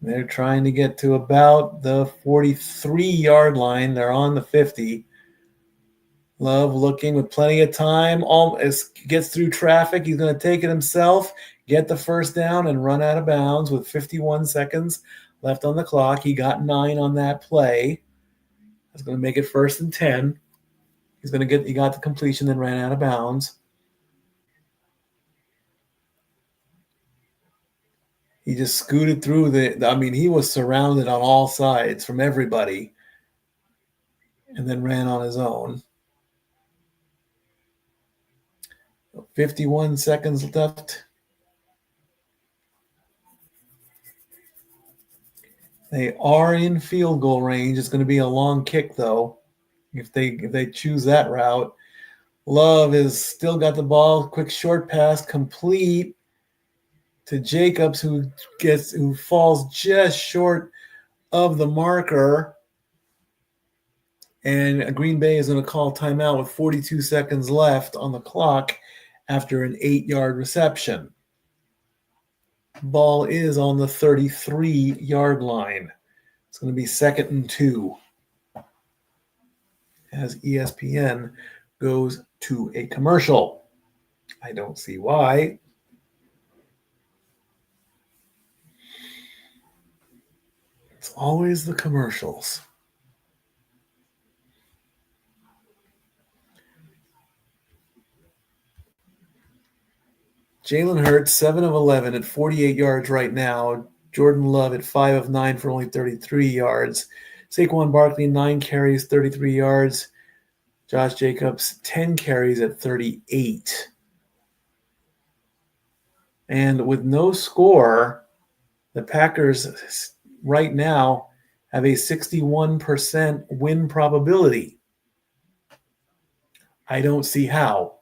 They're trying to get to about the 43-yard line. They're on the 50. Love looking with plenty of time. Gets through traffic. He's going to take it himself, get the first down, and run out of bounds with 51 seconds left on the clock. He got 9 on that play. That's going to make it 1st and 10. He got the completion, then ran out of bounds. He just scooted through I mean, he was surrounded on all sides from everybody and then ran on his own. 51 seconds left. They are in field goal range. It's going to be a long kick, though, if they choose that route. Love has still got the ball. Quick short pass complete to Jacobs, who falls just short of the marker. And Green Bay is going to call timeout with 42 seconds left on the clock after an 8-yard reception. Ball is on the 33-yard line. It's going to be 2nd and 2 as ESPN goes to a commercial. I don't see why. It's always the commercials. Jalen Hurts, 7 of 11 at 48 yards right now. Jordan Love at 5 of 9 for only 33 yards. Saquon Barkley, 9 carries, 33 yards. Josh Jacobs, 10 carries at 38. And with no score, the Packers right now have a 61% win probability. I don't see how.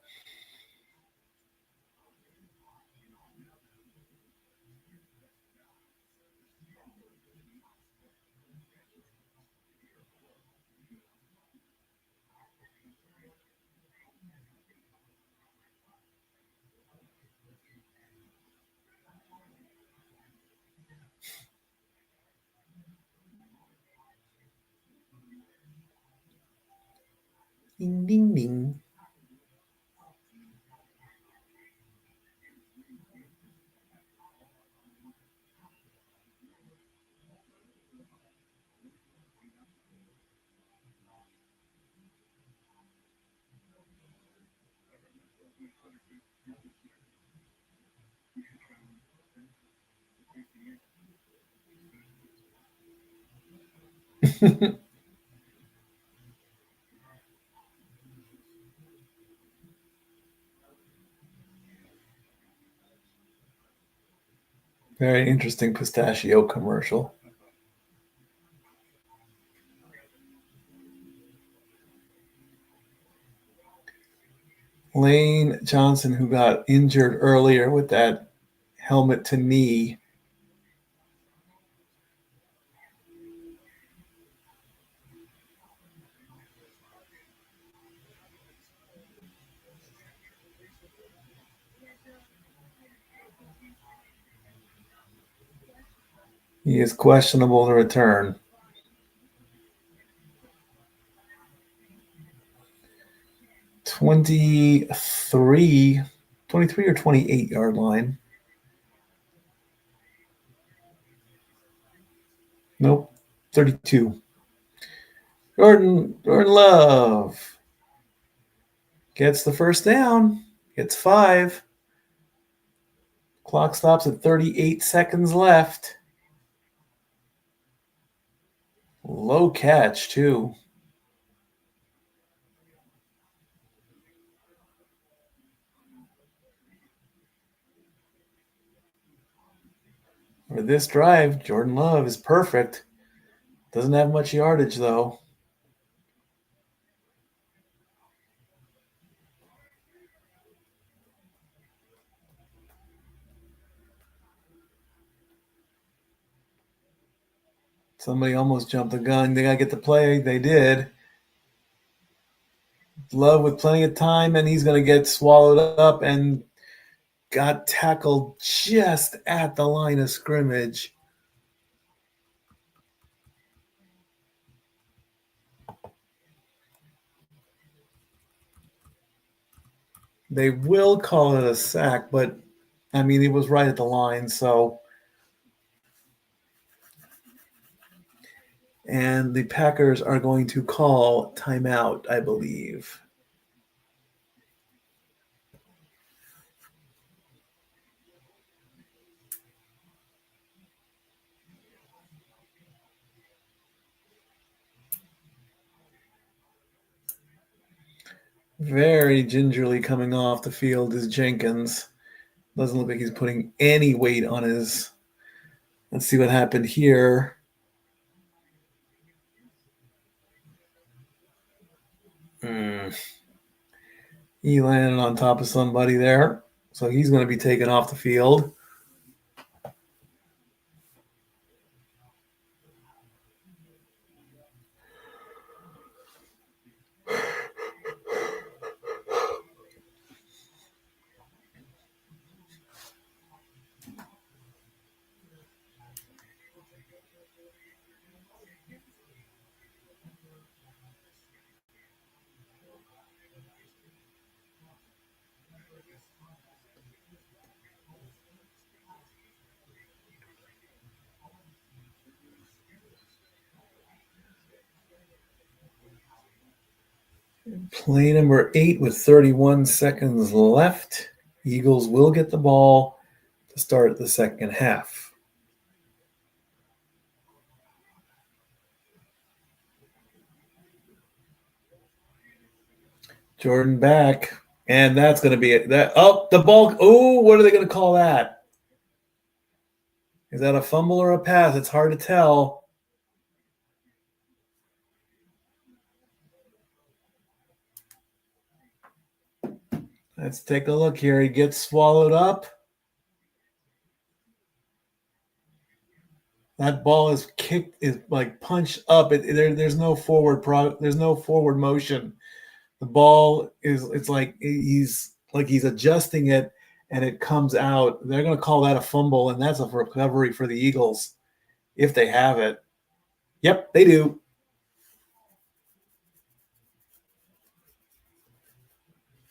Ding, ding, ding. Very interesting pistachio commercial. Lane Johnson, who got injured earlier with that helmet to knee. He is questionable to return. 23 or 28-yard line. Nope, 32. Jordan Love gets the first down, gets 5. Clock stops at 38 seconds left. Low catch, too. For this drive, Jordan Love is perfect. Doesn't have much yardage, though. Somebody almost jumped the gun. They got to get the play. They did. Love with plenty of time, and he's going to get swallowed up and got tackled just at the line of scrimmage. They will call it a sack, but, I mean, he was right at the line, so. And the Packers are going to call timeout, I believe. Very gingerly coming off the field is Jenkins. Doesn't look like he's putting any weight on his. Let's see what happened here. He landed on top of somebody there. So he's going to be taken off the field. Play number 8 with 31 seconds left. Eagles will get the ball to start the second half. Jordan back, and that's going to be it. The ball. Oh, what are they going to call that? Is that a fumble or a pass? It's hard to tell. Let's take a look here. He gets swallowed up. That ball is kicked, is like punched up. There's no forward there's no forward motion. The ball it's like he's adjusting it and it comes out. They're going to call that a fumble, and that's a recovery for the Eagles if they have it. Yep, they do.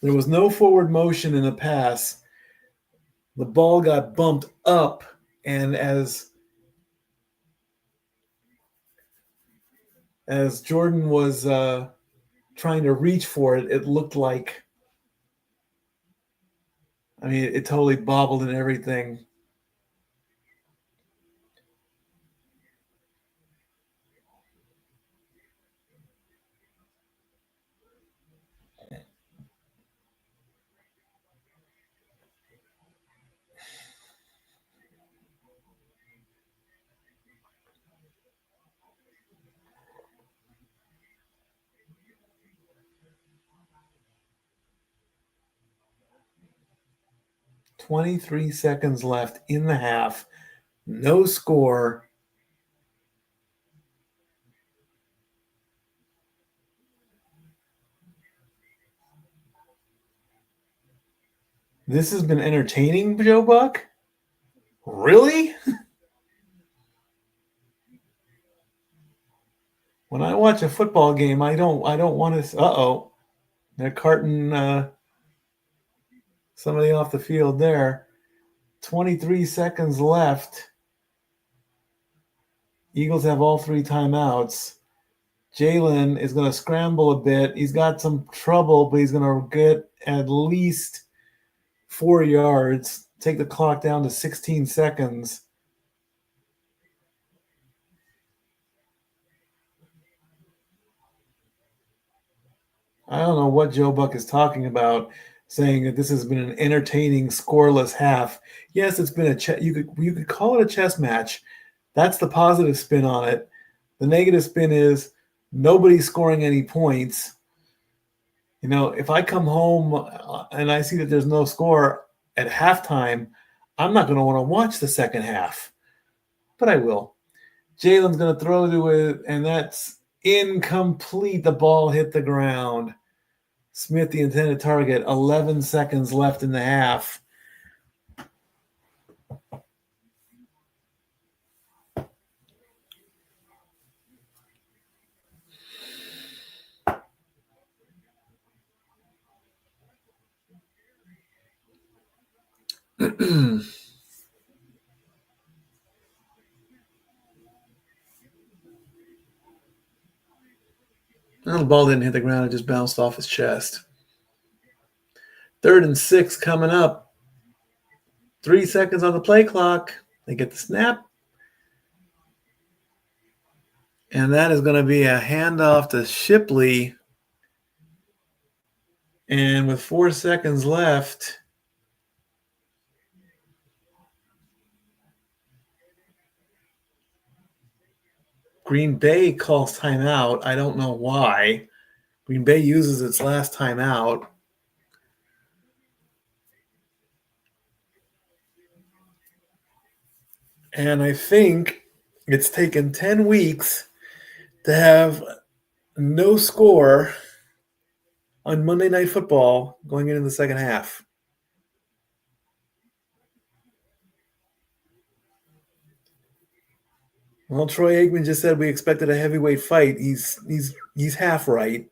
There was no forward motion in the pass. The ball got bumped up, and as Jordan was trying to reach for it, it looked like, it totally bobbled and everything. "23 seconds left in the half. No score." This has been entertaining, Joe Buck? Really? When I watch a football game, I don't want to. Uh-oh. They're carting somebody off the field there. 23 seconds left. Eagles have all 3 timeouts. Jalen is going to scramble a bit. He's got some trouble, but he's going to get at least 4 yards. Take the clock down to 16 seconds. I don't know what Joe Buck is talking about, saying that this has been an entertaining, scoreless half. Yes, it's been you could call it a chess match. That's the positive spin on it. The negative spin is nobody's scoring any points. If I come home and I see that there's no score at halftime, I'm not going to want to watch the second half. But I will. Jalen's going to throw to it, and that's incomplete. The ball hit the ground. Smith, the intended target. 11 seconds left in the half. Well, the ball didn't hit the ground. It just bounced off his chest. 3rd and 6 coming up. 3 seconds on the play clock. They get the snap. And that is going to be a handoff to Shipley. And with 4 seconds left, Green Bay calls timeout. I don't know why. Green Bay uses its last timeout. And I think it's taken 10 weeks to have no score on Monday Night Football going into the second half. Well, Troy Aikman just said we expected a heavyweight fight. He's half right.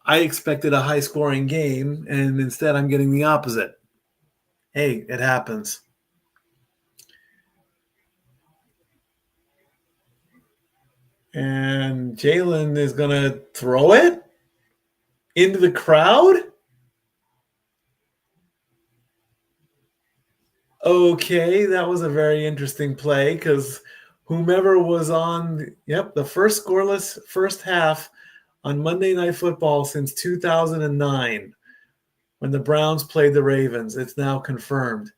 I expected a high-scoring game, and instead I'm getting the opposite. Hey, it happens. And Jalen is going to throw it into the crowd? Okay, that was a very interesting play because whomever was on, the first scoreless first half on Monday Night Football since 2009 when the Browns played the Ravens. It's now confirmed.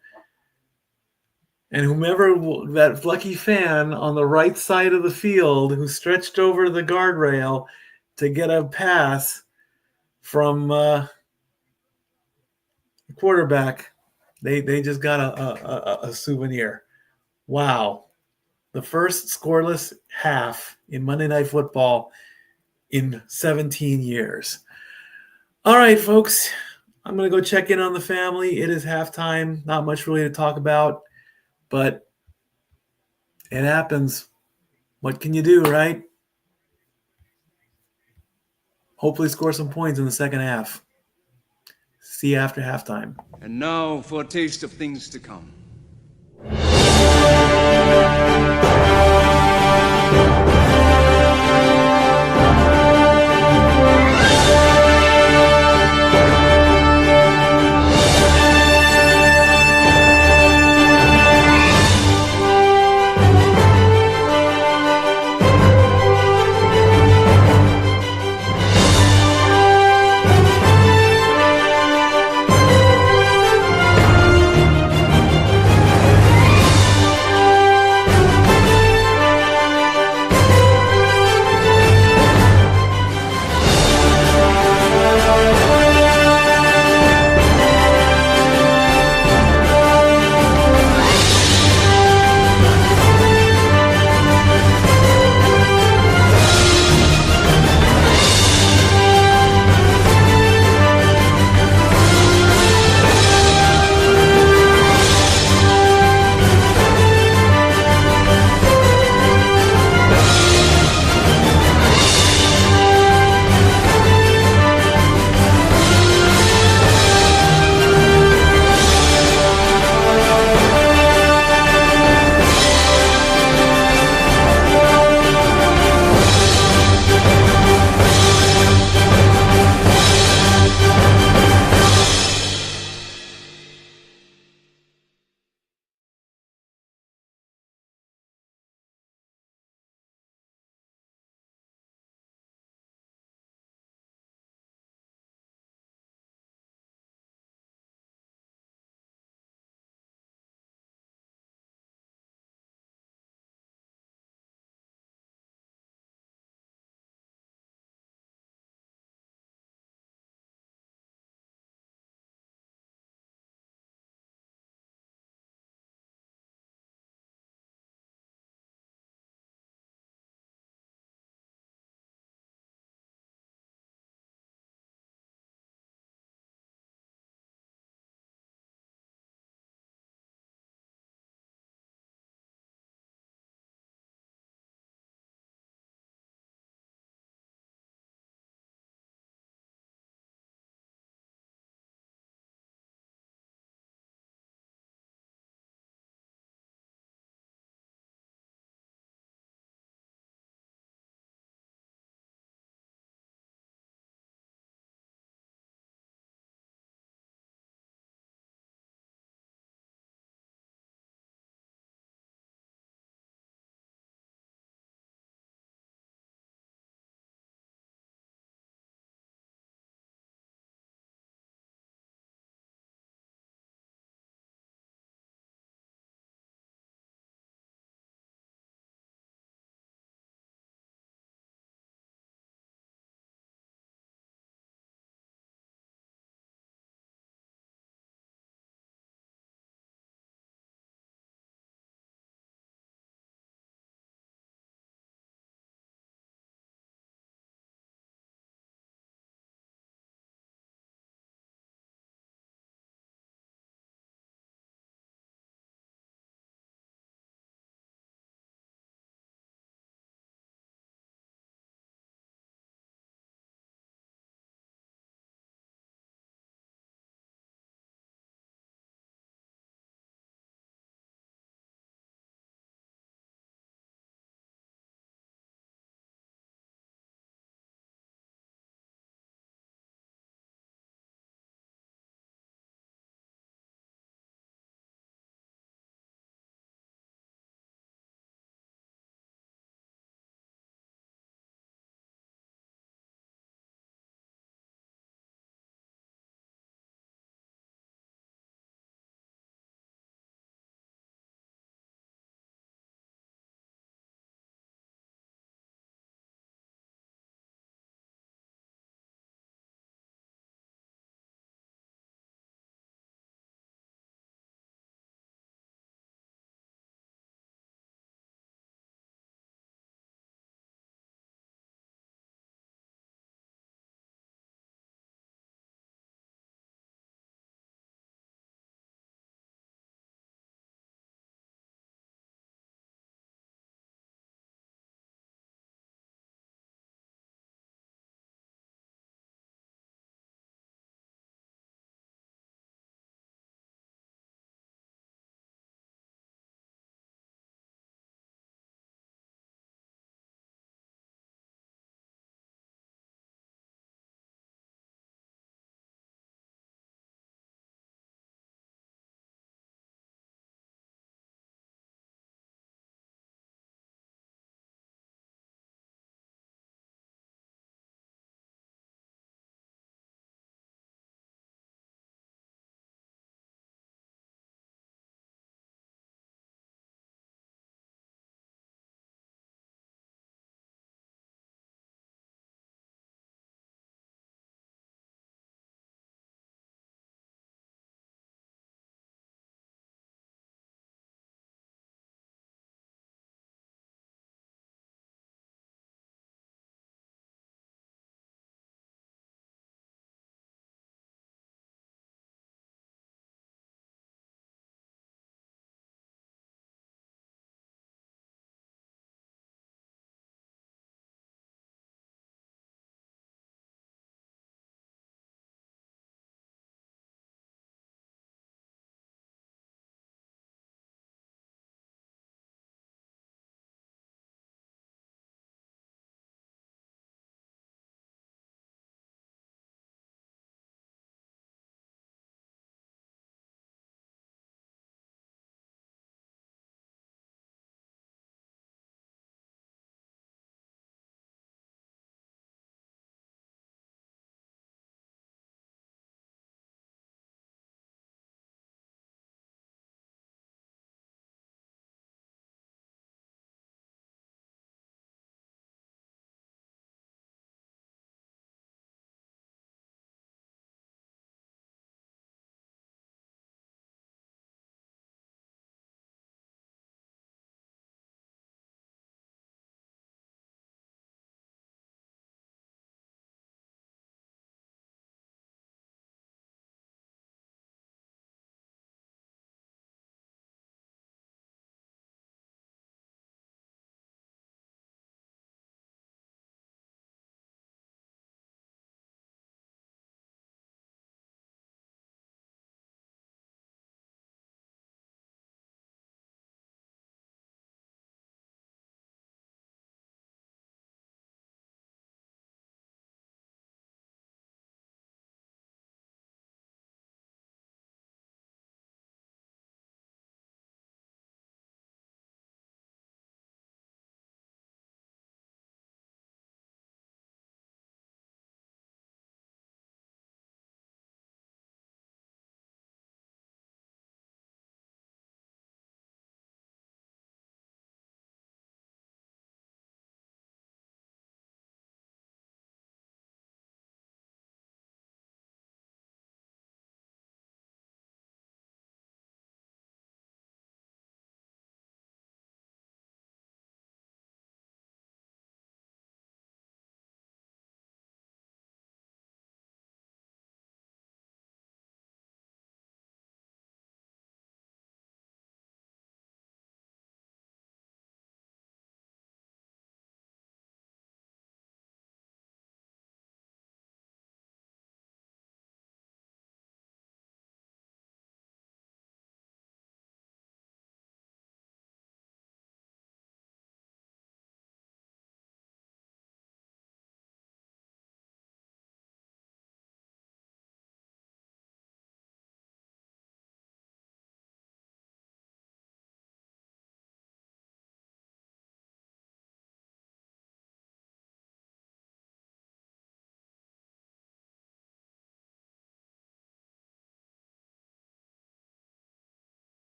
And whomever, that lucky fan on the right side of the field who stretched over the guardrail to get a pass from the quarterback, they just got a souvenir. Wow. The first scoreless half in Monday Night Football in 17 years. All right, folks. I'm going to go check in on the family. It is halftime. Not much really to talk about, but it happens. What can you do, right? Hopefully score some points in the second half. See you after halftime. And now for a taste of things to come.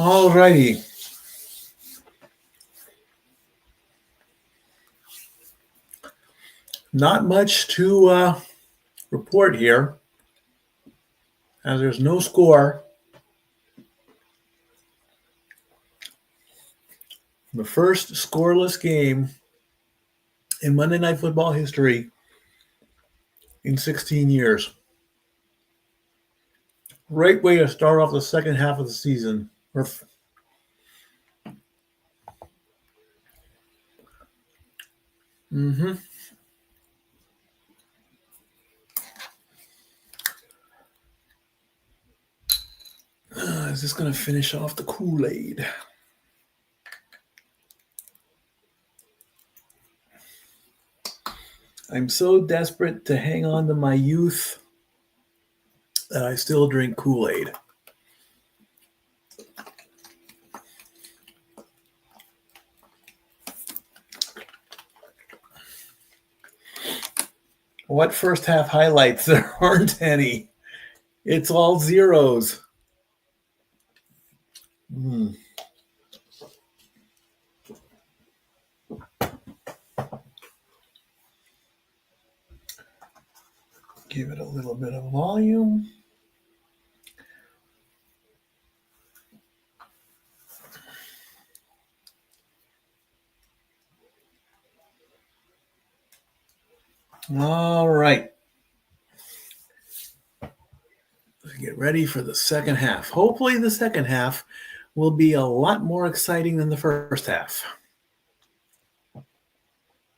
All righty. Not much to report here, as there's no score. The first scoreless game in Monday Night Football history in 16 years. Great way to start off the second half of the season. Is this going to finish off the Kool-Aid? I'm so desperate to hang on to my youth that I still drink Kool-Aid. What first half highlights? There aren't any. It's all zeros. Give it a little bit of volume. All right. Let's get ready for the second half. Hopefully the second half will be a lot more exciting than the first half.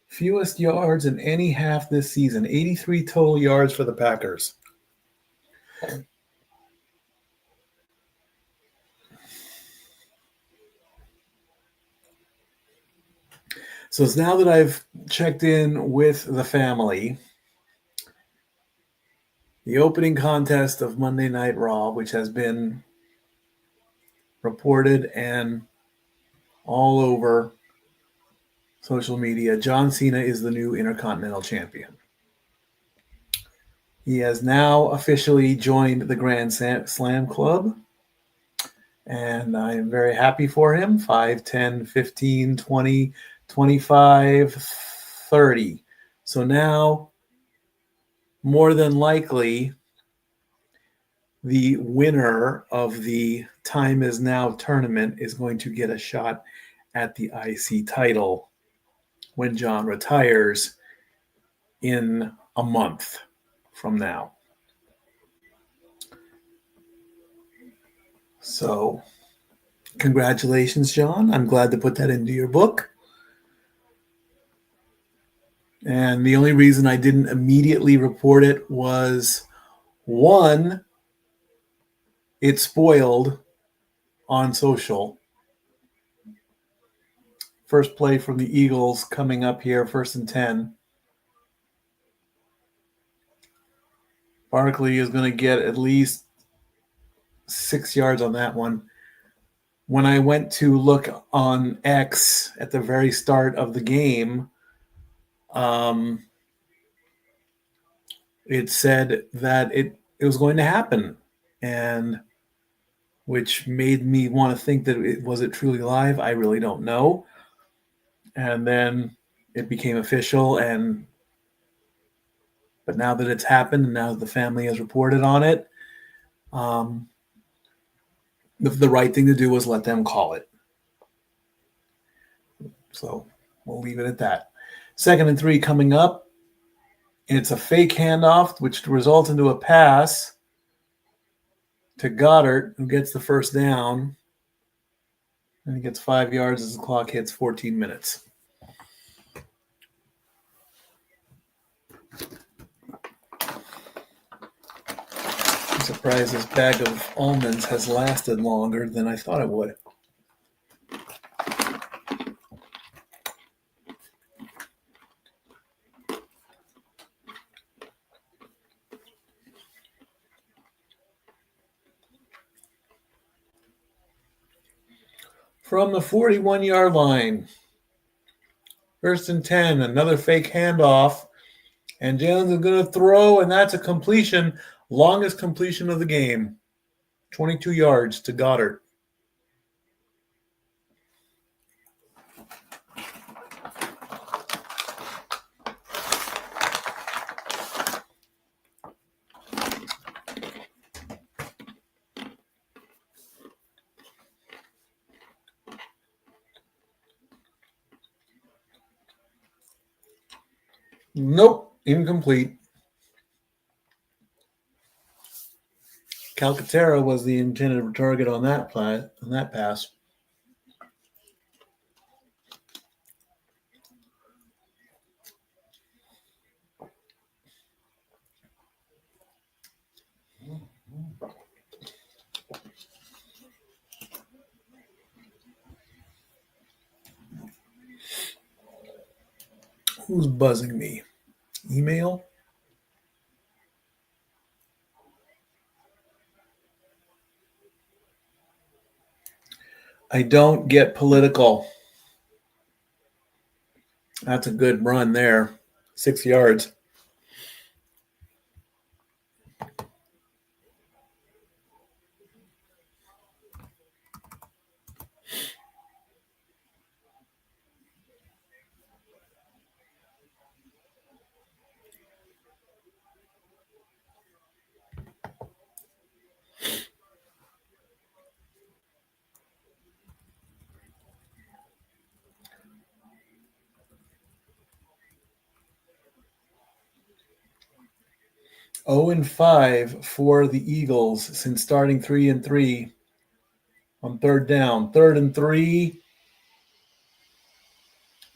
Fewest yards in any half this season, 83 total yards for the Packers. So it's now that I've checked in with the family, the opening contest of Monday Night Raw, which has been reported and all over social media, John Cena is the new Intercontinental Champion. He has now officially joined the Grand Slam Club, and I am very happy for him. 5, 10, 15, 20, 25, 30. So now, more than likely, the winner of the Time Is Now tournament is going to get a shot at the IC title when John retires in a month from now. So, congratulations, John. I'm glad to put that into your book. And the only reason I didn't immediately report it was, one, it spoiled on social. First play from the Eagles coming up here, 1st and 10. Barkley is going to get at least 6 yards on that one. When I went to look on X at the very start of the game, it said that it was going to happen, and which made me want to think that was it truly live? I really don't know. And then it became official, but now that it's happened, and now that the family has reported on it, the right thing to do was let them call it. So we'll leave it at that. 2nd and 3 coming up. It's a fake handoff, which results into a pass to Goddard, who gets the first down. And he gets 5 yards as the clock hits 14 minutes. I'm surprised this bag of almonds has lasted longer than I thought it would. From the 41-yard line, 1st and 10, another fake handoff, and Jalen is going to throw, and that's a completion, longest completion of the game, 22 yards to Goddard. Nope, incomplete. Calcaterra was the intended target on that pass. Who's buzzing me? Email? I don't get political. That's a good run there. 6 yards. Oh and 5 for the Eagles since starting 3-3 on third down. 3rd and 3.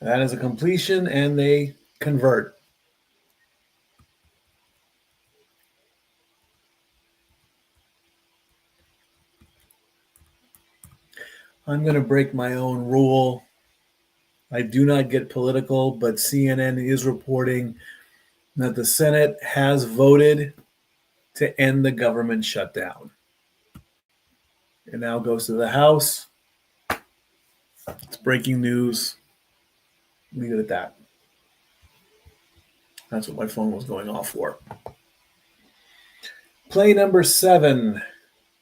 That is a completion, and they convert. I'm going to break my own rule. I do not get political, but CNN is reporting that the Senate has voted to end the government shutdown. It now goes to the House. It's breaking news. Leave it at that. That's what my phone was going off for. Play number 7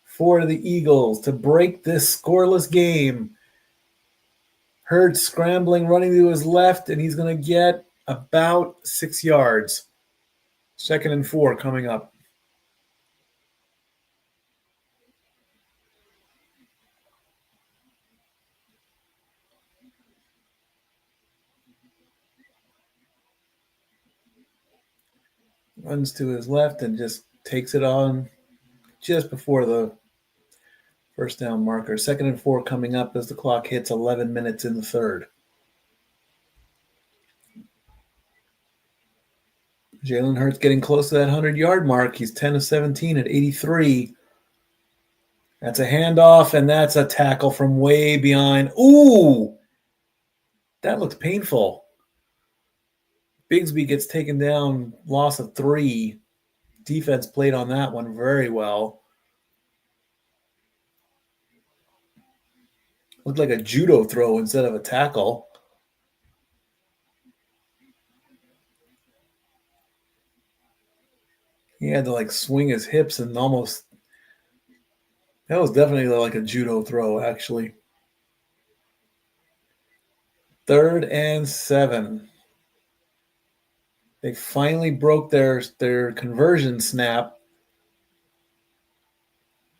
for the Eagles to break this scoreless game. Hurd scrambling, running to his left, and he's going to get about 6 yards. 2nd and 4 coming up. Runs to his left and just takes it on just before the first down marker. 2nd and 4 coming up as the clock hits 11 minutes in the third. Jalen Hurts getting close to that 100-yard mark. He's 10 of 17 at 83. That's a handoff, and that's a tackle from way behind. Ooh! That looks painful. Bigsby gets taken down, loss of 3. Defense played on that one very well. Looked like a judo throw instead of a tackle. He had to swing his hips and almost. That was definitely like a judo throw, actually. 3rd and 7. They finally broke their conversion snap.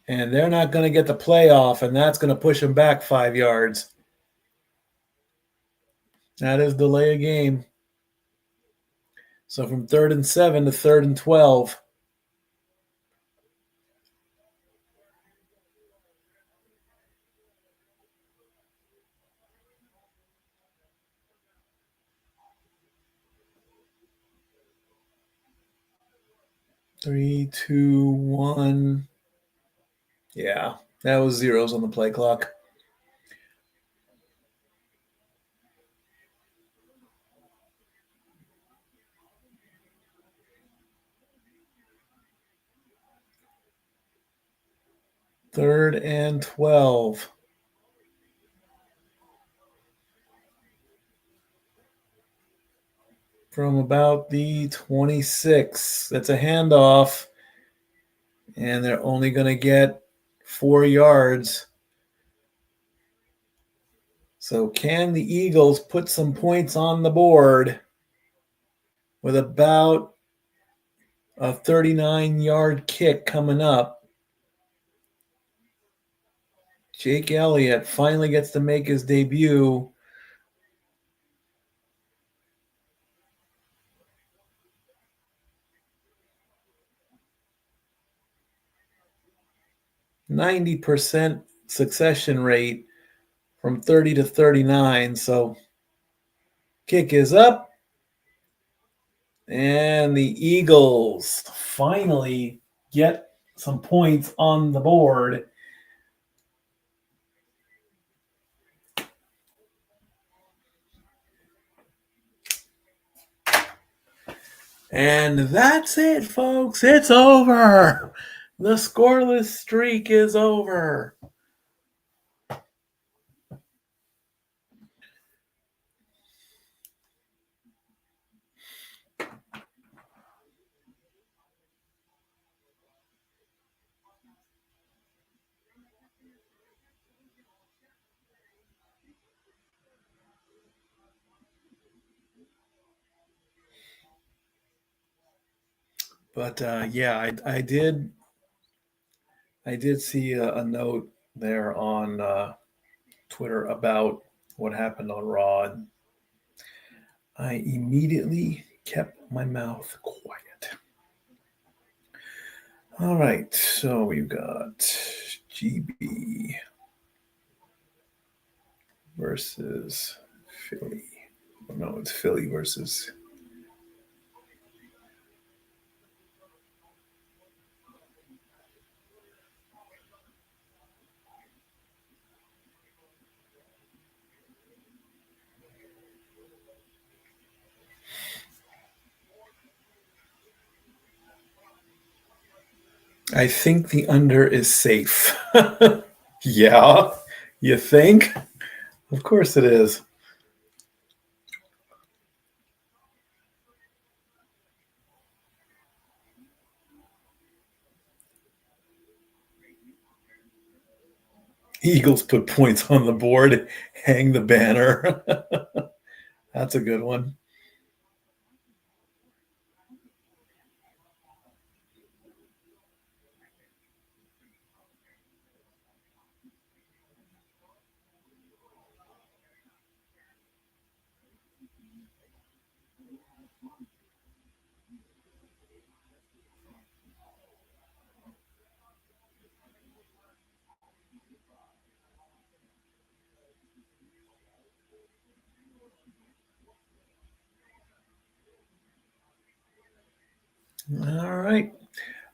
And they're not going to get the playoff, and that's going to push them back 5 yards. That is delay a game. So from 3rd and 7 to 3rd and 12. Three, 2, 1. Yeah, that was zeros on the play clock. Third and 12. From about the 26. That's a handoff. And they're only going to get 4 yards. So can the Eagles put some points on the board with about a 39-yard kick coming up? Jake Elliott finally gets to make his debut. 90% succession rate from 30 to 39. So kick is up. And the Eagles finally get some points on the board. And that's it, folks. It's over. The scoreless streak is over. But yeah, I did see a note there on Twitter about what happened on Raw. And I immediately kept my mouth quiet. All right, so we've got GB versus Philly. Oh, no, it's Philly versus. I think the under is safe. Yeah, you think? Of course it is. Eagles put points on the board, hang the banner. That's a good one. All right.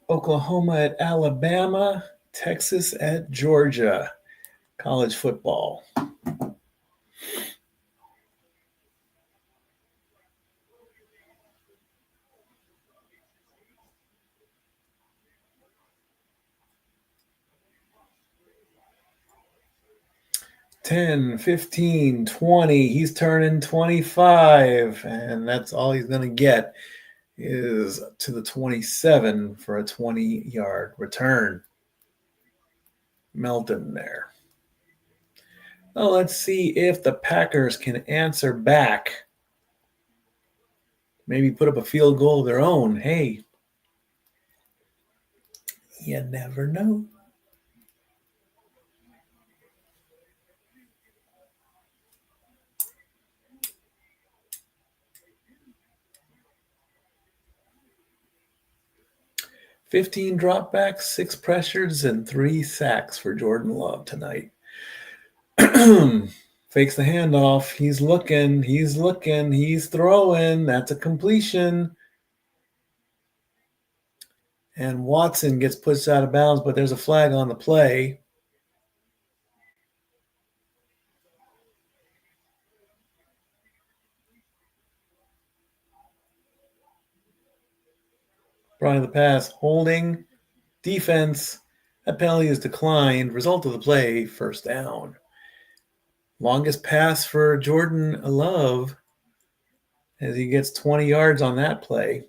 Oklahoma at Alabama, Texas at Georgia. College football. $10, $15, $20. He's turning 25, and that's all he's going to get is to the 27 for a 20-yard return. Melton there. Well, let's see if the Packers can answer back. Maybe put up a field goal of their own. Hey, you never know. $15 dropbacks, 6 pressures, and 3 sacks for Jordan Love tonight. Fakes the handoff. He's looking, he's throwing. That's a completion. And Watson gets pushed out of bounds, but there's a flag on the play. Front of the pass, holding, defense. That penalty is declined. Result of the play, first down. Longest pass for Jordan Love as he gets 20 yards on that play.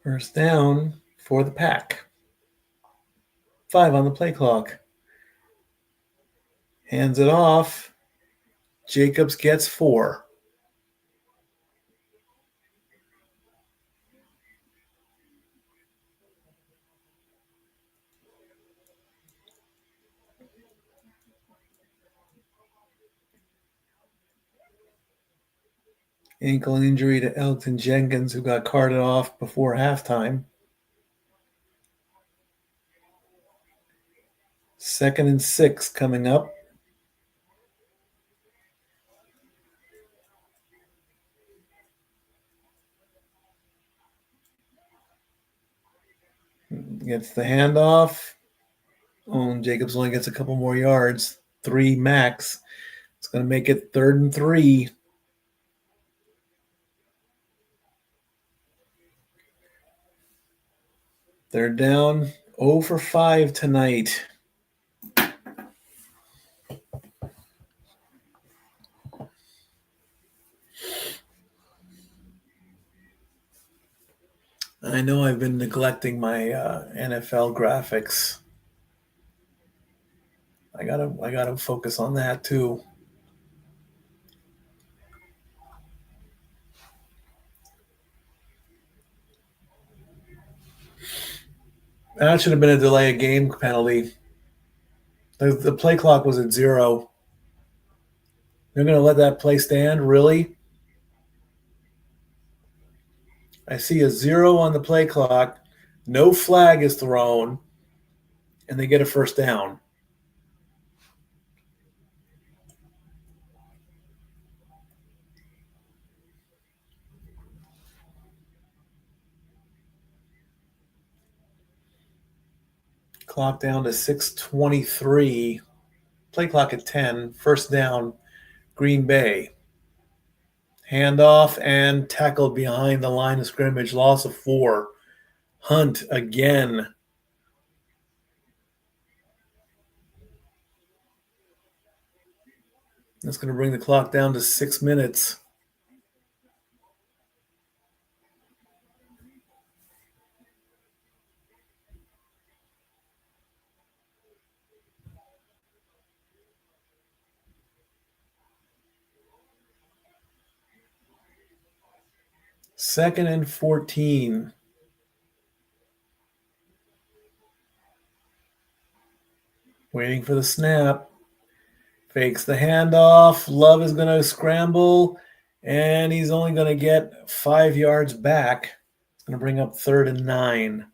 First down for the Pack. 5 on the play clock. Hands it off. Jacobs gets 4. Ankle injury to Elton Jenkins, who got carted off before halftime. 2nd and 6 coming up. Gets the handoff. Oh, and Jacobs only gets a couple more yards. 3 max. It's going to make it 3rd and 3. They're down 0 for 5 tonight. I know I've been neglecting my NFL graphics. I gotta focus on that too. That should have been a delay of game penalty. The play clock was at 0. They're going to let that play stand? Really? I see a 0 on the play clock. No flag is thrown. And they get a first down. Clock down to 6:23. Play clock at 10. First down, Green Bay. Handoff and tackled behind the line of scrimmage. Loss of 4. Hunt again. That's going to bring the clock down to 6 minutes. Second and 14. Waiting for the snap. Fakes the handoff. Love is going to scramble, and he's only going to get 5 yards back. It's going to bring up 3rd and 9.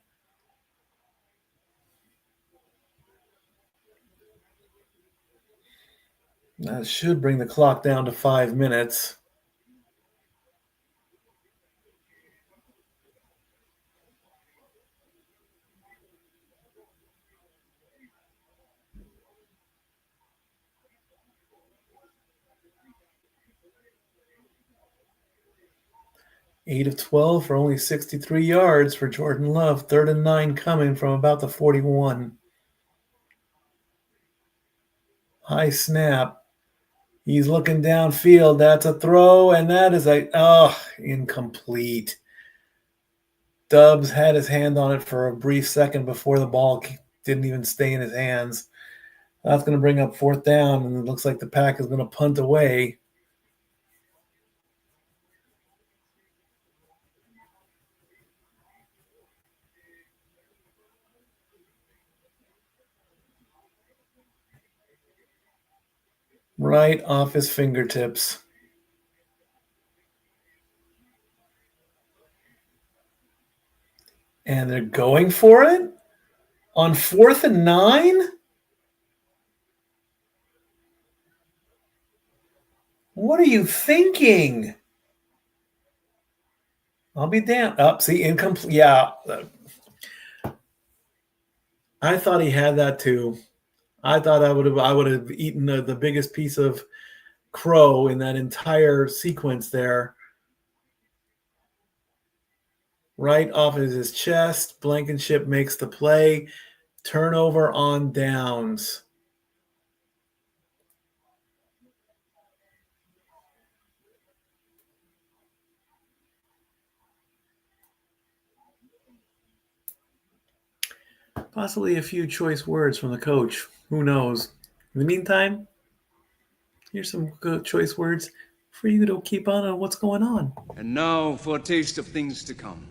That should bring the clock down to 5 minutes. Eight of 12 for only 63 yards for Jordan Love. 3rd and 9 coming from about the 41. High snap. He's looking downfield. That's a throw, and that is incomplete. Dubs had his hand on it for a brief second before the ball didn't even stay in his hands. That's going to bring up 4th down, and it looks like the Pack is going to punt away. Right off his fingertips. And they're going for it on 4th and 9? What are you thinking? I'll be damned. See, incomplete. Yeah. I thought he had that too. I thought I would have eaten the biggest piece of crow in that entire sequence there. Right off of his chest. Blankenship makes the play. Turnover on downs. Possibly a few choice words from the coach. Who knows? In the meantime, here's some good choice words for you to keep on what's going on. And now for a taste of things to come.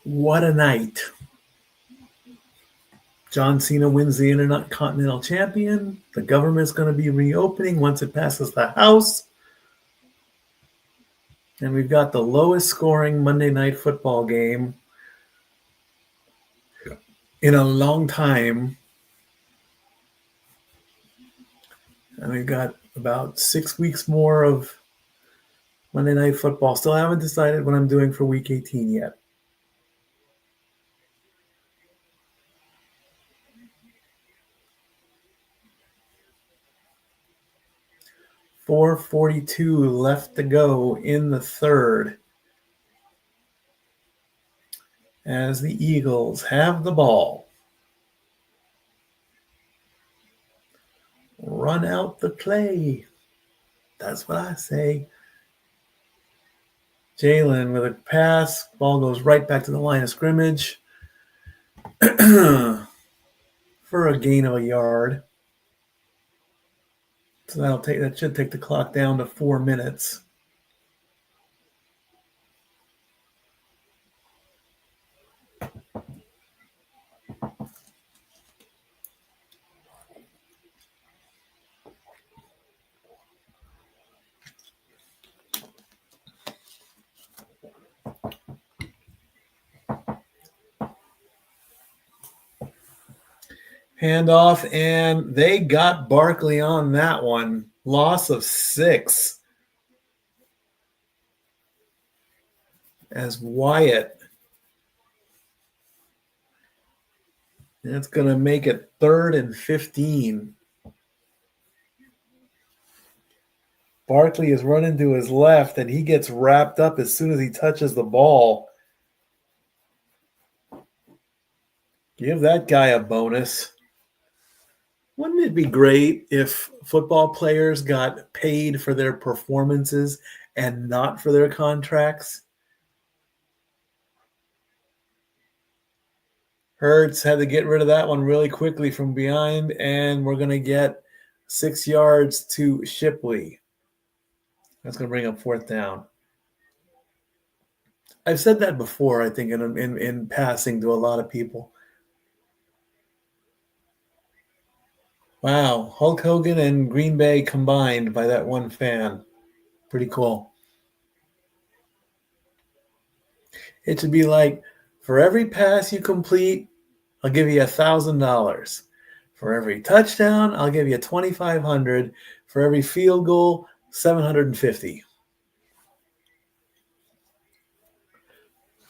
What a night. John Cena wins the Intercontinental Champion. The government's going to be reopening once it passes the House. And we've got the lowest scoring Monday Night Football game in a long time. And we've got about 6 weeks more of Monday Night Football. Still haven't decided what I'm doing for Week 18 yet. .442 left to go in the third as the Eagles have the ball. Run out the play. That's what I say. Jalen with a pass. Ball goes right back to the line of scrimmage for a gain of a yard. So that should take the clock down to 4 minutes. Handoff, and they got Barkley on that one. Loss of 6. As Wyatt. That's going to make it 3rd and 15. Barkley is running to his left, and he gets wrapped up as soon as he touches the ball. Give that guy a bonus. Wouldn't it be great if football players got paid for their performances and not for their contracts? Hurts had to get rid of that one really quickly from behind, and we're going to get 6 yards to Shipley. That's going to bring up 4th down. I've said that before, I think, in passing to a lot of people. Wow, Hulk Hogan and Green Bay combined by that one fan. Pretty cool. It should be like, for every pass you complete, I'll give you $1,000. For every touchdown, I'll give you $2,500. For every field goal, $750.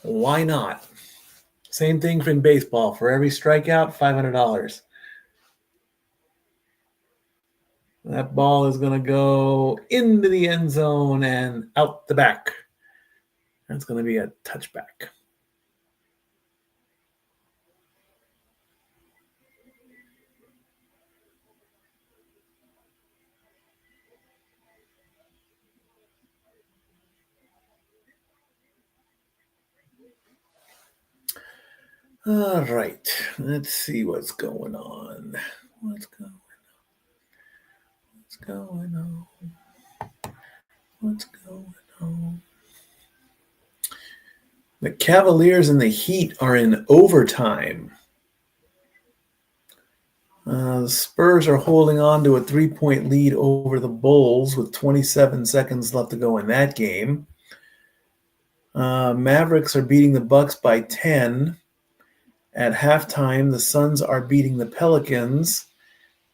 Why not? Same thing in baseball. For every strikeout, $500. That ball is going to go into the end zone and out the back. That's going to be a touchback. All right. Let's see what's going on. What's going on? What's going on? The Cavaliers and the Heat are in overtime. The Spurs are holding on to a 3-point lead over the Bulls with 27 seconds left to go in that game. Mavericks are beating the Bucks by 10. At halftime, the Suns are beating the Pelicans.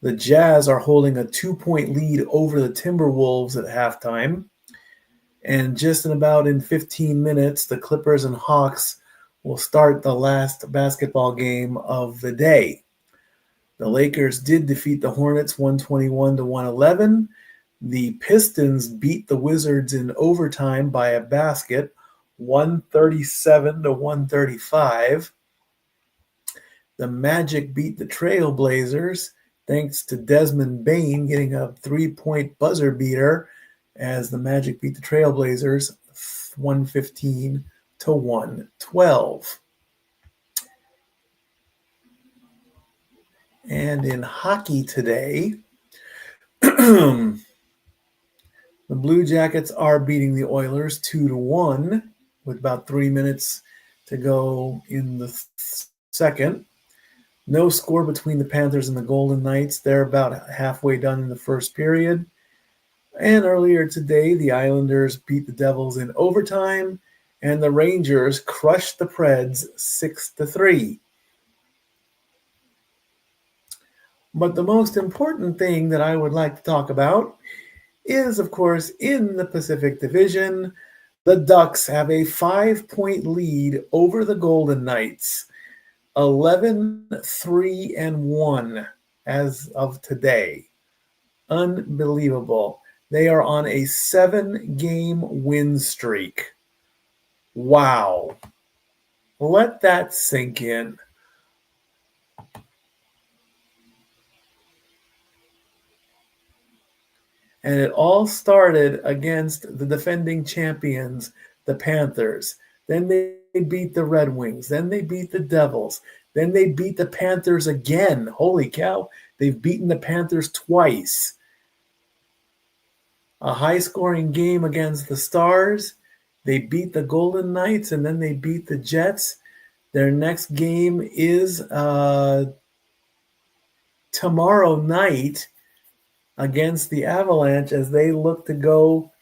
The Jazz are holding a 2-point lead over the Timberwolves at halftime. And just in 15 minutes, the Clippers and Hawks will start the last basketball game of the day. The Lakers did defeat the Hornets 121-111. The Pistons beat the Wizards in overtime by a basket, 137-135. The Magic beat the Trailblazers thanks to Desmond Bane getting a 3-point buzzer beater as the Magic beat the Trailblazers 115-112. And in hockey today, the Blue Jackets are beating the Oilers 2-1 with about 3 minutes to go in the second. No score between the Panthers and the Golden Knights. They're about halfway done in the first period. And earlier today, the Islanders beat the Devils in overtime, and the Rangers crushed the Preds 6-3. But the most important thing that I would like to talk about is, of course, in the Pacific Division, the Ducks have a 5-point lead over the Golden Knights, 11-3-1 as of today. Unbelievable. They are on a 7-game win streak. Wow. Let that sink in. And it all started against the defending champions, the Panthers. Then they beat the Red Wings. Then they beat the Devils. Then they beat the Panthers again. Holy cow. They've beaten the Panthers twice. A high-scoring game against the Stars. They beat the Golden Knights, and then they beat the Jets. Their next game is tomorrow night against the Avalanche as they look to go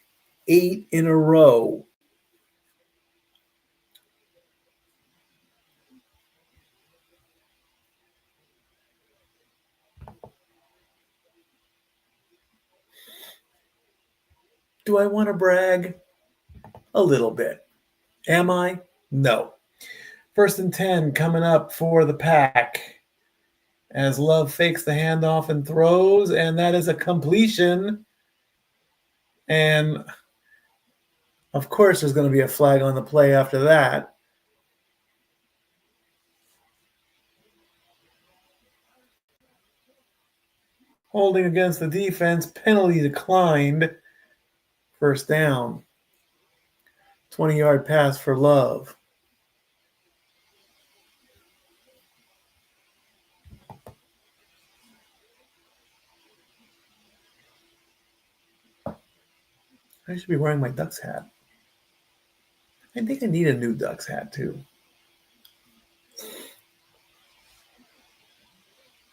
8 in a row. Do I want to brag? A little bit. Am I? No. 1st and 10 coming up for the Pack as Love fakes the handoff and throws, and that is a completion. And of course, there's going to be a flag on the play after that. Holding against the defense, penalty declined. 1st down. 20-yard pass for Love. I should be wearing my Ducks hat. I think I need a new Ducks hat too.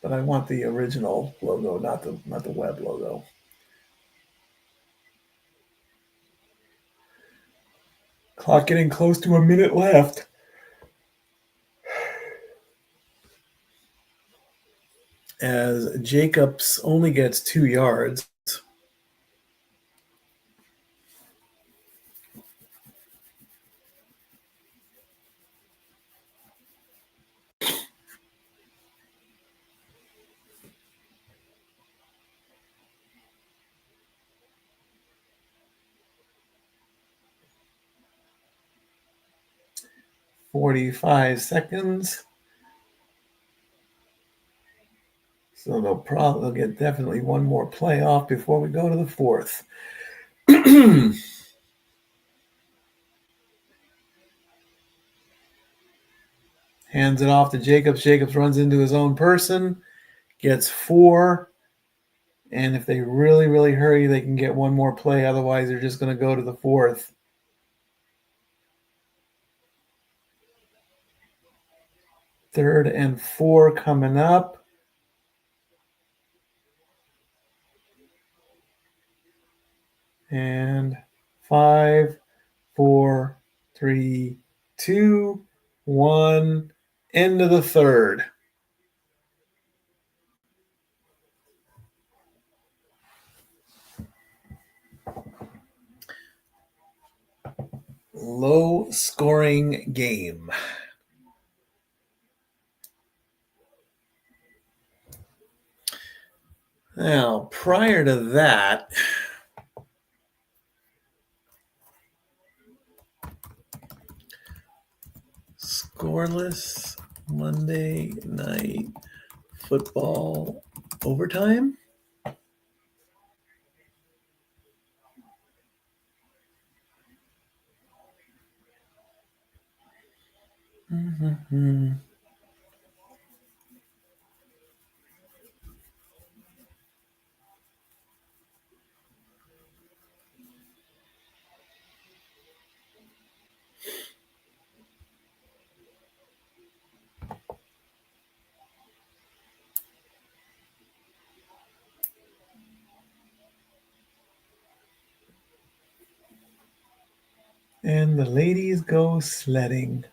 But I want the original logo, not the web logo. Clock getting close to a minute left. As Jacobs only gets 2 yards. "45 seconds." So they'll get definitely one more play off before we go to the 4th. Hands it off to Jacobs. Jacobs runs into his own person, gets 4. And if they really, really hurry, they can get one more play. Otherwise, they're just going to go to the 4th. Third and 4 coming up. And 5, 4, 3, 2, 1. End of the 3rd. Low scoring game. Now, prior to that, scoreless Monday Night Football overtime. Mm-hmm. And the ladies go sledding.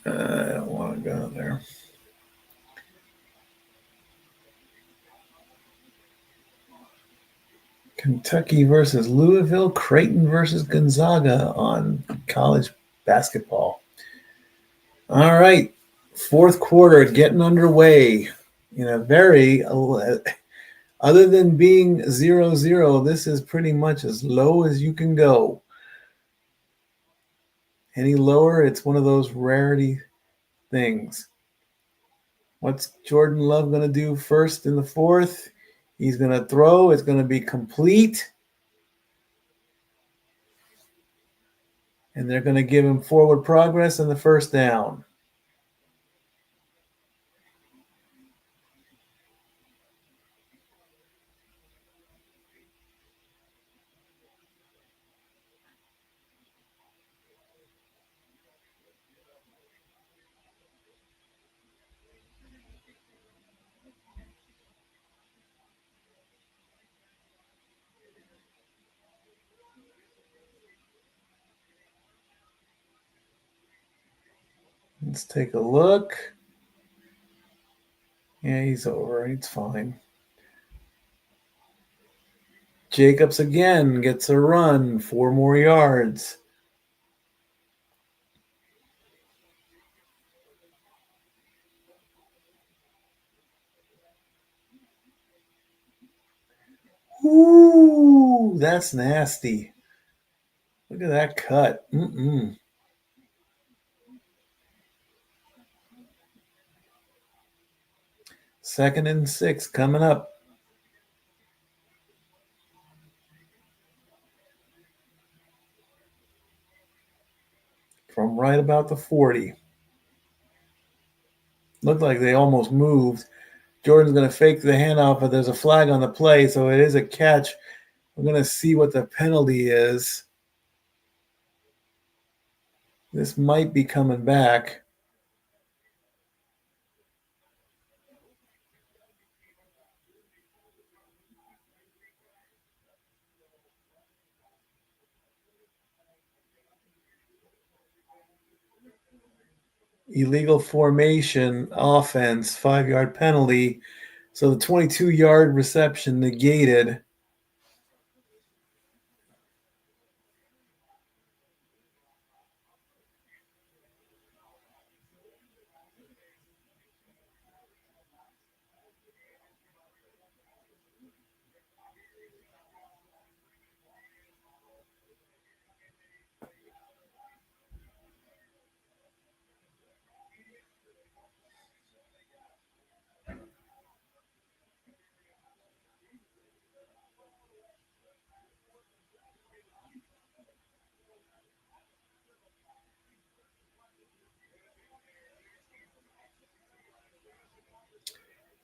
I don't want to go there. Kentucky versus Louisville, Creighton versus Gonzaga on college basketball. All right, fourth quarter getting underway in a very, other than being 0-0, this is pretty much as low as you can go. Any lower, it's one of those rarity things. What's Jordan Love going to do first in the fourth? He's going to throw. It's going to be complete. And they're going to give him forward progress and the first down. Let's take a look. Yeah, he's over. It's fine. Jacobs again gets a run, 4 more yards. Ooh, that's nasty. Look at that cut. Second and 6 coming up. From right about the 40. Looked like they almost moved. Jordan's going to fake the handoff, but there's a flag on the play, so it is a catch. We're going to see what the penalty is. This might be coming back. Illegal formation, offense, 5-yard penalty. So the 22-yard reception negated.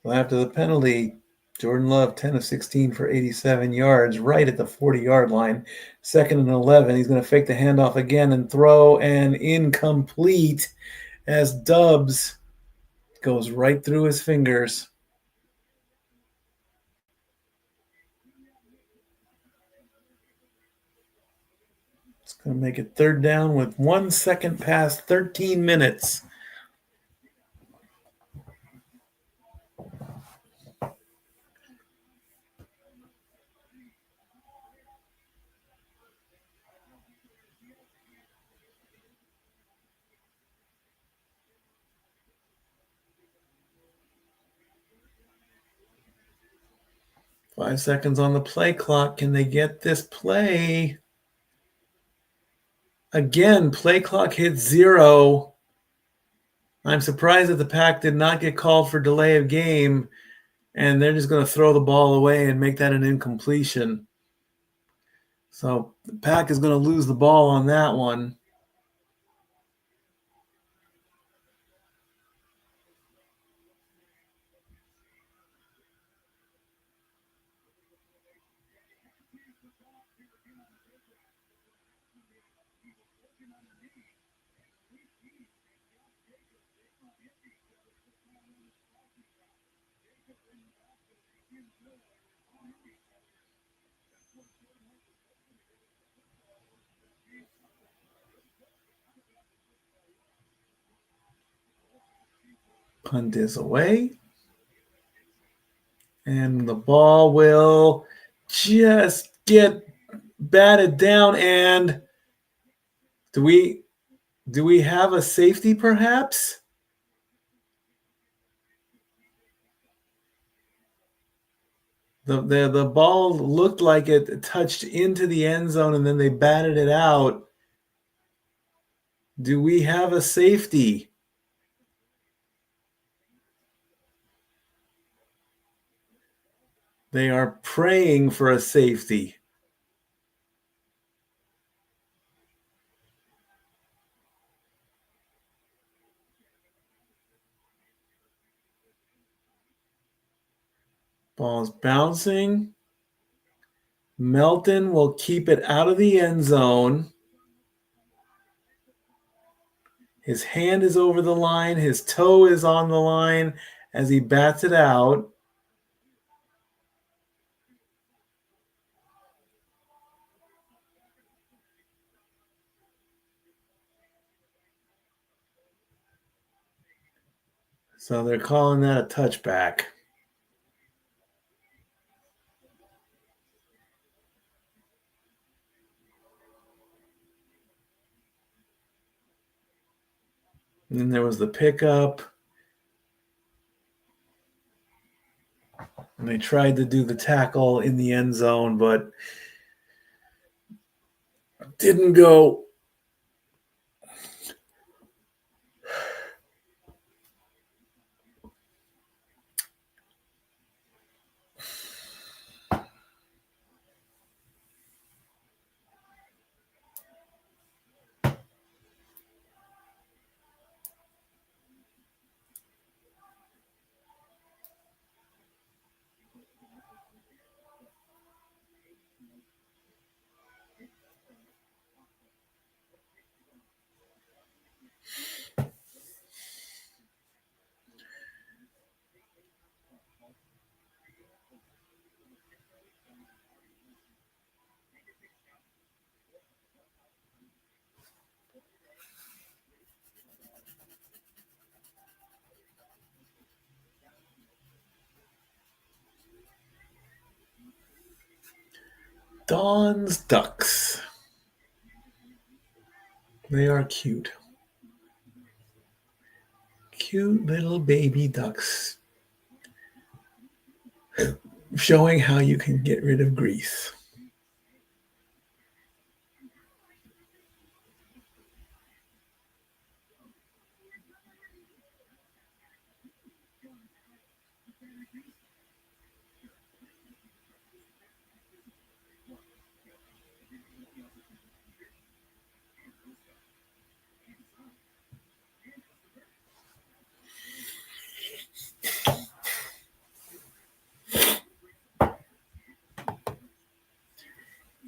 Well, after the penalty, Jordan Love, 10 of 16 for 87 yards, right at the 40-yard line. Second and 11. He's going to fake the handoff again and throw, and incomplete as Dubs goes right through his fingers. It's going to make it third down with 1 second past 13 minutes. 5 seconds on the play clock. Can they get this play? Again, play clock hits 0. I'm surprised that the Pack did not get called for delay of game, and they're just going to throw the ball away and make that an incompletion. So the Pack is going to lose the ball on that one. Punt is away. And the ball will just get batted down. And do we have a safety perhaps? The ball looked like it touched into the end zone and then they batted it out. Do we have a safety? They are praying for a safety. Ball's bouncing. Melton will keep it out of the end zone. His hand is over the line. His toe is on the line as he bats it out. So they're calling that a touchback. And then there was the pickup. And they tried to do the tackle in the end zone, but didn't go. Dawn's ducks. They are cute. Cute little baby ducks. Showing how you can get rid of grease.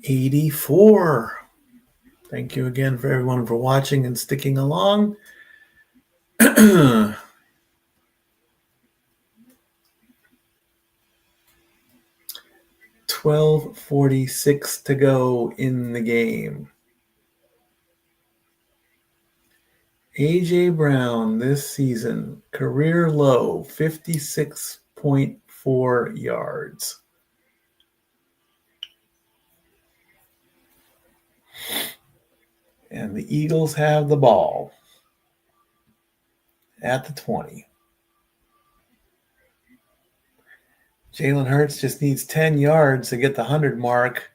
$84. Thank you again for everyone for watching and sticking along. 12:46 to go in the game. A.J. Brown this season, career low, 56.4 yards. And the Eagles have the ball at the 20. Jalen Hurts just needs 10 yards to get the 100 mark.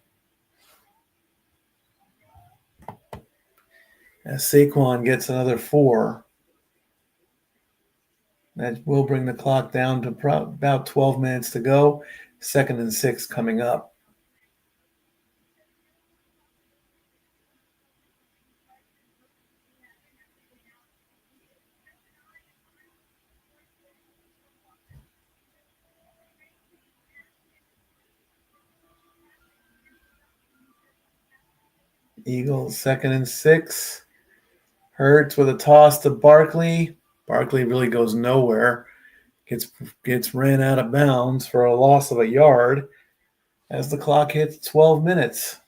As Saquon gets another 4. That will bring the clock down to about 12 minutes to go. 2nd and 6 coming up. Eagles 2nd and 6. Hurts with a toss to Barkley. Barkley really goes nowhere. Gets ran out of bounds for a loss of a yard as the clock hits 12 minutes.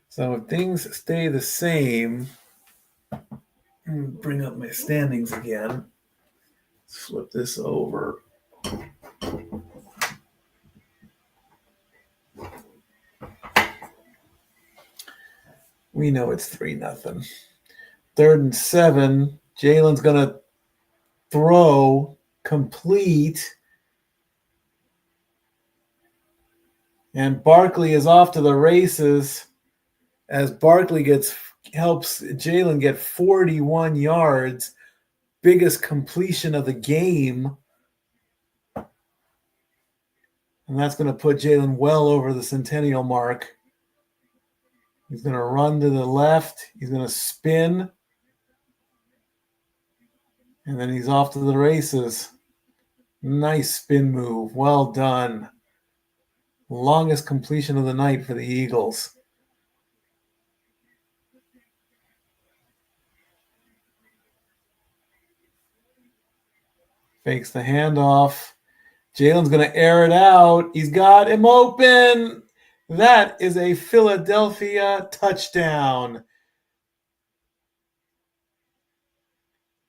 So if things stay the same, bring up my standings again. Let's flip this over. We know it's 3-0. 3rd and 7. Jalen's going to throw, complete. And Barkley is off to the races as Barkley helps Jalen get 41 yards. Biggest completion of the game. And that's going to put Jalen well over the centennial mark. He's going to run to the left. He's going to spin. And then he's off to the races. Nice spin move. Well done. Longest completion of the night for the Eagles. Fakes the handoff. Jalen's going to air it out. He's got him open. That is a Philadelphia touchdown.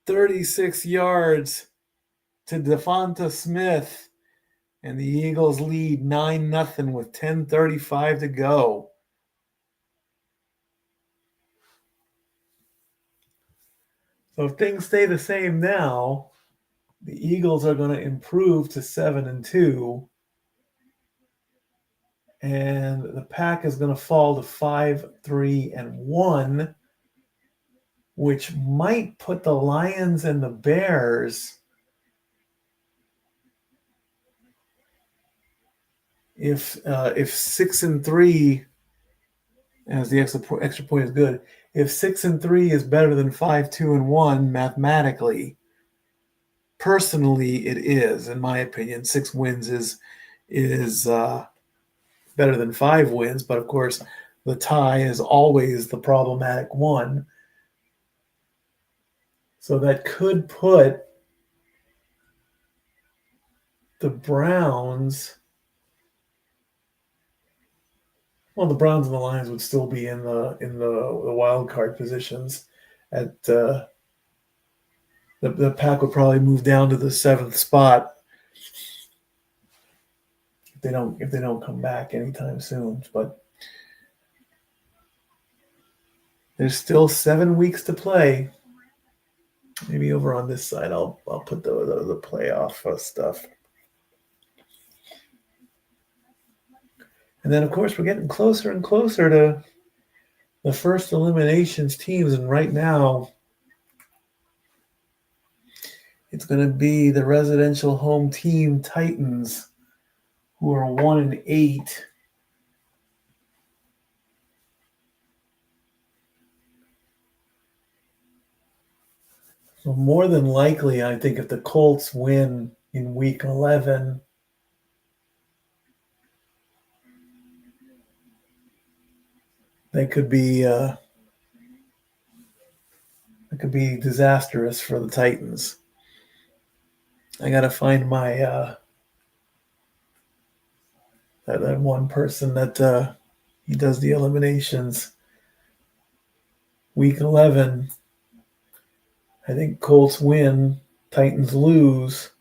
36 yards to Devonta Smith. And the Eagles lead 9-0 with 10:35 to go. So if things stay the same now, the Eagles are going to improve to 7-2. And the Pack is going to fall to 5-3-1, which might put the Lions and the Bears, if 6-3, as the extra point is good, if 6-3 is better than 5-2-1 mathematically, personally it is, in my opinion. 6 wins is better than 5 wins, but of course the tie is always the problematic one. So that could put the Browns, well, the Browns and the Lions would still be in the wild card positions. At the Pack would probably move down to the 7th spot if they don't come back anytime soon. But there's still 7 weeks to play. Maybe over on this side, I'll put the playoff stuff. And then, of course, we're getting closer and closer to the first eliminations teams. And right now, it's going to be the residential home team Titans, who are 1-8. So more than likely, I think if the Colts win in week 11, they could be disastrous for the Titans. I gotta find my that one person that he does the eliminations. Week 11, I think Colts win, Titans lose.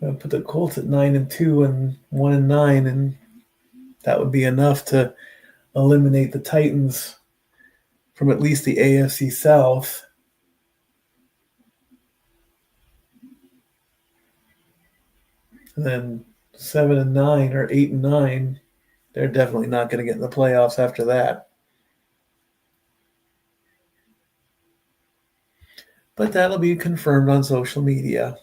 I'll put the Colts at 9-2 and 1-9, and that would be enough to eliminate the Titans from at least the AFC South. And then 7-9 or 8-9, they're definitely not going to get in the playoffs after that. But that'll be confirmed on social media.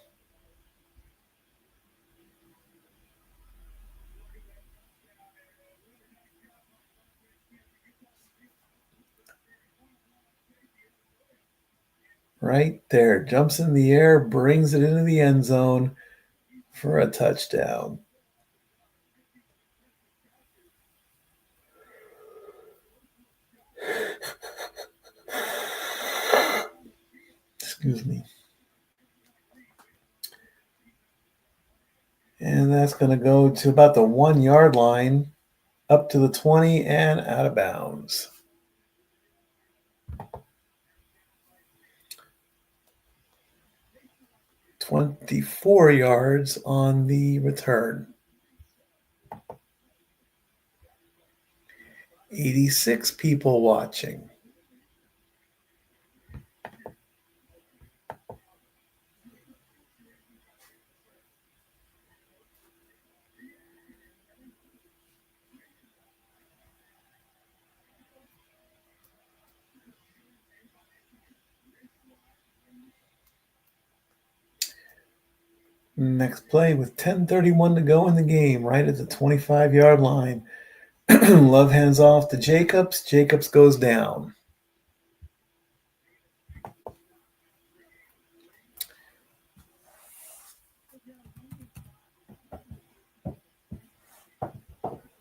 Right there. Jumps in the air, brings it into the end zone for a touchdown. Excuse me. And that's going to go to about the 1 yard line, up to the 20 and out of bounds. "24 yards on the return. 86 people watching. Next play with 10:31 to go in the game, right at the 25-yard line. Love hands off to Jacobs. Jacobs goes down.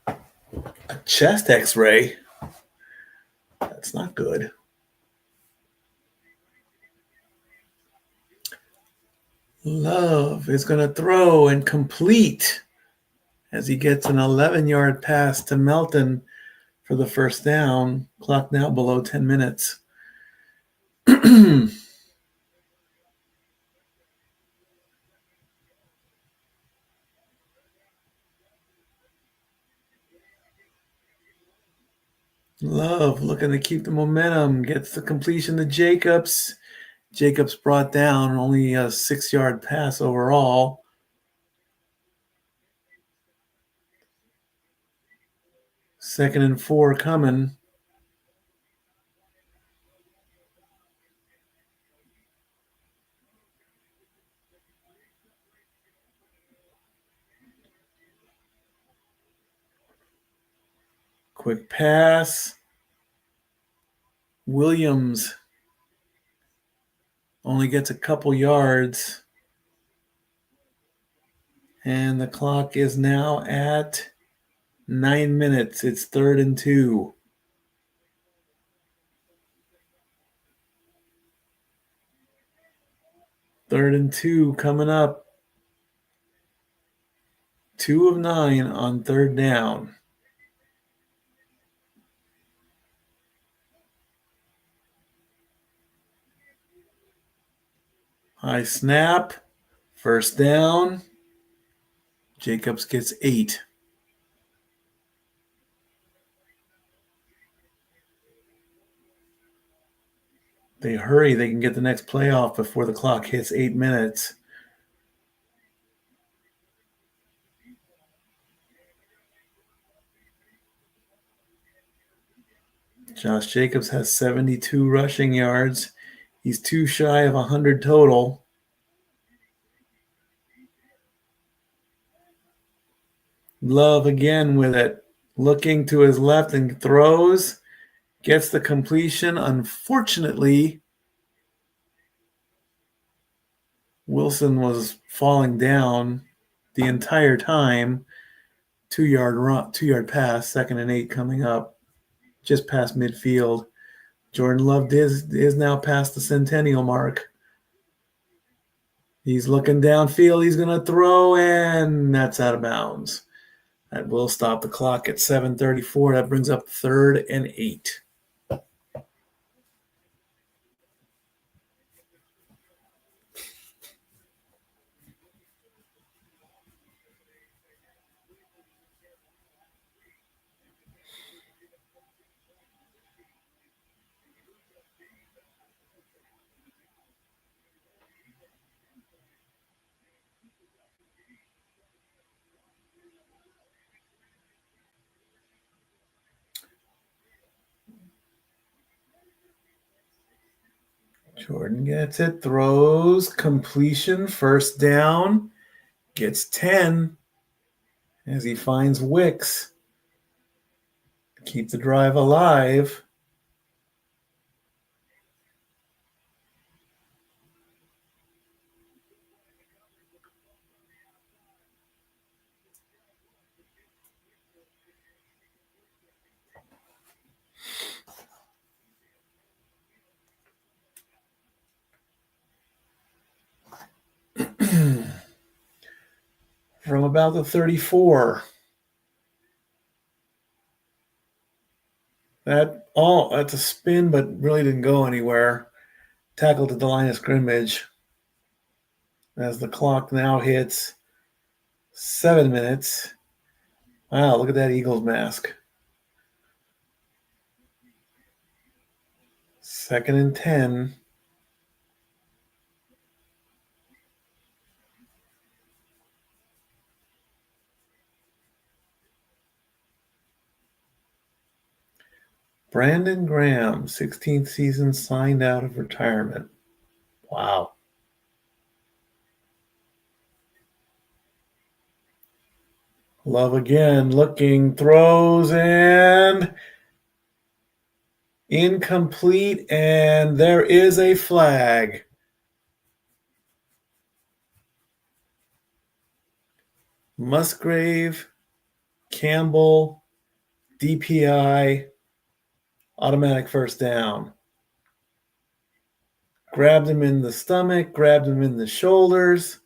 A chest x-ray? That's not good. Love is going to throw and complete as he gets an 11-yard pass to Melton for the first down. Clock now below 10 minutes. Love looking to keep the momentum. Gets the completion to Jacobs. Jacobs brought down, only a 6-yard pass overall. Second and 4 coming. Quick pass. Williams only gets a couple yards. And the clock is now at 9 minutes. It's 3rd and 2. Third and 2 coming up. 2 of 9 on 3rd down. High snap. First down. Jacobs gets 8. They hurry. They can get the next play off before the clock hits 8 minutes. Josh Jacobs has 72 rushing yards. He's too shy of 100 total. Love again with it. Looking to his left and throws. Gets the completion. Unfortunately, Wilson was falling down the entire time. 2-yard pass, 2nd and 8 coming up, just past midfield. Jordan Love is now past the centennial mark. He's looking downfield. He's going to throw, and that's out of bounds. That will stop the clock at 7:34. That brings up 3rd and 8. Jordan gets it, throws, completion, first down, gets 10 as he finds Wicks. Keep the drive alive. From about the 34. That's a spin, but really didn't go anywhere. Tackled at the line of scrimmage. As the clock now hits 7 minutes. Wow, look at that Eagles mask. 2nd and 10. Brandon Graham, 16th season, signed out of retirement. Wow. Love again, looking, throws, and incomplete, and there is a flag. Musgrave, Campbell, DPI, automatic first down. Grabbed him in the stomach, grabbed him in the shoulders.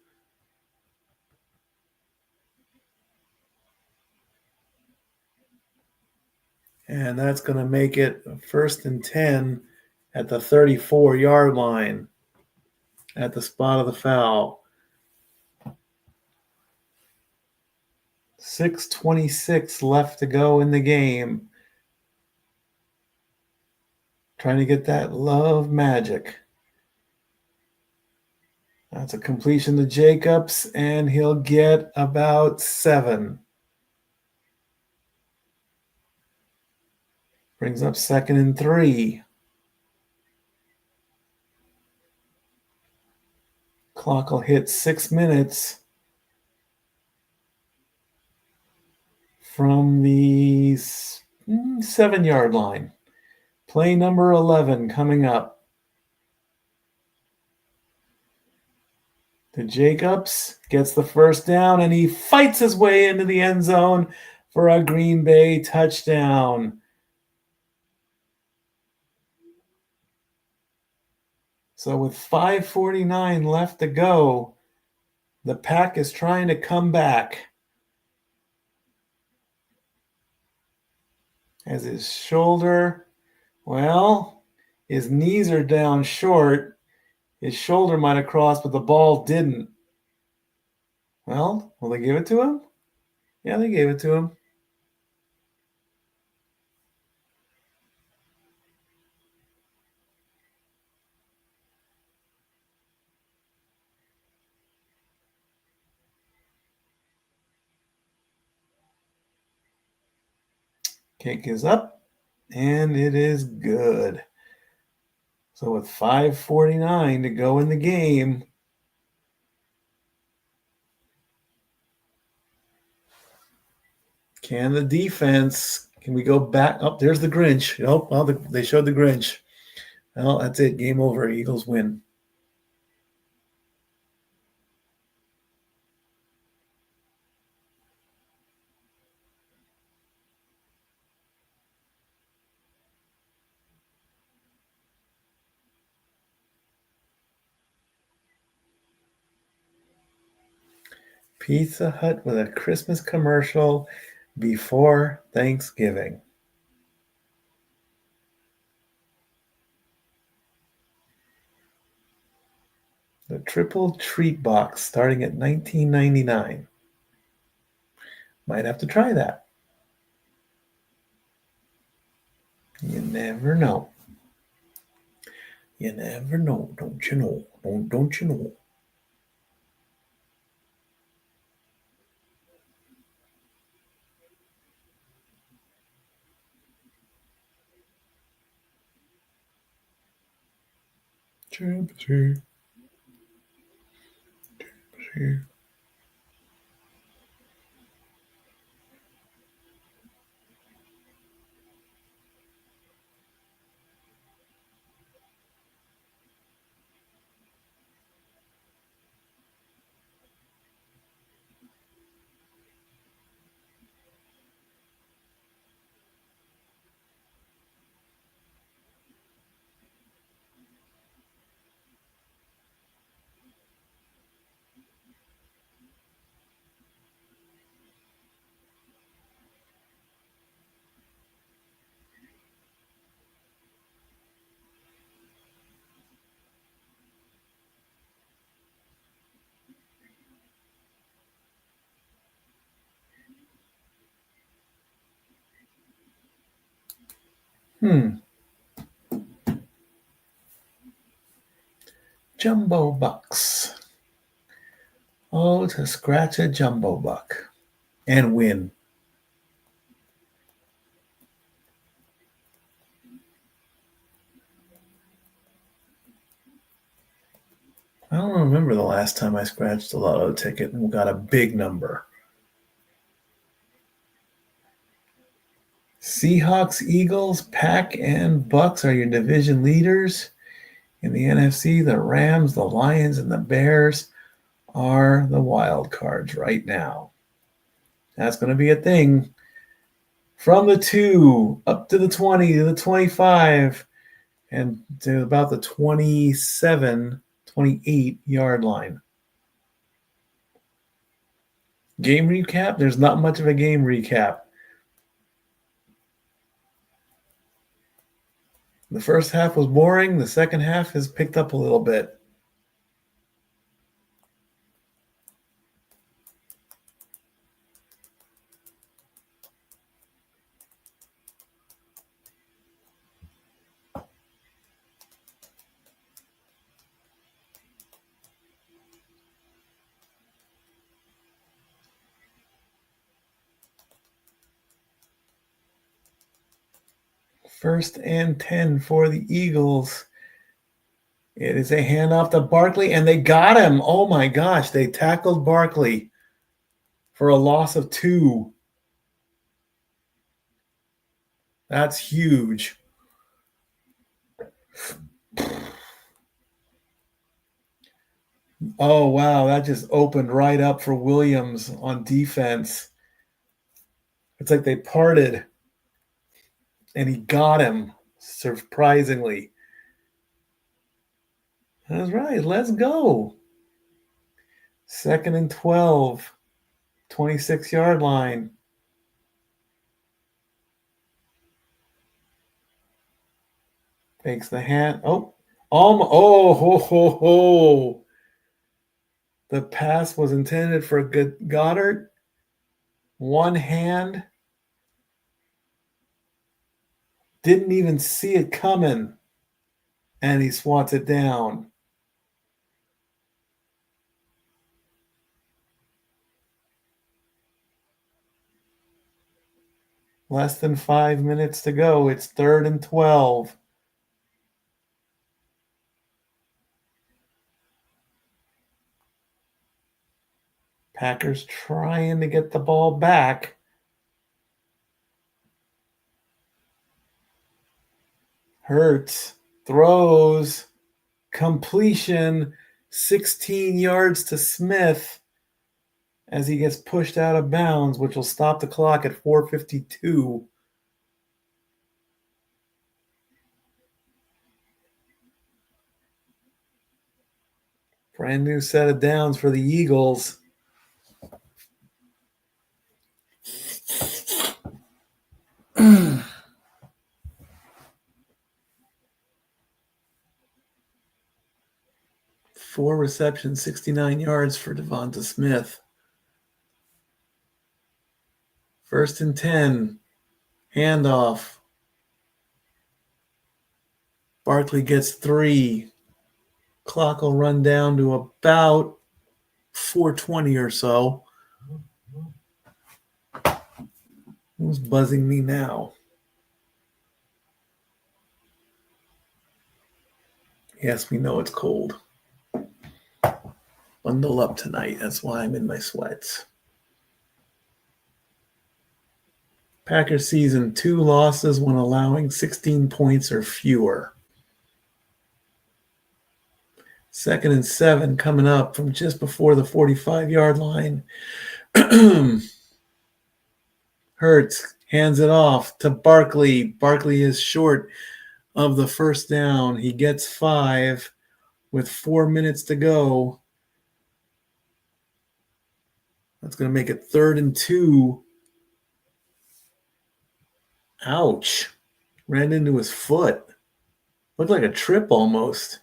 And that's going to make it 1st and 10 at the 34-yard line at the spot of the foul. 6:26 left to go in the game. Trying to get that love magic. That's a completion to Jacobs, and he'll get about 7. Brings up 2nd and 3. Clock will hit 6 minutes from the 7-yard line. Play number 11 coming up. To Jacobs, gets the first down, and he fights his way into the end zone for a Green Bay touchdown. So with 5:49 left to go, the Pack is trying to come back. As his shoulder, his knees are down short. His shoulder might have crossed, but the ball didn't. Well, will they give it to him? Yeah, they gave it to him. Kick is up, and it is good. So with 5:49 to go in the game, can the defense, can we go back? Oh, there's the Grinch. Oh, well, they showed the Grinch. Well, that's it. Game over. Eagles win. Pizza Hut with a Christmas commercial before Thanksgiving. The triple treat box starting at $19.99. Might have to try that. You never know. You never know, don't you know? Don't you know? Temperature. Temperature. Jumbo bucks. Oh, to scratch a jumbo buck and win. I don't remember the last time I scratched a lotto ticket and got a big number. Seahawks, Eagles, Pack, and Bucks are your division leaders. In the NFC, the Rams, the Lions, and the Bears are the wild cards right now. That's going to be a thing. From the 2 up to the 20 to the 25 and to about the 27, 28-yard line. Game recap? There's not much of a game recap. The first half was boring. The second half has picked up a little bit. First and 10 for the Eagles. It is a handoff to Barkley, and they got him. Oh my gosh, they tackled Barkley for a loss of 2. That's huge. Oh, wow, that just opened right up for Williams on defense. It's like they parted, and he got him, surprisingly. That's right, let's go. 2nd and 12, 26-yard line. Takes the hand. Oh, ho, ho, ho. The pass was intended for Goddard. One hand. Didn't even see it coming. And he swats it down. Less than 5 minutes to go. It's 3rd and 12. Packers trying to get the ball back. Hurts. Throws. Completion. 16 yards to Smith as he gets pushed out of bounds, which will stop the clock at 4:52. Brand new set of downs for the Eagles. Four receptions, 69 yards for Devonta Smith. 1st and 10. Handoff. Barkley gets 3. Clock will run down to about 4:20 or so. Who's buzzing me now? Yes, we know it's cold. Bundle up tonight. That's why I'm in my sweats. Packers season 2 losses when allowing 16 points or fewer. 2nd and 7 coming up from just before the 45-yard line. Hurts hands it off to Barkley. Barkley is short of the first down. He gets 5 with 4 minutes to go. That's going to make it 3rd and 2. Ouch. Ran into his foot. Looked like a trip almost.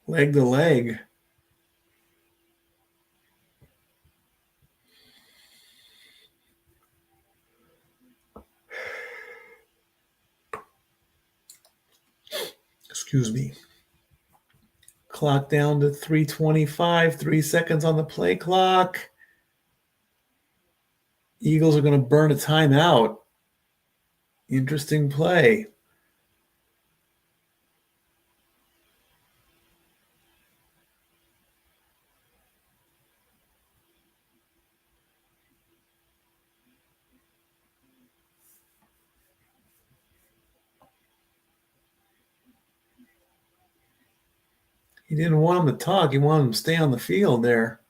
Leg to leg. Excuse me. Clock down to 3:25. 3 seconds on the play clock. Eagles are going to burn a timeout. Interesting play. He didn't want him to talk. He wanted him to stay on the field there.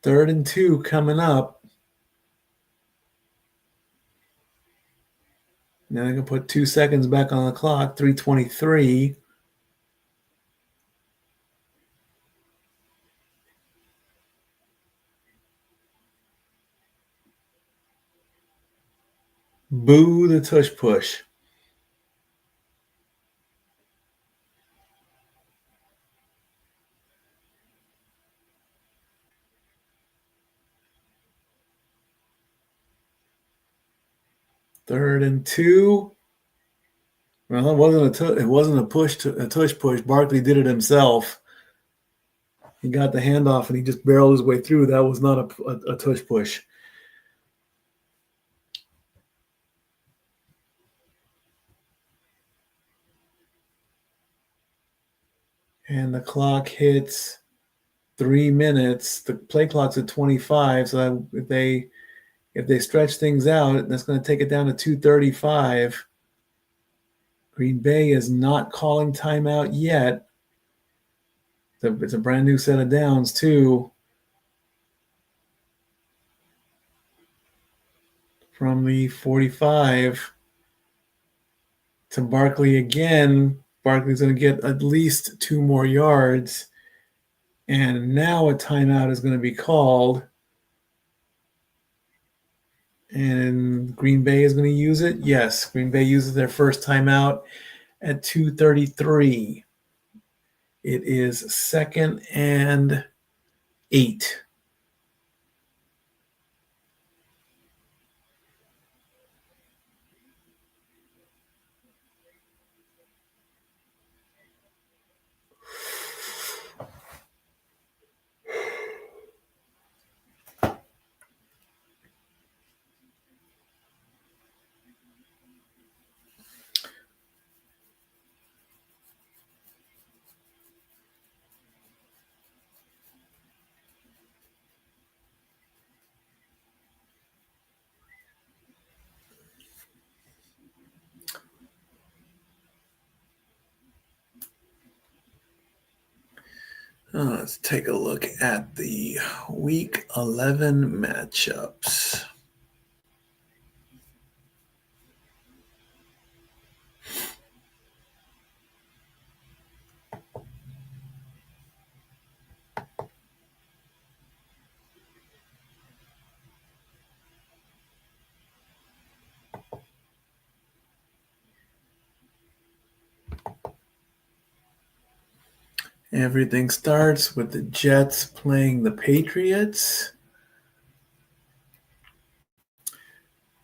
3rd and 2 coming up. Now they can put 2 seconds back on the clock. 3:23. Boo the tush push. Third and 2. Well, it wasn't a tush push. Barkley did it himself. He got the handoff and he just barreled his way through. That was not a tush push. And the clock hits 3 minutes. The play clock's at 25. So if they stretch things out, that's going to take it down to 2:35. Green Bay is not calling timeout yet. It's a brand new set of downs, too. From the 45 to Barkley again. Barkley's going to get at least 2 more yards. And now a timeout is going to be called. And Green Bay is going to use it? Yes, Green Bay uses their first timeout at 2:33. It is 2nd and 8. Let's take a look at the Week 11 matchups. Everything starts with the Jets playing the Patriots.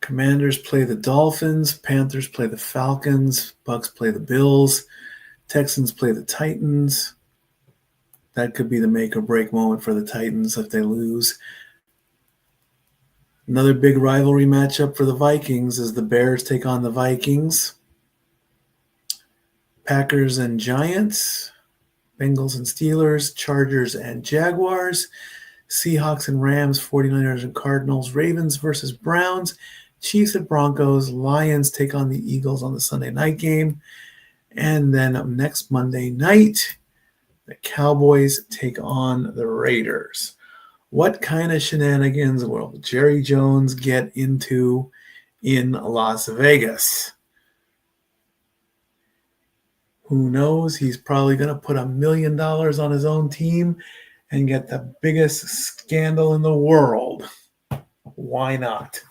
Commanders play the Dolphins. Panthers play the Falcons. Bucks play the Bills. Texans play the Titans. That could be the make or break moment for the Titans if they lose. Another big rivalry matchup for the Vikings is the Bears take on the Vikings. Packers and Giants, Bengals and Steelers, Chargers and Jaguars, Seahawks and Rams, 49ers and Cardinals, Ravens versus Browns, Chiefs and Broncos, Lions take on the Eagles on the Sunday night game. And then next Monday night, the Cowboys take on the Raiders. What kind of shenanigans will Jerry Jones get into in Las Vegas? Who knows? He's probably going to put $1 million on his own team and get the biggest scandal in the world. Why not?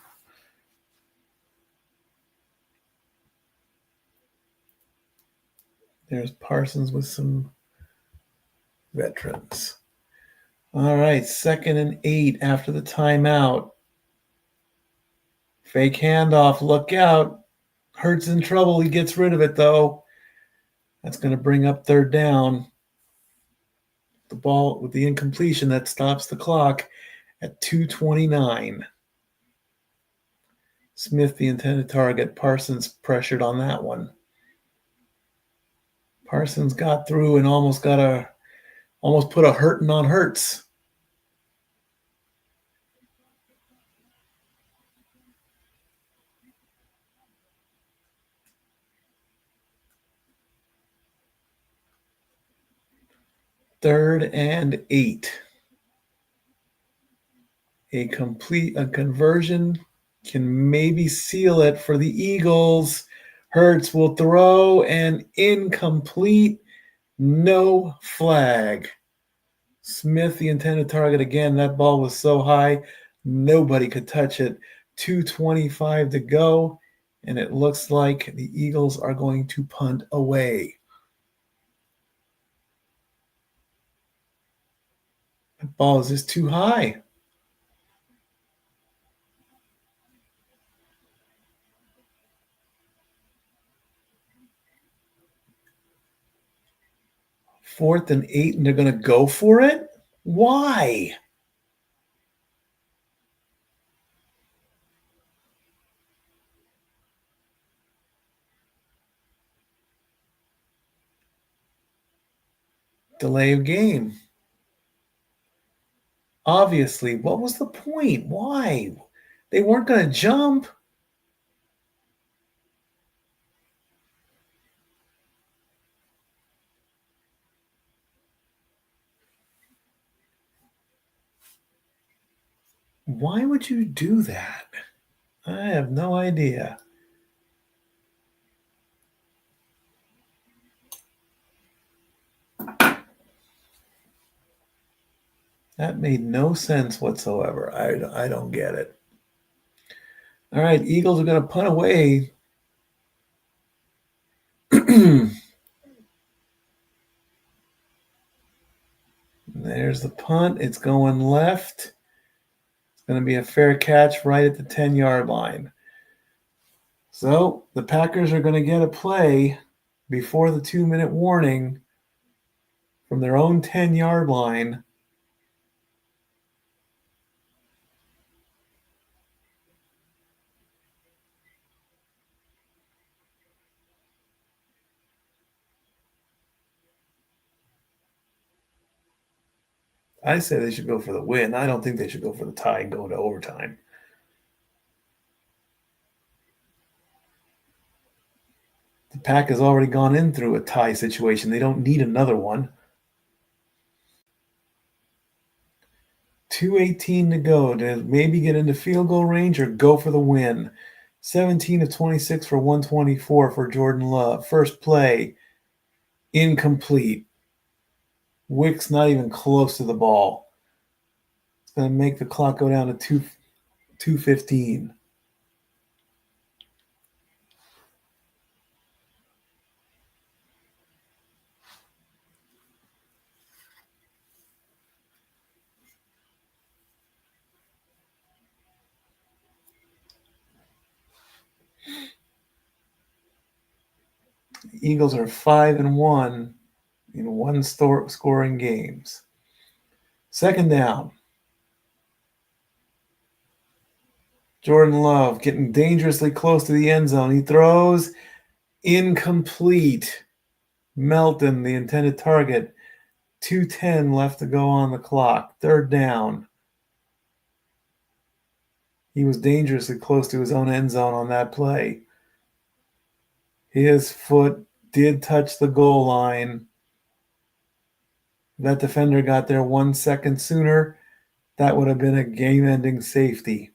There's Parsons with some veterans. All right, 2nd and 8 after the timeout. Fake handoff, look out. Hurts in trouble. He gets rid of it, though. That's going to bring up 3rd down. The ball with the incompletion that stops the clock at 2:29. Smith, the intended target. Parsons pressured on that one. Parsons got through and almost put a hurting on Hurts. Third and 8. A conversion can maybe seal it for the Eagles. Hurts will throw and incomplete. No flag. Smith, the intended target again. That ball was so high, nobody could touch it. 2:25 to go, and it looks like the Eagles are going to punt away. The ball is just too high. Fourth and 8, and they're going to go for it? Why? Delay of game. Obviously, what was the point? Why? They weren't going to jump. Why would you do that? I have no idea. That made no sense whatsoever. I don't get it. All right, Eagles are going to punt away. There's the punt. It's going left. It's going to be a fair catch right at the 10-yard line. So the Packers are going to get a play before the 2-minute warning from their own 10-yard line. I say they should go for the win. I don't think they should go for the tie and go into overtime. The Pack has already gone in through a tie situation. They don't need another one. 2:18 to go to maybe get into field goal range or go for the win. 17 of 26 for 124 for Jordan Love. First play, incomplete. Wick's not even close to the ball. It's going to make the clock go down to 2:15. The Eagles are 5-1 in one-scoring games. Second down. Jordan Love getting dangerously close to the end zone. He throws incomplete. Melton, the intended target. 2:10 left to go on the clock. Third down. He was dangerously close to his own end zone on that play. His foot did touch the goal line. That defender got there 1 second sooner. That would have been a game-ending safety.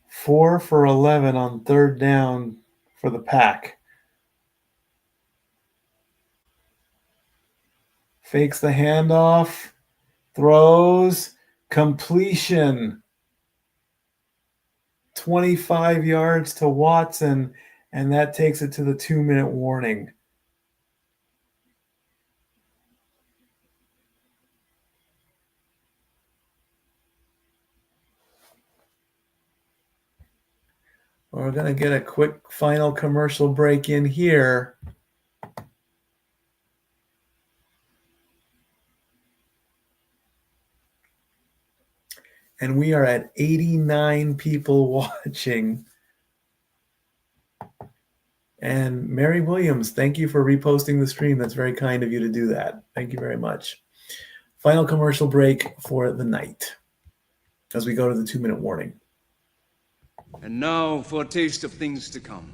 Four for 11 on third down for the Pack. Fakes the handoff, throws, completion. 25 yards to Watson, and that takes it to the 2-minute warning. We're going to get a quick final commercial break in here. And we are at 89 people watching. And Mary Williams, thank you for reposting the stream. That's very kind of you to do that. Thank you very much. Final commercial break for the night as we go to the 2-minute warning. And now for a taste of things to come.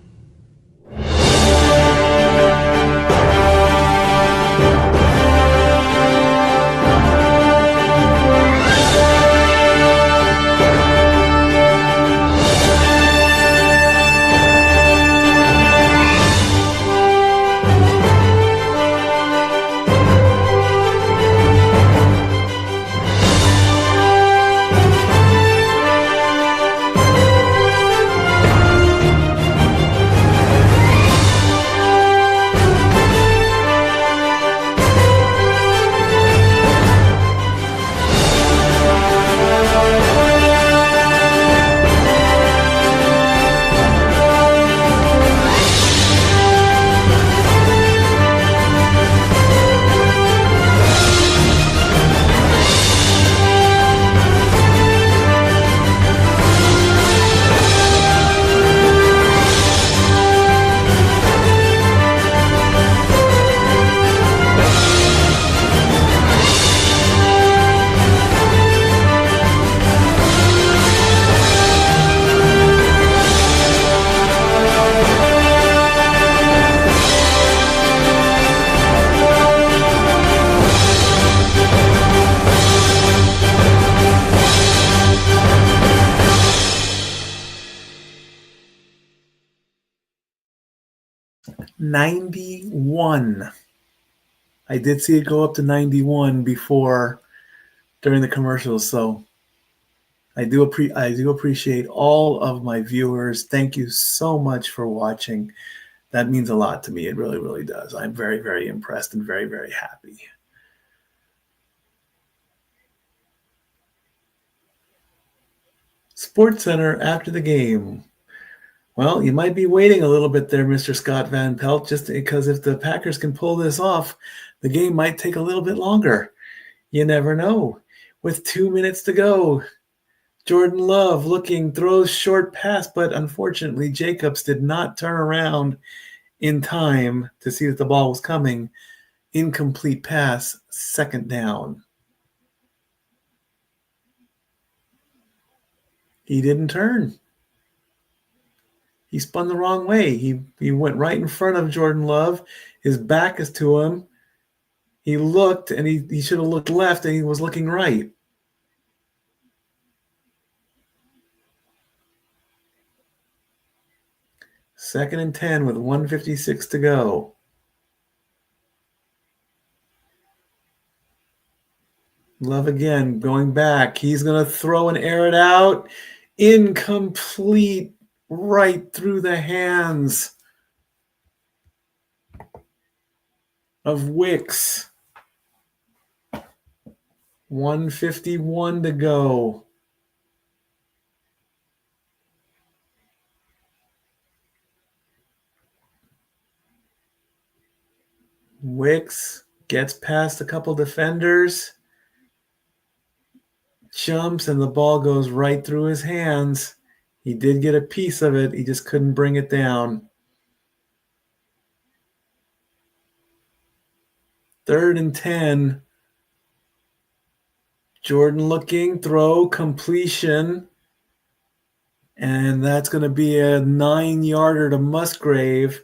$91. I did see it go up to 91 before during the commercials, so I do appreciate all of my viewers. Thank you so much for watching. That means a lot to me. It really, really does. I'm very, very impressed and very, very happy. Sports Center after the game. Well, you might be waiting a little bit there, Mr. Scott Van Pelt, just because if the Packers can pull this off, the game might take a little bit longer. You never know. With 2 minutes to go, Jordan Love throws short pass, but unfortunately Jacobs did not turn around in time to see that the ball was coming. Incomplete pass, second down. He didn't turn. He spun the wrong way. He went right in front of Jordan Love. His back is to him. He looked, and he should have looked left, and he was looking right. Second and 10 with 1:56 to go. Love again, going back. He's going to throw and air it out. Incomplete, right through the hands of Wicks. 1:51 to go. Wicks gets past a couple defenders, jumps, and the ball goes right through his hands. He did get a piece of it. He just couldn't bring it down. 3rd and 10. Jordan looking, throw, completion. And that's going to be a 9-yarder to Musgrave.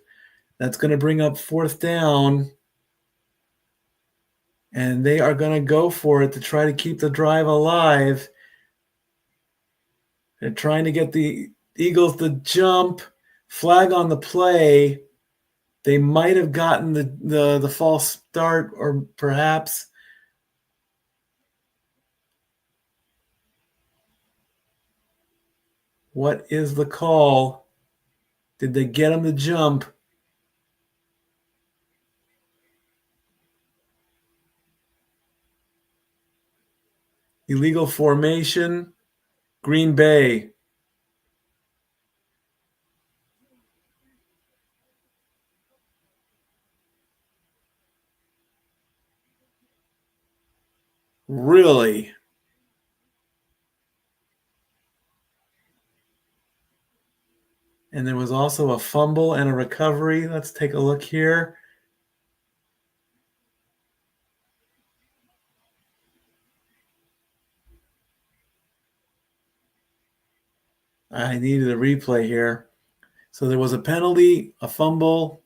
That's going to bring up 4th down. And they are going to go for it to try to keep the drive alive. They're trying to get the Eagles to jump. Flag on the play. They might have gotten the false start, or perhaps. What is the call? Did they get him to jump? Illegal formation. Green Bay. Really? And there was also a fumble and a recovery. Let's take a look here. I needed a replay here. So there was a penalty, a fumble.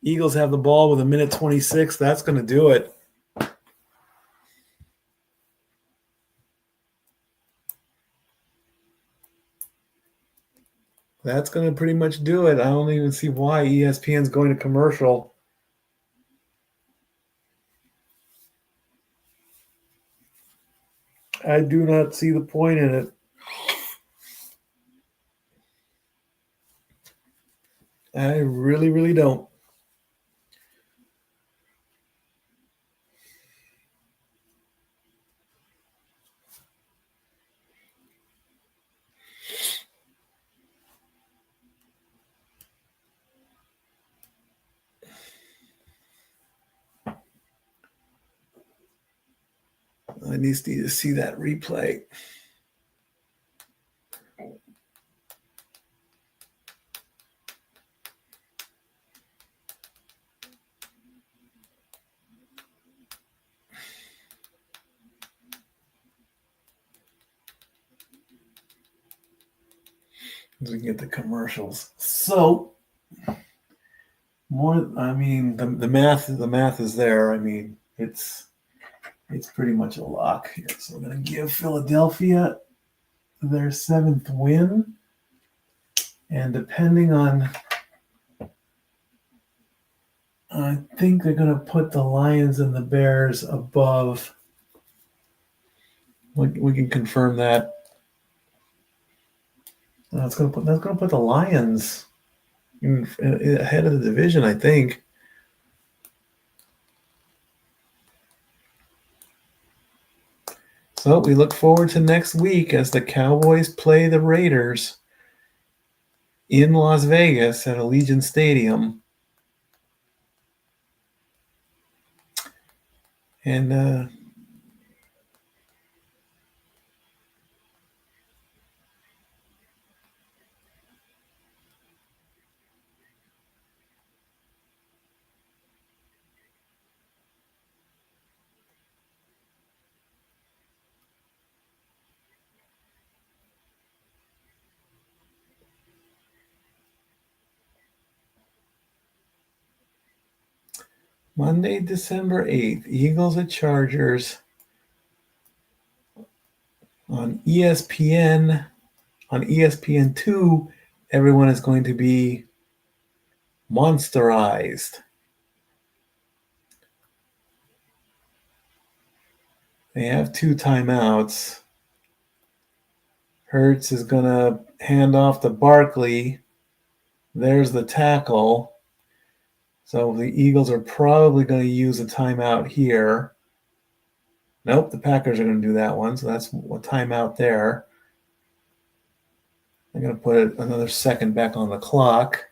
Eagles have the ball with 1:26. That's going to do it. That's going to pretty much do it. I don't even see why ESPN's going to commercial. I do not see the point in it. I really, really don't. I need to see that replay. As we get the commercials. So more, I mean, the math is there. I mean, it's pretty much a lock here. So we're going to give Philadelphia their 7th win. And depending on, I think they're going to put the Lions and the Bears above. We can confirm that. That's going to put the Lions ahead of the division, I think. So we look forward to next week as the Cowboys play the Raiders in Las Vegas at Allegiant Stadium. And Monday, December 8th, Eagles at Chargers on ESPN. On ESPN2, everyone is going to be monsterized. They have 2 timeouts. Hurts is going to hand off to Barkley. There's the tackle. So the Eagles are probably going to use a timeout here. Nope, the Packers are going to do that one. So that's a timeout there. I'm going to put another second back on the clock.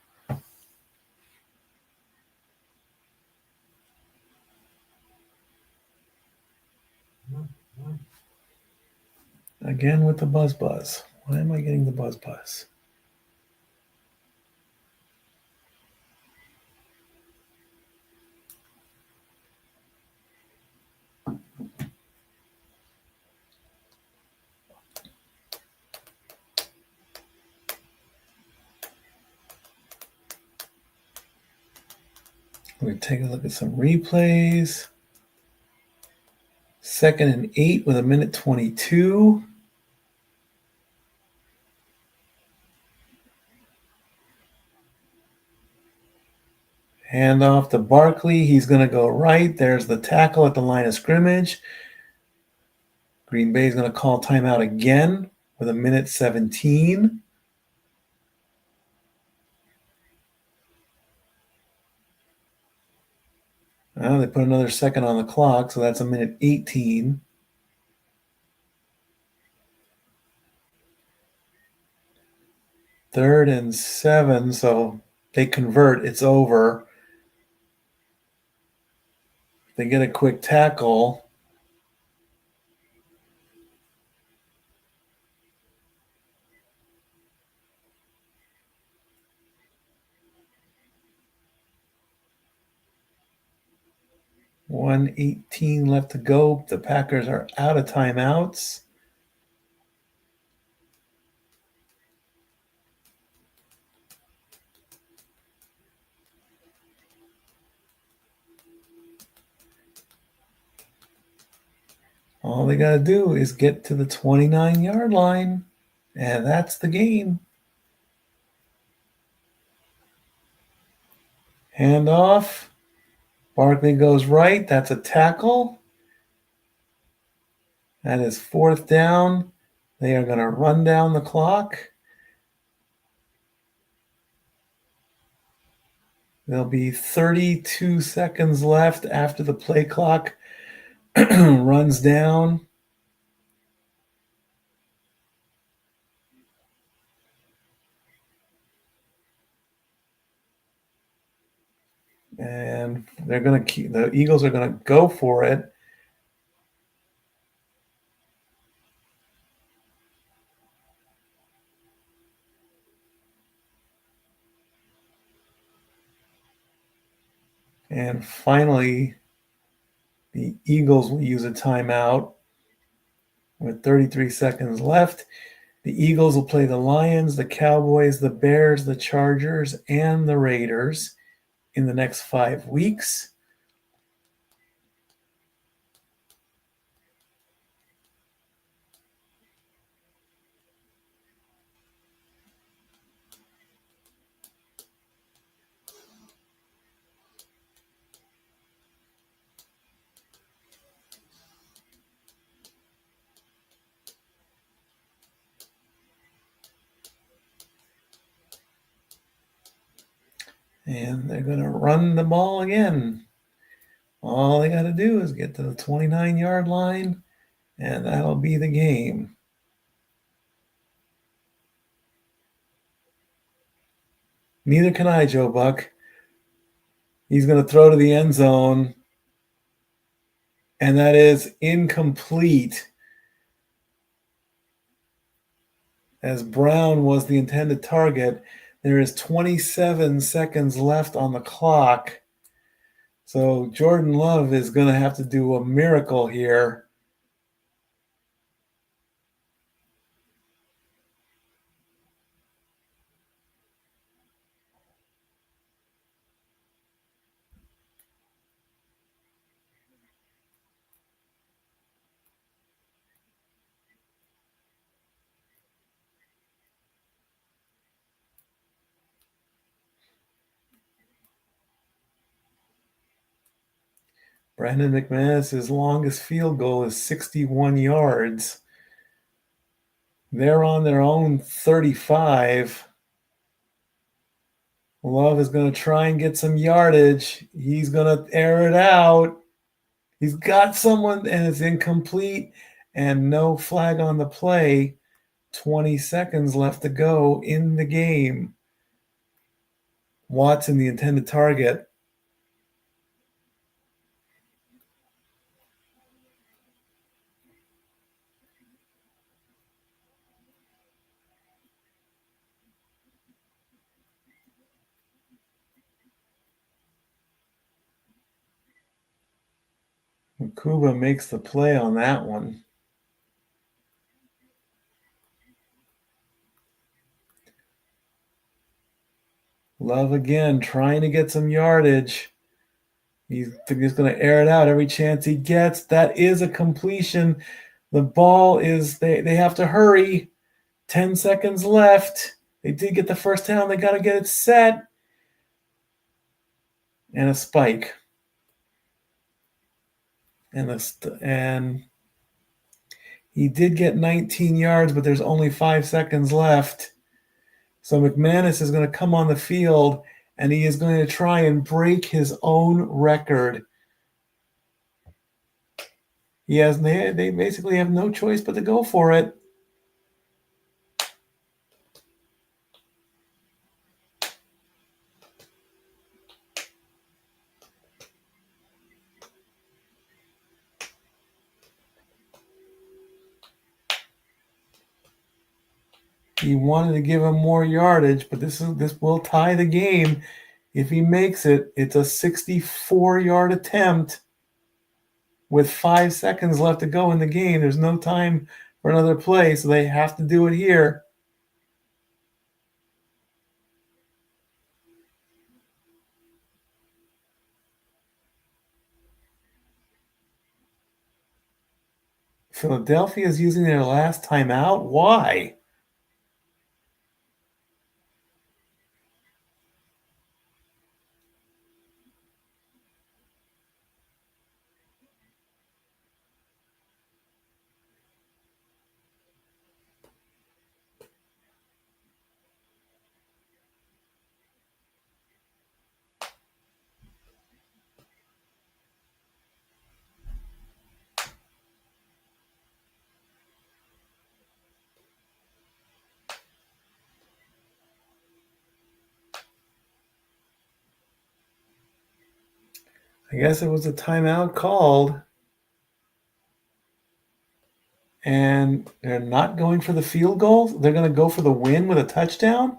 Again with the buzz. Why am I getting the buzz? We're going to take a look at some replays. 2nd and 8 with 1:22. Hand off to Barkley. He's going to go right. There's the tackle at the line of scrimmage. Green Bay is going to call timeout again with 1:17. They put another second on the clock, so that's 1:18. Third and 7, so they convert. It's over. They get a quick tackle. $1:18 left to go. The Packers are out of timeouts. All they got to do is get to the 29-yard line, and that's the game. Handoff. Barkley goes right. That's a tackle. That is 4th down. They are going to run down the clock. There'll be 32 seconds left after the play clock runs down. And they're going to keep, the Eagles are going to go for it. And finally, the Eagles will use a timeout with 33 seconds left. The Eagles will play the Lions, the Cowboys, the Bears, the Chargers, and the Raiders in the next 5 weeks. And they're going to run the ball again. All they got to do is get to the 29-yard line, and that'll be the game. Neither can I, Joe Buck. He's going to throw to the end zone, and that is incomplete, as Brown was the intended target. There is 27 seconds left on the clock. So Jordan Love is going to have to do a miracle here. Brandon McManus' longest field goal is 61 yards. They're on their own 35. Love is going to try and get some yardage. He's going to air it out. He's got someone, and it's incomplete, and no flag on the play. 20 seconds left to go in the game. Watson, the intended target. Kuba makes the play on that one. Love again, trying to get some yardage. He's going to air it out every chance he gets. That is a completion. The ball is, they have to hurry. 10 seconds left. They did get the first down. They got to get it set. And a spike. And he did get 19 yards, but there's only 5 seconds left. So McManus is going to come on the field, and he is going to try and break his own record. They basically have no choice but to go for it. He wanted to give him more yardage, but this will tie the game. If he makes it, it's a 64-yard attempt with 5 seconds left to go in the game. There's no time for another play, so they have to do it here. Philadelphia is using their last timeout. Why? I guess it was a timeout called. And they're not going for the field goal. They're going to go for the win with a touchdown.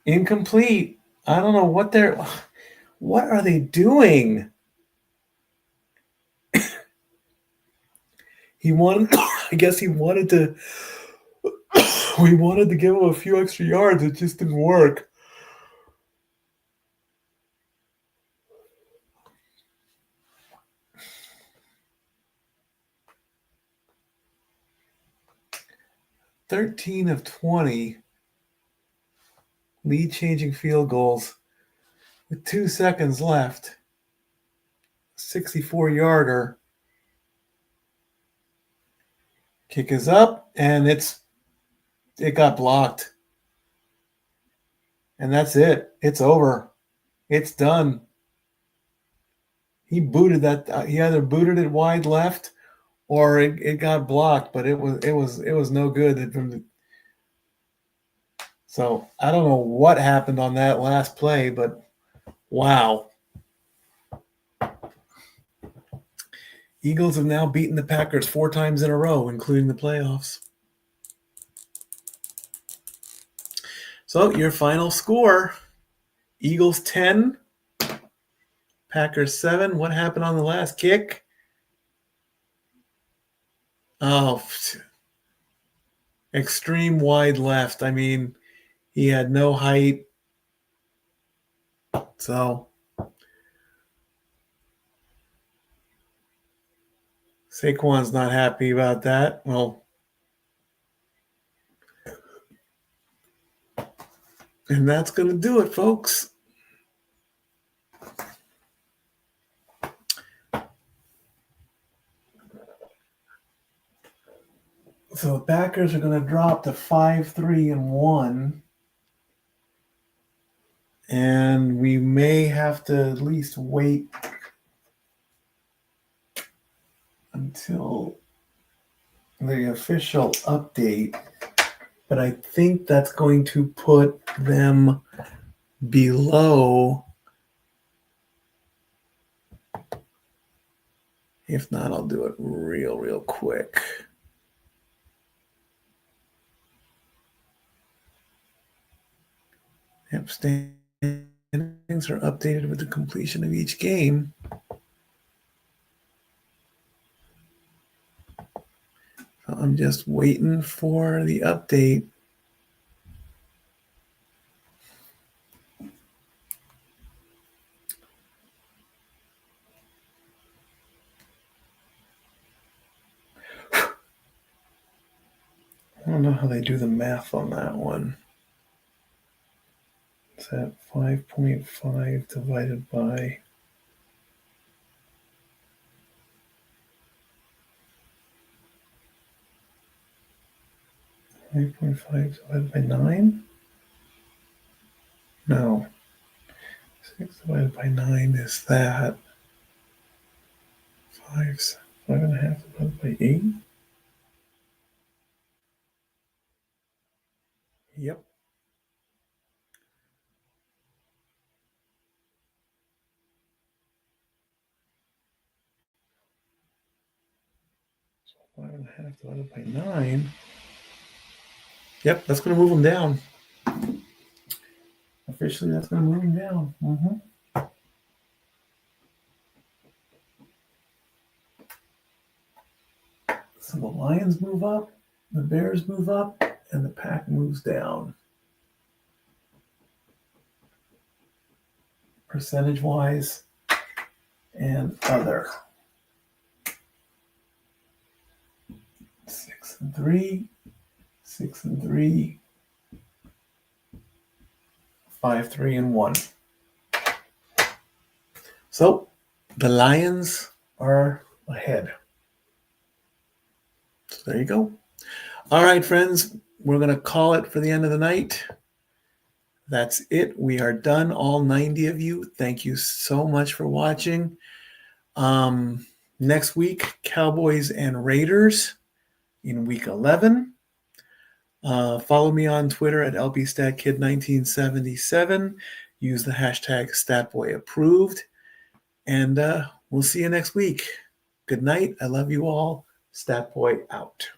Incomplete. I don't know what are they doing? I guess he wanted to give him a few extra yards. It just didn't work. (13 of 20) lead changing field goals with 2 seconds left. 64-yarder. Kick is up, and it got blocked. And that's it. It's over. It's done. He booted that. He either booted it wide left, or it got blocked. But it was no good. So I don't know what happened on that last play, but wow. Eagles have now beaten the Packers 4 times in a row, including the playoffs. So your final score, Eagles 10, Packers 7. What happened on the last kick? Oh, extreme wide left. I mean, he had no height. So Saquon's not happy about that. Well, and that's going to do it, folks. So the Packers are going to drop to 5-3-1. And we may have to at least wait until the official update. But I think that's going to put them below. If not, I'll do it real quick. Yep, standing settings are updated with the completion of each game. So I'm just waiting for the update. I don't know how they do the math on that one. Is that 5.5 divided by 5.5 divided by 9? No. 6 divided by 9 is that. 5.5 divided by 8? Yep. So 5.5 divided by 9. Yep, that's going to move them down. Officially, that's going to move them down. So the Lions move up, the Bears move up, and the Pack moves down. Percentage-wise and other. 6 and 3, 6 and 3, 5, 3, and 1. So the Lions are ahead. So there you go. All right, friends, we're going to call it for the end of the night. That's it. We are done, all 90 of you. Thank you so much for watching. Next week, Cowboys and Raiders in week 11. Follow me on Twitter at LBStatKid1977. Use the hashtag StatBoyApproved. And we'll see you next week. Good night. I love you all. Statboy out.